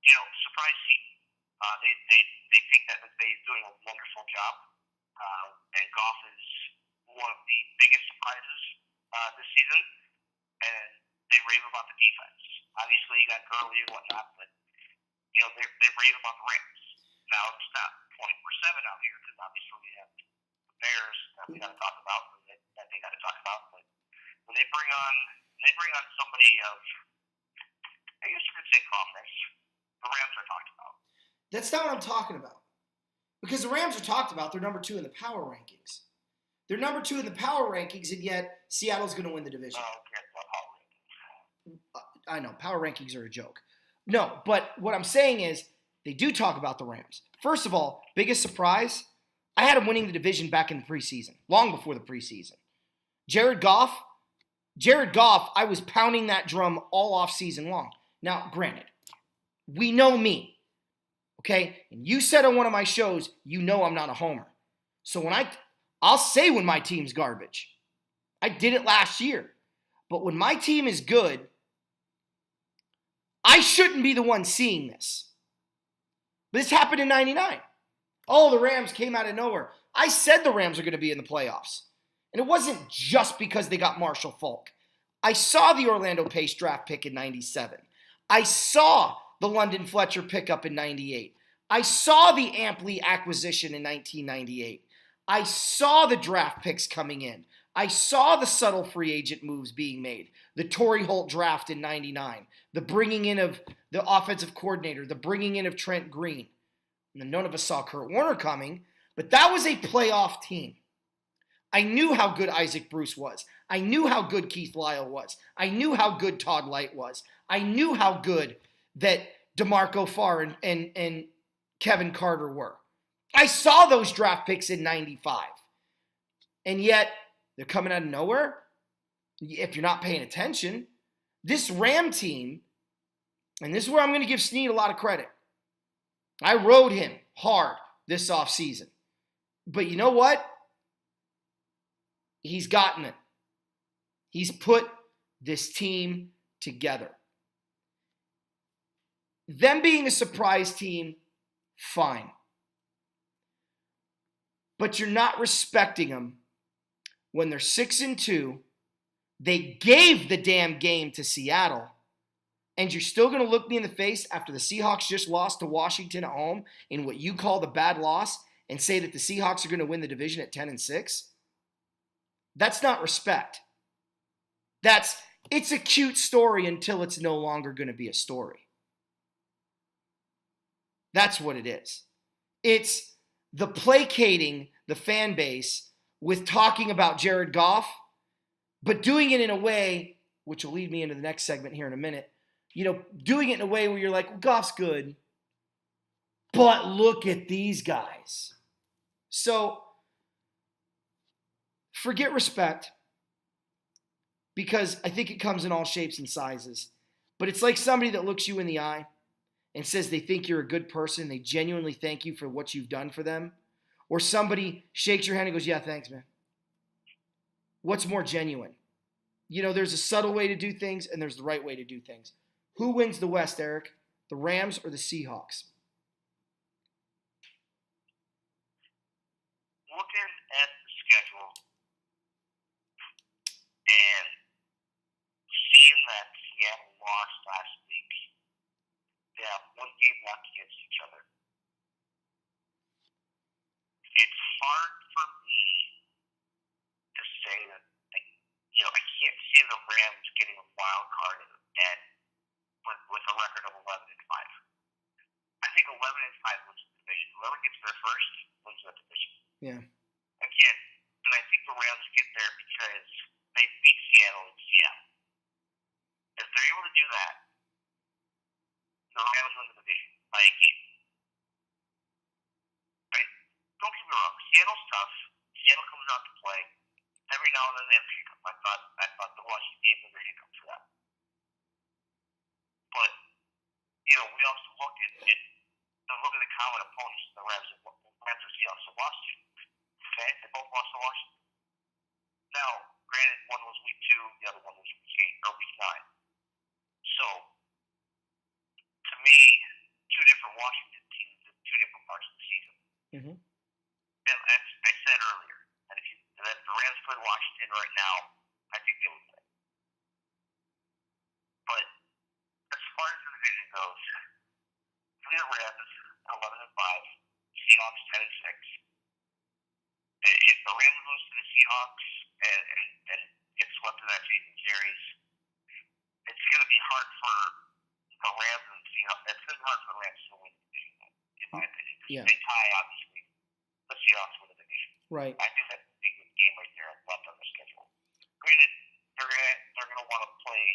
surprise team. They think that McVay is doing a wonderful job. And Goff is one of the biggest surprises this season. And they rave about the defense. Obviously, you got Gurley and whatnot, but, they rave about the Rams. Now, it's not 24/7 out here because obviously we have the Bears that we got to talk about, that they got to talk about. But when they bring on somebody of, I guess you could say, calmness, the Rams are talked about. That's not what I'm talking about. Because the Rams are talked about. They're number 2 in the power rankings. They're number 2 in the power rankings, and yet Seattle's going to win the division. I know, power rankings are a joke. No, but what I'm saying is they do talk about the Rams. First of all, biggest surprise, I had them winning the division back in the preseason, long before the preseason. Jared Goff, I was pounding that drum all off season long. Now, granted, we know me, okay? And you said on one of my shows, I'm not a homer. So I'll say when my team's garbage. I did it last year. But when my team is good, I shouldn't be the one seeing this. This happened in 99. Oh, the Rams came out of nowhere. I said the Rams are going to be in the playoffs. And it wasn't just because they got Marshall Faulk. I saw the Orlando Pace draft pick in 97. I saw the London Fletcher pickup in 98. I saw the Ampley acquisition in 1998. I saw the draft picks coming in. I saw the subtle free agent moves being made. The Torrey Holt draft in 99. The bringing in of the offensive coordinator. The bringing in of Trent Green. And none of us saw Kurt Warner coming, but that was a playoff team. I knew how good Isaac Bruce was. I knew how good Keith Lyle was. I knew how good Todd Light was. I knew how good that DeMarco Farr and Kevin Carter were. I saw those draft picks in 95. And yet, they're coming out of nowhere. If you're not paying attention, this Ram team, and this is where I'm going to give Snead a lot of credit. I rode him hard this offseason. But you know what? He's gotten it. He's put this team together. Them being a surprise team, fine. But you're not respecting them when they're 6-2. They gave the damn game to Seattle. And you're still going to look me in the face after the Seahawks just lost to Washington at home in what you call the bad loss and say that the Seahawks are going to win the division at 10-6? That's not respect. It's a cute story until it's no longer going to be a story. That's what it is. It's the placating the fan base with talking about Jared Goff, but doing it in a way, which will lead me into the next segment here in a minute, doing it in a way where you're like, well, Goff's good, but look at these guys. So, forget respect, because I think it comes in all shapes and sizes. But it's like somebody that looks you in the eye and says they think you're a good person, they genuinely thank you for what you've done for them. Or somebody shakes your hand and goes, yeah, thanks, man. What's more genuine? There's a subtle way to do things and there's the right way to do things. Who wins the West, Eric? The Rams or the Seahawks? Looking at the schedule and seeing that Seattle lost last week, they have one game left against each other. It's hard for me Yeah. Again, and I think the Rams get there because they beat Seattle in Seattle. If they're able to do that, the Rams win the division by a game. Right? Don't get me wrong. Seattle's tough. Seattle comes out to play. Every now and then they have a hiccup. I thought the Washington game was a hiccup for them. But, we also look at the common opponents in the Rams and Seahawks have lost to. Okay? They both lost to Washington. Now, granted, one was week 2, the other one was week 8 or week 9. So, to me, 2 different Washington teams in 2 different parts of the season. Mm-hmm. And as I said earlier, that if the Rams played Washington right now, I think they would win. But as far as the division goes, the Rams 11-5, Seahawks 10-6. If the Rams lose to the Seahawks and get swept in that season series, it's going to be hard for the Rams and Seahawks. It's going to be hard for the Rams to win the division, in my opinion. Yeah. They tie, obviously, the Seahawks win the division. Right. I think that's a big game right there left on the schedule. Granted, they're going to want to play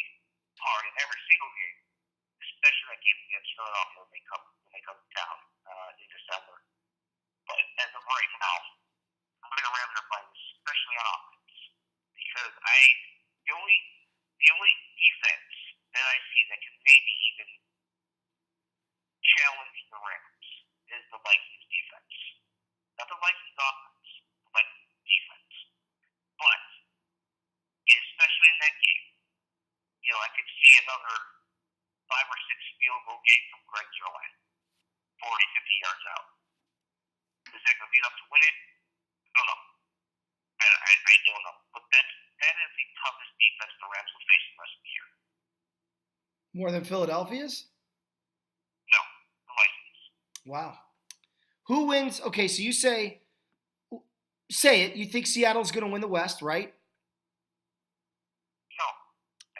hard in every single game, especially that game against Philadelphia when they come to town in December. But as of right now, I'm going to Rams are playing, especially on offense, because the only defense that I see that can maybe even challenge the Rams is the Vikings defense. Not the Vikings offense, the Vikings defense. But especially in that game, I could see another 5 or 6 field goal game from Greg Zuerlein, 40, 50 yards out. Is that going to be enough to win it? I don't know. I don't know. But that is the toughest defense the Rams will face the rest of the year. More than Philadelphia's? No, the Vikings. Wow. Who wins? Okay, so you say it. You think Seattle's going to win the West, right? No,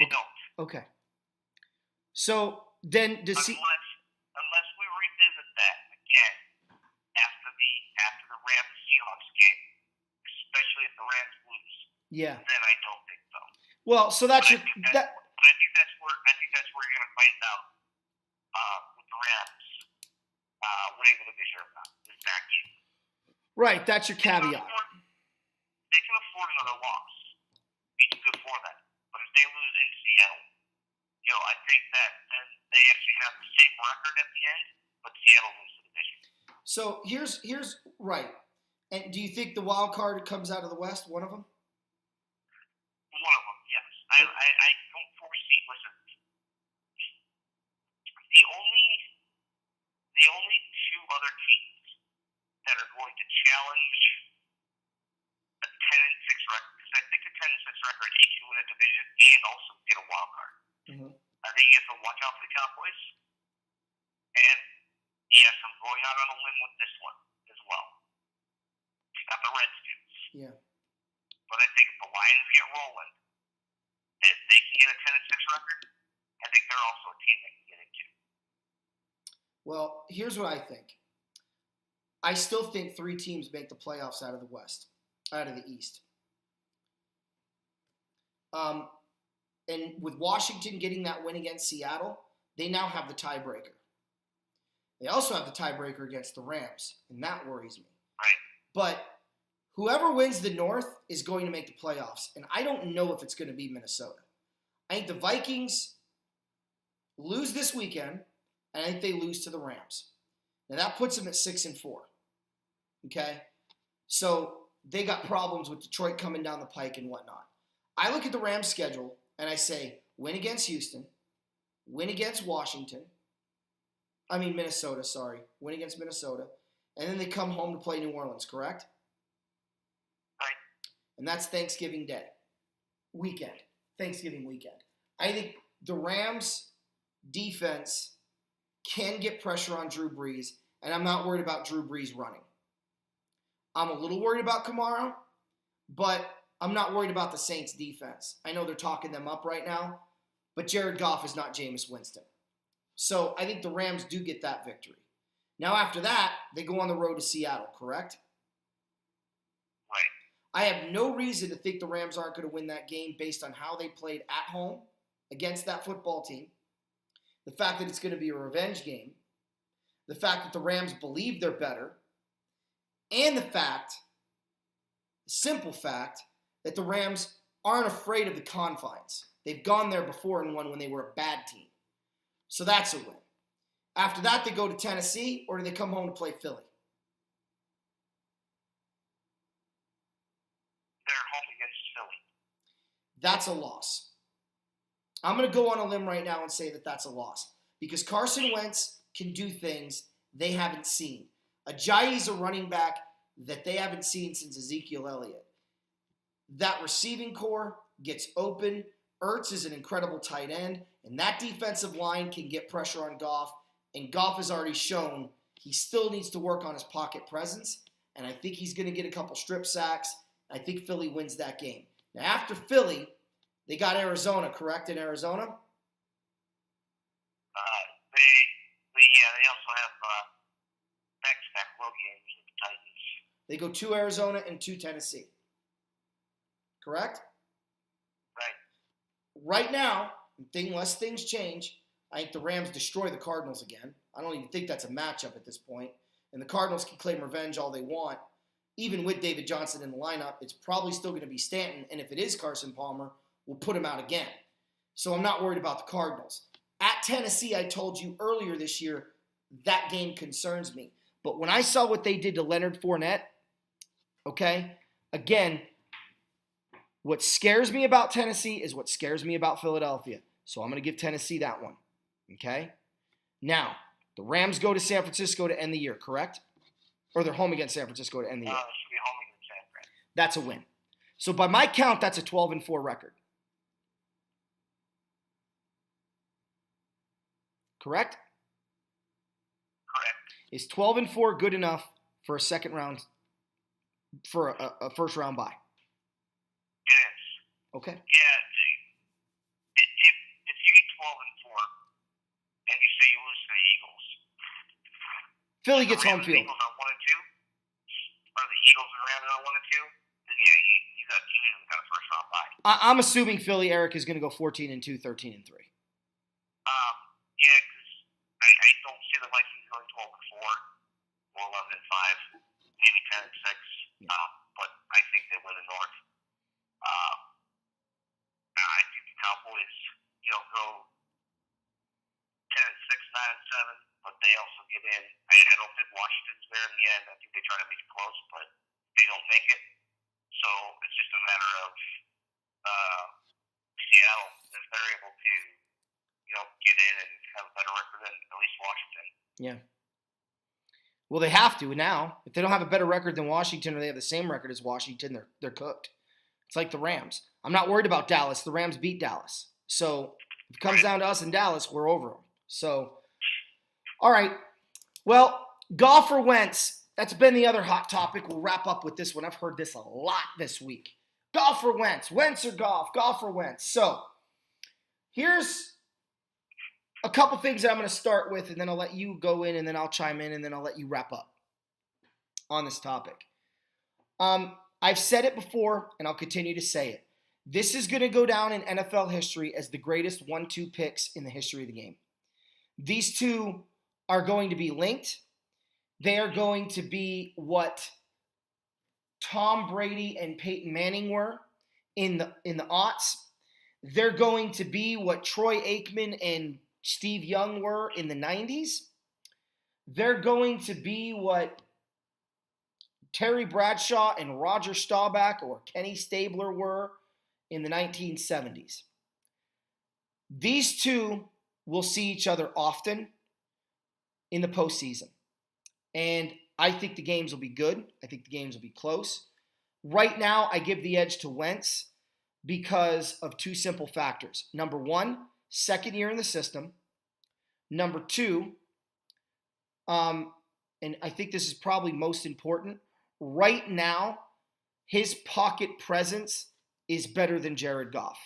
I don't. Okay. So then unless we revisit that again after the Rams Seahawks game, especially if the Rams lose. Yeah. Then I don't think so. Well, so that's your. But I think that's where you're going to find out with the Rams winning the division or not. Is that game. Right. That's your caveat. They can afford another loss. It's good for them. But if they lose in Seattle, I think that then they actually have the same record at the end, but Seattle wins the division. So here's right. And do you think the wild card comes out of the West? One of them? One of them, yes. I don't foresee. Listen, the only 2 other teams that are going to challenge a 10-6 record, because I think a 10-6 record makes you win a division and also get a wild card. Mm-hmm. I think you have to watch out for the Cowboys. And yes, I'm going out on a limb with this one as well. Not the Redskins. Yeah. But I think if the Lions get rolling, and if they can get a 10-6 record, I think they're also a team that can get it too. Well, here's what I think. I still think 3 teams make the playoffs out of the West, out of the East. And with Washington getting that win against Seattle, they now have the tiebreaker. They also have the tiebreaker against the Rams, and that worries me. Right. But whoever wins the North is going to make the playoffs, and I don't know if it's going to be Minnesota. I think the Vikings lose this weekend, and I think they lose to the Rams. Now that puts them at 6-4. Okay? So they got problems with Detroit coming down the pike and whatnot. I look at the Rams schedule, and I say, win against Houston, win against Minnesota, win against Minnesota, and then they come home to play New Orleans, correct? Right. And that's Thanksgiving weekend. I think the Rams defense can get pressure on Drew Brees, and I'm not worried about Drew Brees running. I'm a little worried about Kamara, but I'm not worried about the Saints defense. I know they're talking them up right now, but Jared Goff is not Jameis Winston. So I think the Rams do get that victory. Now after that, they go on the road to Seattle, correct? I have no reason to think the Rams aren't going to win that game based on how they played at home against that football team, the fact that it's going to be a revenge game, the fact that the Rams believe they're better, and the simple fact, that the Rams aren't afraid of the confines. They've gone there before and won when they were a bad team. So that's a win. After that, they go to Tennessee, or do they come home to play Philly? They're home against Philly. That's a loss. I'm going to go on a limb right now and say that that's a loss. Because Carson Wentz can do things they haven't seen. Ajayi's a running back that they haven't seen since Ezekiel Elliott. That receiving core gets open. Ertz is an incredible tight end. And that defensive line can get pressure on Goff. And Goff has already shown he still needs to work on his pocket presence. And I think he's going to get a couple strip sacks. I think Philly wins that game. Now, after Philly, they got Arizona, correct, in Arizona? They also have back-to-back road games with the Titans. They go to Arizona and to Tennessee. Correct? Right. Right now, unless things change, I think the Rams destroy the Cardinals again. I don't even think that's a matchup at this point. And the Cardinals can claim revenge all they want. Even with David Johnson in the lineup, it's probably still going to be Stanton. And if it is Carson Palmer, we'll put him out again. So I'm not worried about the Cardinals. At Tennessee, I told you earlier this year, that game concerns me. But when I saw what they did to Leonard Fournette, okay, again, what scares me about Tennessee is what scares me about Philadelphia. So I'm going to give Tennessee that one, okay? Now, the Rams go to San Francisco to end the year, correct? Or they're home against San Francisco to end the year. They should be home against San Fran. That's a win. So by my count, that's a 12-4 record. Correct? Correct. Is 12-4 good enough for a second round, for a first round bye? It is. Okay. Yeah. If you get 12-4 and you say you lose to the Eagles, Philly gets home the field. Eagles are 1-2, or the Eagles and Rams are 1-2, then yeah, you got a first round bye. I'm assuming Philly, Eric, is going to go 14-2, 13-3. Yeah, because I don't see the Vikings going 12-4 or 11-5, maybe 10-6. Yeah. But I think they win the North. I think the Cowboys, go 10-6, 9-7, but they also get in. I don't think Washington's there in the end. I think they try to make it close, but they don't make it. So it's just a matter of Seattle, if they're able to get in and have a better record than at least Washington. Yeah. Well, they have to now. If they don't have a better record than Washington, or they have the same record as Washington, they're cooked. It's like the Rams. I'm not worried about Dallas. The Rams beat Dallas. So if it comes down to us in Dallas, we're over them. So, all right. Well, Goff or Wentz, that's been the other hot topic. We'll wrap up with this one. I've heard this a lot this week. Goff or Wentz? Wentz or Goff? Goff or Wentz? So here's a couple things that I'm going to start with, and then I'll let you go in, and then I'll chime in, and then I'll let you wrap up on this topic. I've said it before, and I'll continue to say it. This is going to go down in NFL history as the greatest 1-2 picks in the history of the game. These two are going to be linked. They are going to be what Tom Brady and Peyton Manning were in the aughts. They're going to be what Troy Aikman and Steve Young were in the 90s. They're going to be what Terry Bradshaw and Roger Staubach or Kenny Stabler were in the 1970s. These two will see each other often in the postseason. And I think the games will be good. I think the games will be close. Right now, I give the edge to Wentz because of two simple factors. Number one, second year in the system. Number two, and I think this is probably most important, right now, his pocket presence is better than Jared Goff.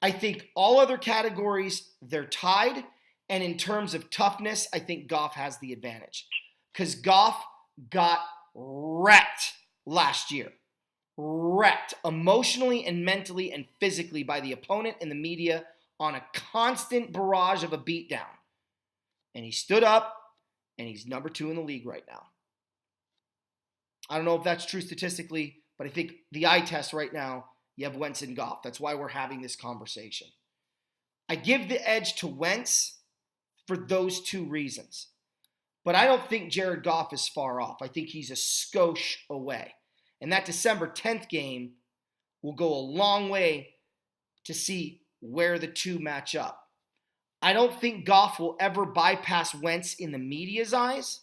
I think all other categories, they're tied. And in terms of toughness, I think Goff has the advantage. Because Goff got wrecked last year. wrecked emotionally and mentally and physically by the opponent and the media on a constant barrage of a beatdown. And he stood up, and he's number 2 in the league right now. I don't know if that's true statistically, but I think the eye test right now, you have Wentz and Goff. That's why we're having this conversation. I give the edge to Wentz for those 2 reasons. But I don't think Jared Goff is far off. I think he's a skosh away. And that December 10th game will go a long way to see where the 2 match up. I don't think Goff will ever bypass Wentz in the media's eyes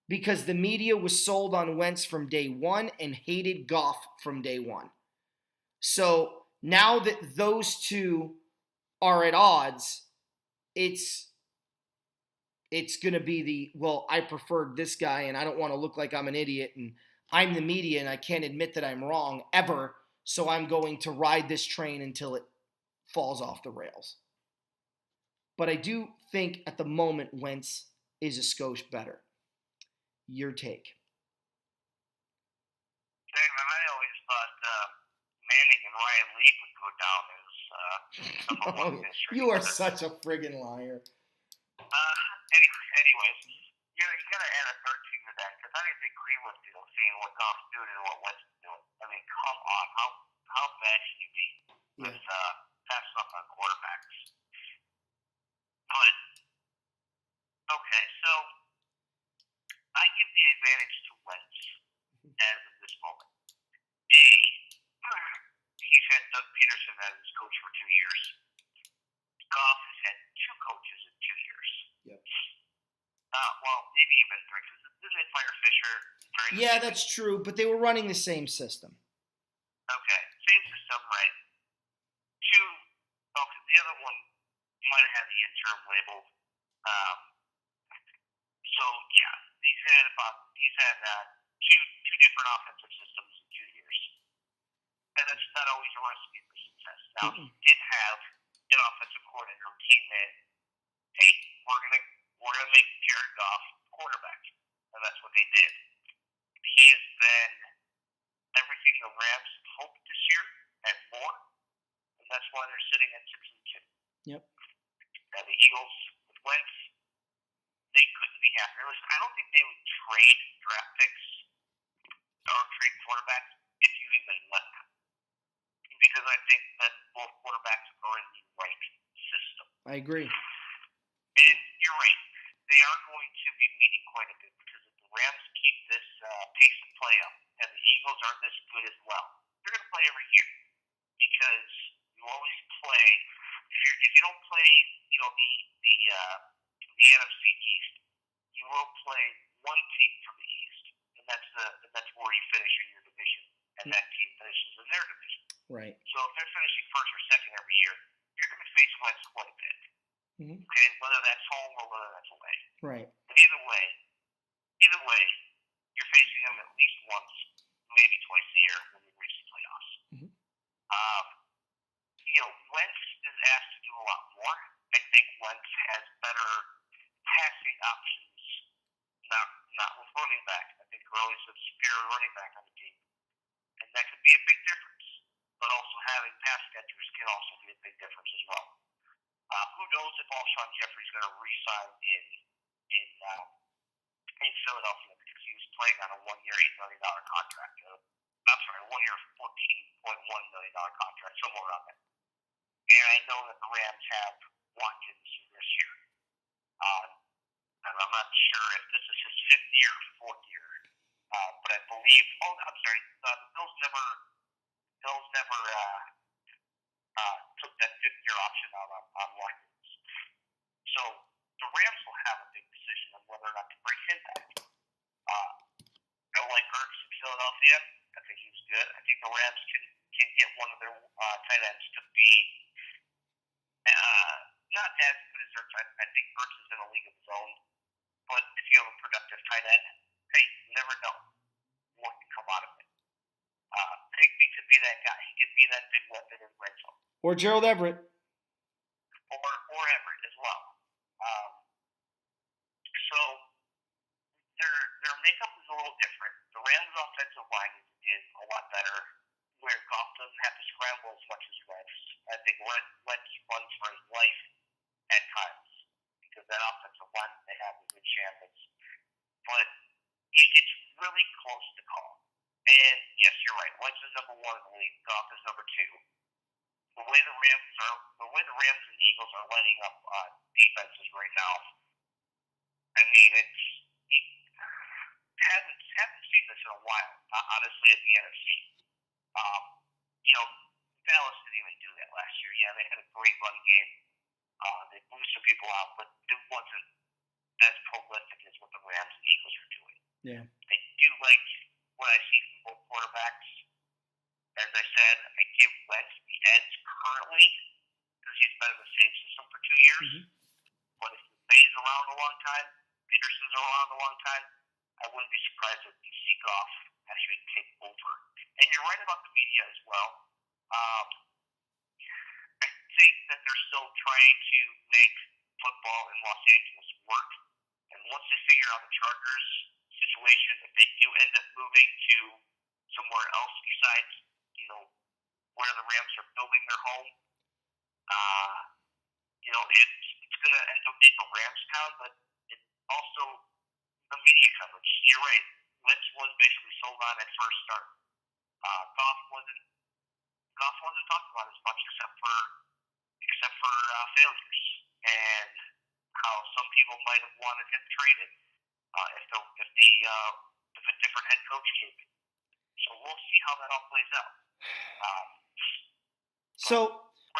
because the media was sold on Wentz from day 1 and hated Goff from day 1. So now that those 2 are at odds, it's going to be I preferred this guy and I don't want to look like I'm an idiot and I'm the media and I can't admit that I'm wrong ever, so I'm going to ride this train until it falls off the rails. But I do think at the moment Wentz is a skosh better. Your take. Dave, I always thought Manning and Ryan Leaf would go down as number 1 history. You are such a friggin' liar. Anyways, you got to add a third team to that because I didn't think Cleveland was seeing what Goff's doing and what Wentz is doing. I mean, come on, how bad can you be with passing up on quarterbacks? But okay, so I give the advantage to Wentz as of this moment. He's had Doug Peterson as his coach for 2 years. Goff has had 2 coaches in 2 years. Yep. Well, maybe even 3, because didn't they fire Fisher? Yeah, that's true, but they were running the same system. Okay, same system, right? 2, okay, the other one might have had the interim labeled. So, yeah, he's had 2 different offensive systems in 2 years. And that's not always a recipe for success. Now, he did have an offensive coordinator who came in, hey, we're gonna make Jared Goff quarterback. And that's what they did. He has been everything the Rams hoped this year and more. And that's why they're sitting at 6-2. Yep. And the Eagles with Wentz, they couldn't be happier. Listen, I don't think they would trade draft picks or trade quarterbacks if you even let them. Because I think that both quarterbacks are in the right system. I agree. And you're right. They are going to be meeting quite a bit because if the Rams keep this pace of play up and the Eagles are this good as well, they're going to play every year because you always play. If you don't play, the NFC East, you will play one team from the East, and that's where you finish in your division, and that team finishes in their division. Right. So if they're finishing first or second every year, you're going to face Wentz quite a bit. Mm-hmm. Okay, whether that's home or whether that's away. Right. But either way, you're facing them at least once, maybe twice a year when you reach the playoffs. Mm-hmm. Wentz is asked to do a lot more. I think Wentz has better passing options, not with running back. I think Gurley's a superior running back on the team, and that could be a big difference. But also having pass catchers can also be a big difference as well. Who knows if Alshon Jeffrey's going to re-sign in Philadelphia because he was playing on a 1-year, $8 million contract. A 1-year, $14.1 million contract, somewhere around there. And I know that the Rams have Watkins this year. And I'm not sure if this is his 5th year or 4th year. But I believe, the Bills never took that 5th-year option out on Watkins. So the Rams will have a big decision on whether or not to bring him back. I like Ertz in Philadelphia. I think he's good. I think the Rams can get one of their tight ends to be not as good as Ertz. I think Ertz is in a league of his own. But if you have a productive tight end, hey, you never know what can come out of it. Higby could be that guy. He could be that big weapon in red zone. Or Gerald Everett. Or Everett as well. So their makeup is a little different. The Rams' offensive line is a lot better, where Goff doesn't have to scramble as much as Wentz. I think Wentz runs for his life at times because that offensive line that they have is in shambles. But it's really close to call. And yes, you're right. Wentz is number one in the league. Goff is number two. The way the Rams and Eagles are lining up defenses right now, I mean, haven't seen this in a while. Honestly, in the NFC, you know, Dallas didn't even do that last year. Yeah, they had a great run game. They blew some people out, but it wasn't as prolific as what the Rams and Eagles are doing. Yeah. I do like what I see from both quarterbacks. As I said, I give Wentz the edge currently because he's been in the same system for 2 years. Mm-hmm. But if May's around a long time, Peterson's around a long time, I wouldn't be surprised if you see Goff actually take over. And you're right about the media as well. I think that they're still trying to make football in Los Angeles work. And once they figure out the Chargers situation, if they do end up moving to somewhere else besides, you know, where the Rams are building their home, you know, it's going to end up being a Rams town, but it's also the media coverage. You're right. Wentz was basically sold on at first start. Goff wasn't talked about as much except for failures and how some people might have wanted him traded if a different head coach came in. So we'll see how that all plays out.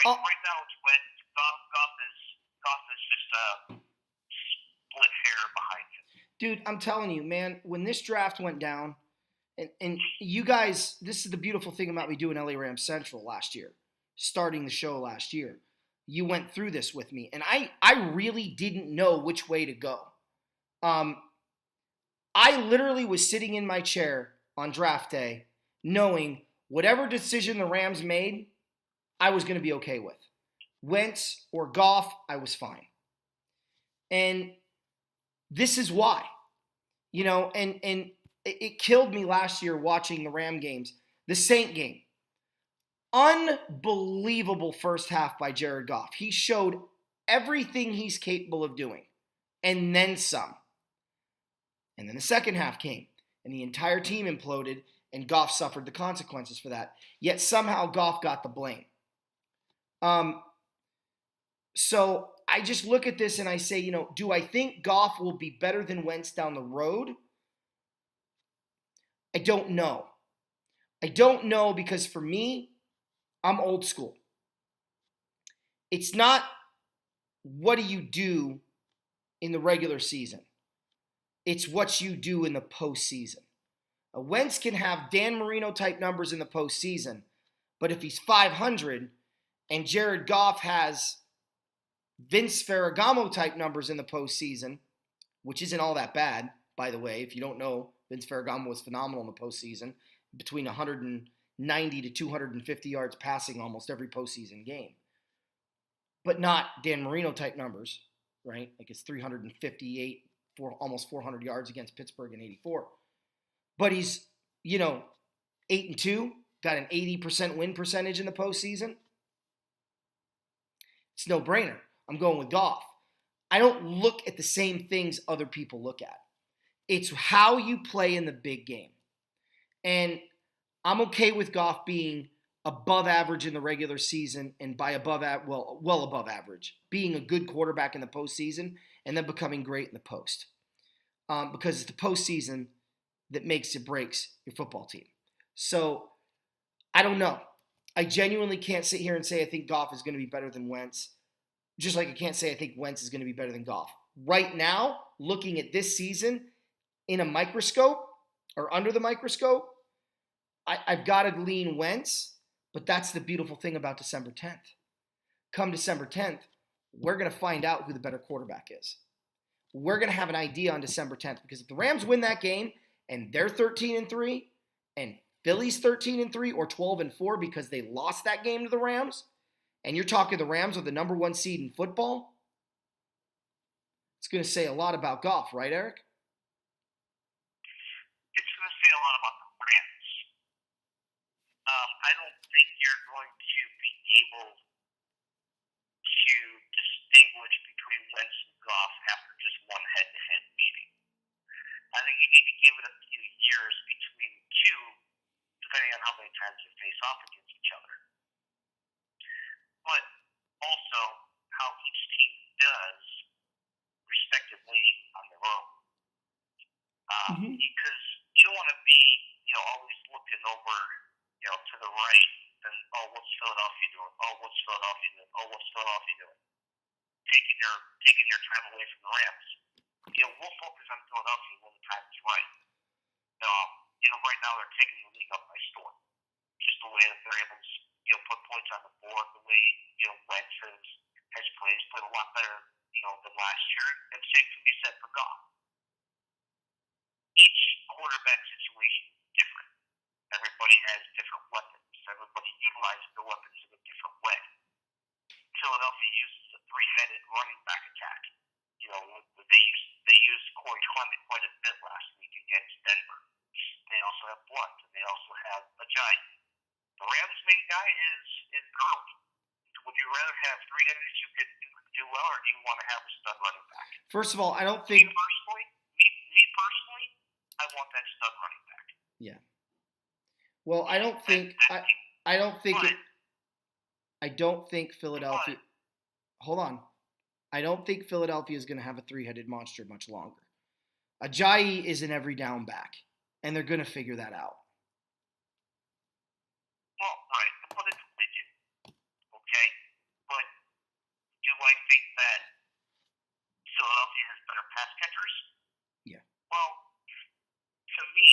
Right now it's when Goff is just a split hair behind him. Dude, I'm telling you, man, when this draft went down, and you guys, this is the beautiful thing about me doing LA Rams Central last year, starting the show last year. You went through this with me, and I really didn't know which way to go. I literally was sitting in my chair on draft day knowing whatever decision the Rams made, I was going to be okay with. Wentz or Goff, I was fine. And this is why. You know, and it killed me last year watching the Ram games. The Saint game. Unbelievable first half by Jared Goff. He showed everything he's capable of doing. And then some. And then the second half came. And the entire team imploded. And Goff suffered the consequences for that. Yet somehow Goff got the blame. So I just look at this and I say, you know, do I think Goff will be better than Wentz down the road? I don't know. I don't know because for me, I'm old school. It's not what do you do in the regular season. It's what you do in the postseason. Wentz can have Dan Marino type numbers in the postseason, but if he's 500 and Jared Goff has Vince Ferragamo type numbers in the postseason, which isn't all that bad, by the way. If you don't know, Vince Ferragamo was phenomenal in the postseason, between 190 to 250 yards passing almost every postseason game. But not Dan Marino type numbers, right? Like it's 358 for almost 400 yards against Pittsburgh in 84. But he's, 8-2, got an 80% win percentage in the postseason. It's no brainer. I'm going with Goff. I don't look at the same things other people look at. It's how you play in the big game. And I'm okay with Goff being above average in the regular season and by well above average, being a good quarterback in the postseason and then becoming great in the post. Because it's the postseason that makes or breaks your football team. So I don't know. I genuinely can't sit here and say I think Goff is going to be better than Wentz. Just like I can't say I think Wentz is going to be better than Goff. Right now, looking at this season in a microscope or under the microscope, I've got to lean Wentz, but that's the beautiful thing about December 10th. Come December 10th, we're going to find out who the better quarterback is. We're going to have an idea on December 10th because if the Rams win that game and they're 13-3 and Philly's 13-3 or 12-4 because they lost that game to the Rams, and you're talking the Rams are the number one seed in football, it's going to say a lot about Goff, right, Eric? going to say a lot about the Rams. I don't think you're going to be able to distinguish between Wenz and Goff after just one head-to-head meeting. I think you need to give it a few years between the two, depending on how many times they face off against each other. But also how each team does, respectively, on their own. Because you don't want to be, always looking over, to the right, and what's Philadelphia doing? What's Philadelphia doing? What's Philadelphia doing? Taking your time away from the Rams. We'll focus on Philadelphia when the time is right. Right now they're taking the league up by storm. Just the way that they're able to, put points on the board, the way, Wenz has played. He's played a lot better, than last year, and same can be said for Goff. Each quarterback situation is different. Everybody has different weapons. Everybody utilizes the weapons in a different way. Philadelphia uses a three-headed running back attack. They used Corey Clement quite a bit last week against Denver. They also have Blunt, and they also have Ajayi. The Rams' main guy is Gurley. Would you rather have three guys who can do well, or do you want to have a stud running back? First of all, I don't think. Me personally, I want that stud running back. Yeah. Well, I don't think. I don't think Philadelphia. Hold on. I don't think Philadelphia is going to have a three-headed monster much longer. Ajayi is an every down back, and they're going to figure that out. Well, right, but it's legit. Okay? But do I think that Philadelphia has better pass catchers? Yeah. Well, to me,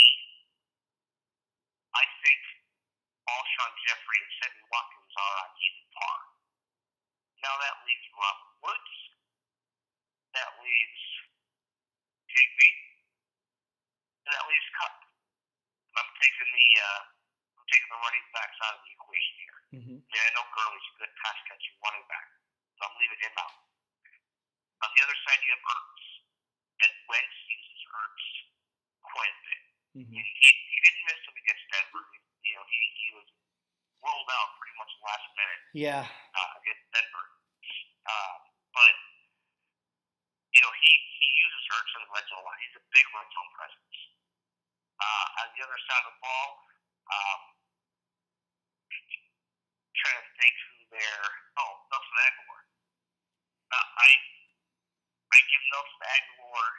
I think Alshon Jeffrey and Sammy Watkins are on even par. Now that leaves Robert Woods. That leaves Higbee. And that leaves Cup. I'm taking the running backs out of the equation here. Yeah, I know Gurley's a good pass catching running back, so I'm leaving him out. On the other side, you have Ertz, and Wenz uses Ertz quite a bit. He didn't miss him against Denver. He was ruled out pretty much last minute. Yeah. Against Denver, but he uses Ertz in the red zone a lot. He's a big red zone presence. On the other side of the ball, trying to think who there. Nelson Aguilar. I give Nelson Aguilar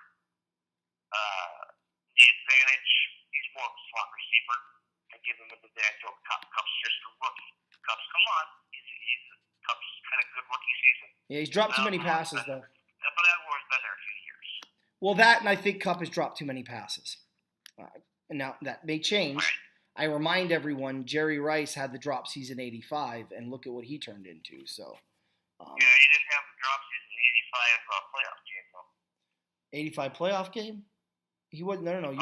the advantage. He's more of a slot receiver. I give him the advantage over Cup. Cup's just a rookie. Cup's come on. Cup's had a good rookie season. Yeah, he's dropped too many passes though. But Aguilar's been there a few years. Well, that and I think Cup has dropped too many passes. Now that may change. Right. I remind everyone, Jerry Rice had the drop season 85, and look at what he turned into. So. Yeah, he didn't have the drop season 85 playoff game though. 85 playoff game? He wasn't. No. 85 season,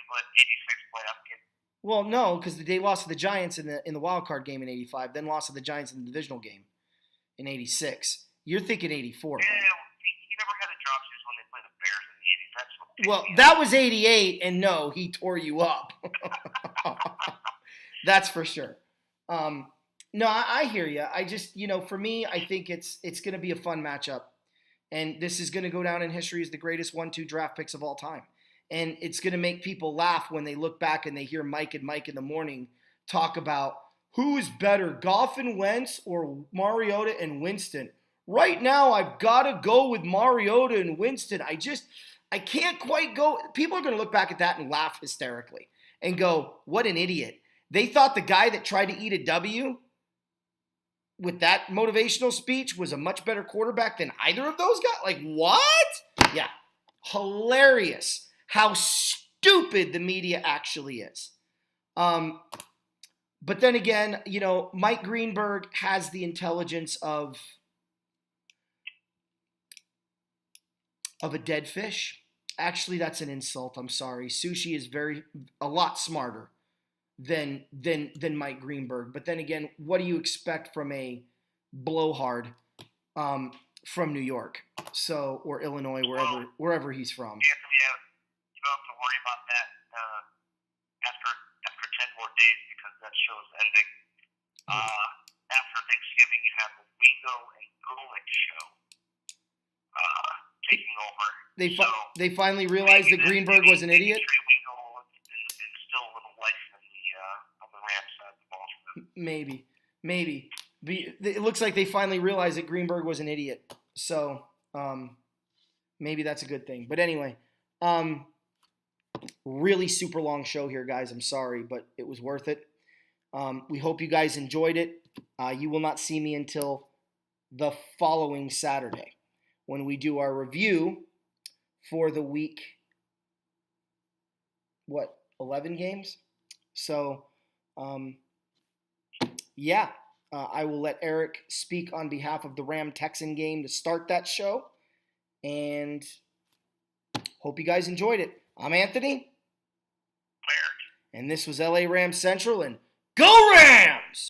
but 86 playoff game. Well, no, because they lost to the Giants in the wild card game in 85, then lost to the Giants in the divisional game in 86. You're thinking 84. Yeah, he never had a drop season when they played the Bears in the 80s. That's what. Well, that was 88, and no, he tore you up. That's for sure. No, I hear you. I just, for me, I think it's going to be a fun matchup. And this is going to go down in history as the greatest 1-2 draft picks of all time. And it's going to make people laugh when they look back and they hear Mike and Mike in the morning talk about who's better, Goff and Wentz or Mariota and Winston. Right now, I've got to go with Mariota and Winston. I can't quite go. People are going to look back at that and laugh hysterically and go, what an idiot. They thought the guy that tried to eat a W with that motivational speech was a much better quarterback than either of those guys? Like, what? Yeah. Hilarious how stupid the media actually is. But then again, Mike Greenberg has the intelligence of a dead fish. Actually, that's an insult. I'm sorry. Sushi is a lot smarter than Mike Greenberg. But then again, what do you expect from a blowhard from New York, or Illinois, wherever he's from? you don't have to worry about that after 10 more days because that show's ending. After Thanksgiving, you have the Wingo and Gulick show taking over. They finally realized that Greenberg was an idiot. Wingo instill a little life on the Rams side of the ball for them. Maybe. It looks like they finally realized that Greenberg was an idiot. So maybe that's a good thing. But anyway, really super long show here, guys. I'm sorry, but it was worth it. We hope you guys enjoyed it. You will not see me until the following Saturday when we do our review for the week, 11 games? So, I will let Eric speak on behalf of the Ram Texan game to start that show. And hope you guys enjoyed it. I'm Anthony. Eric. And this was LA Rams Central, and go Rams!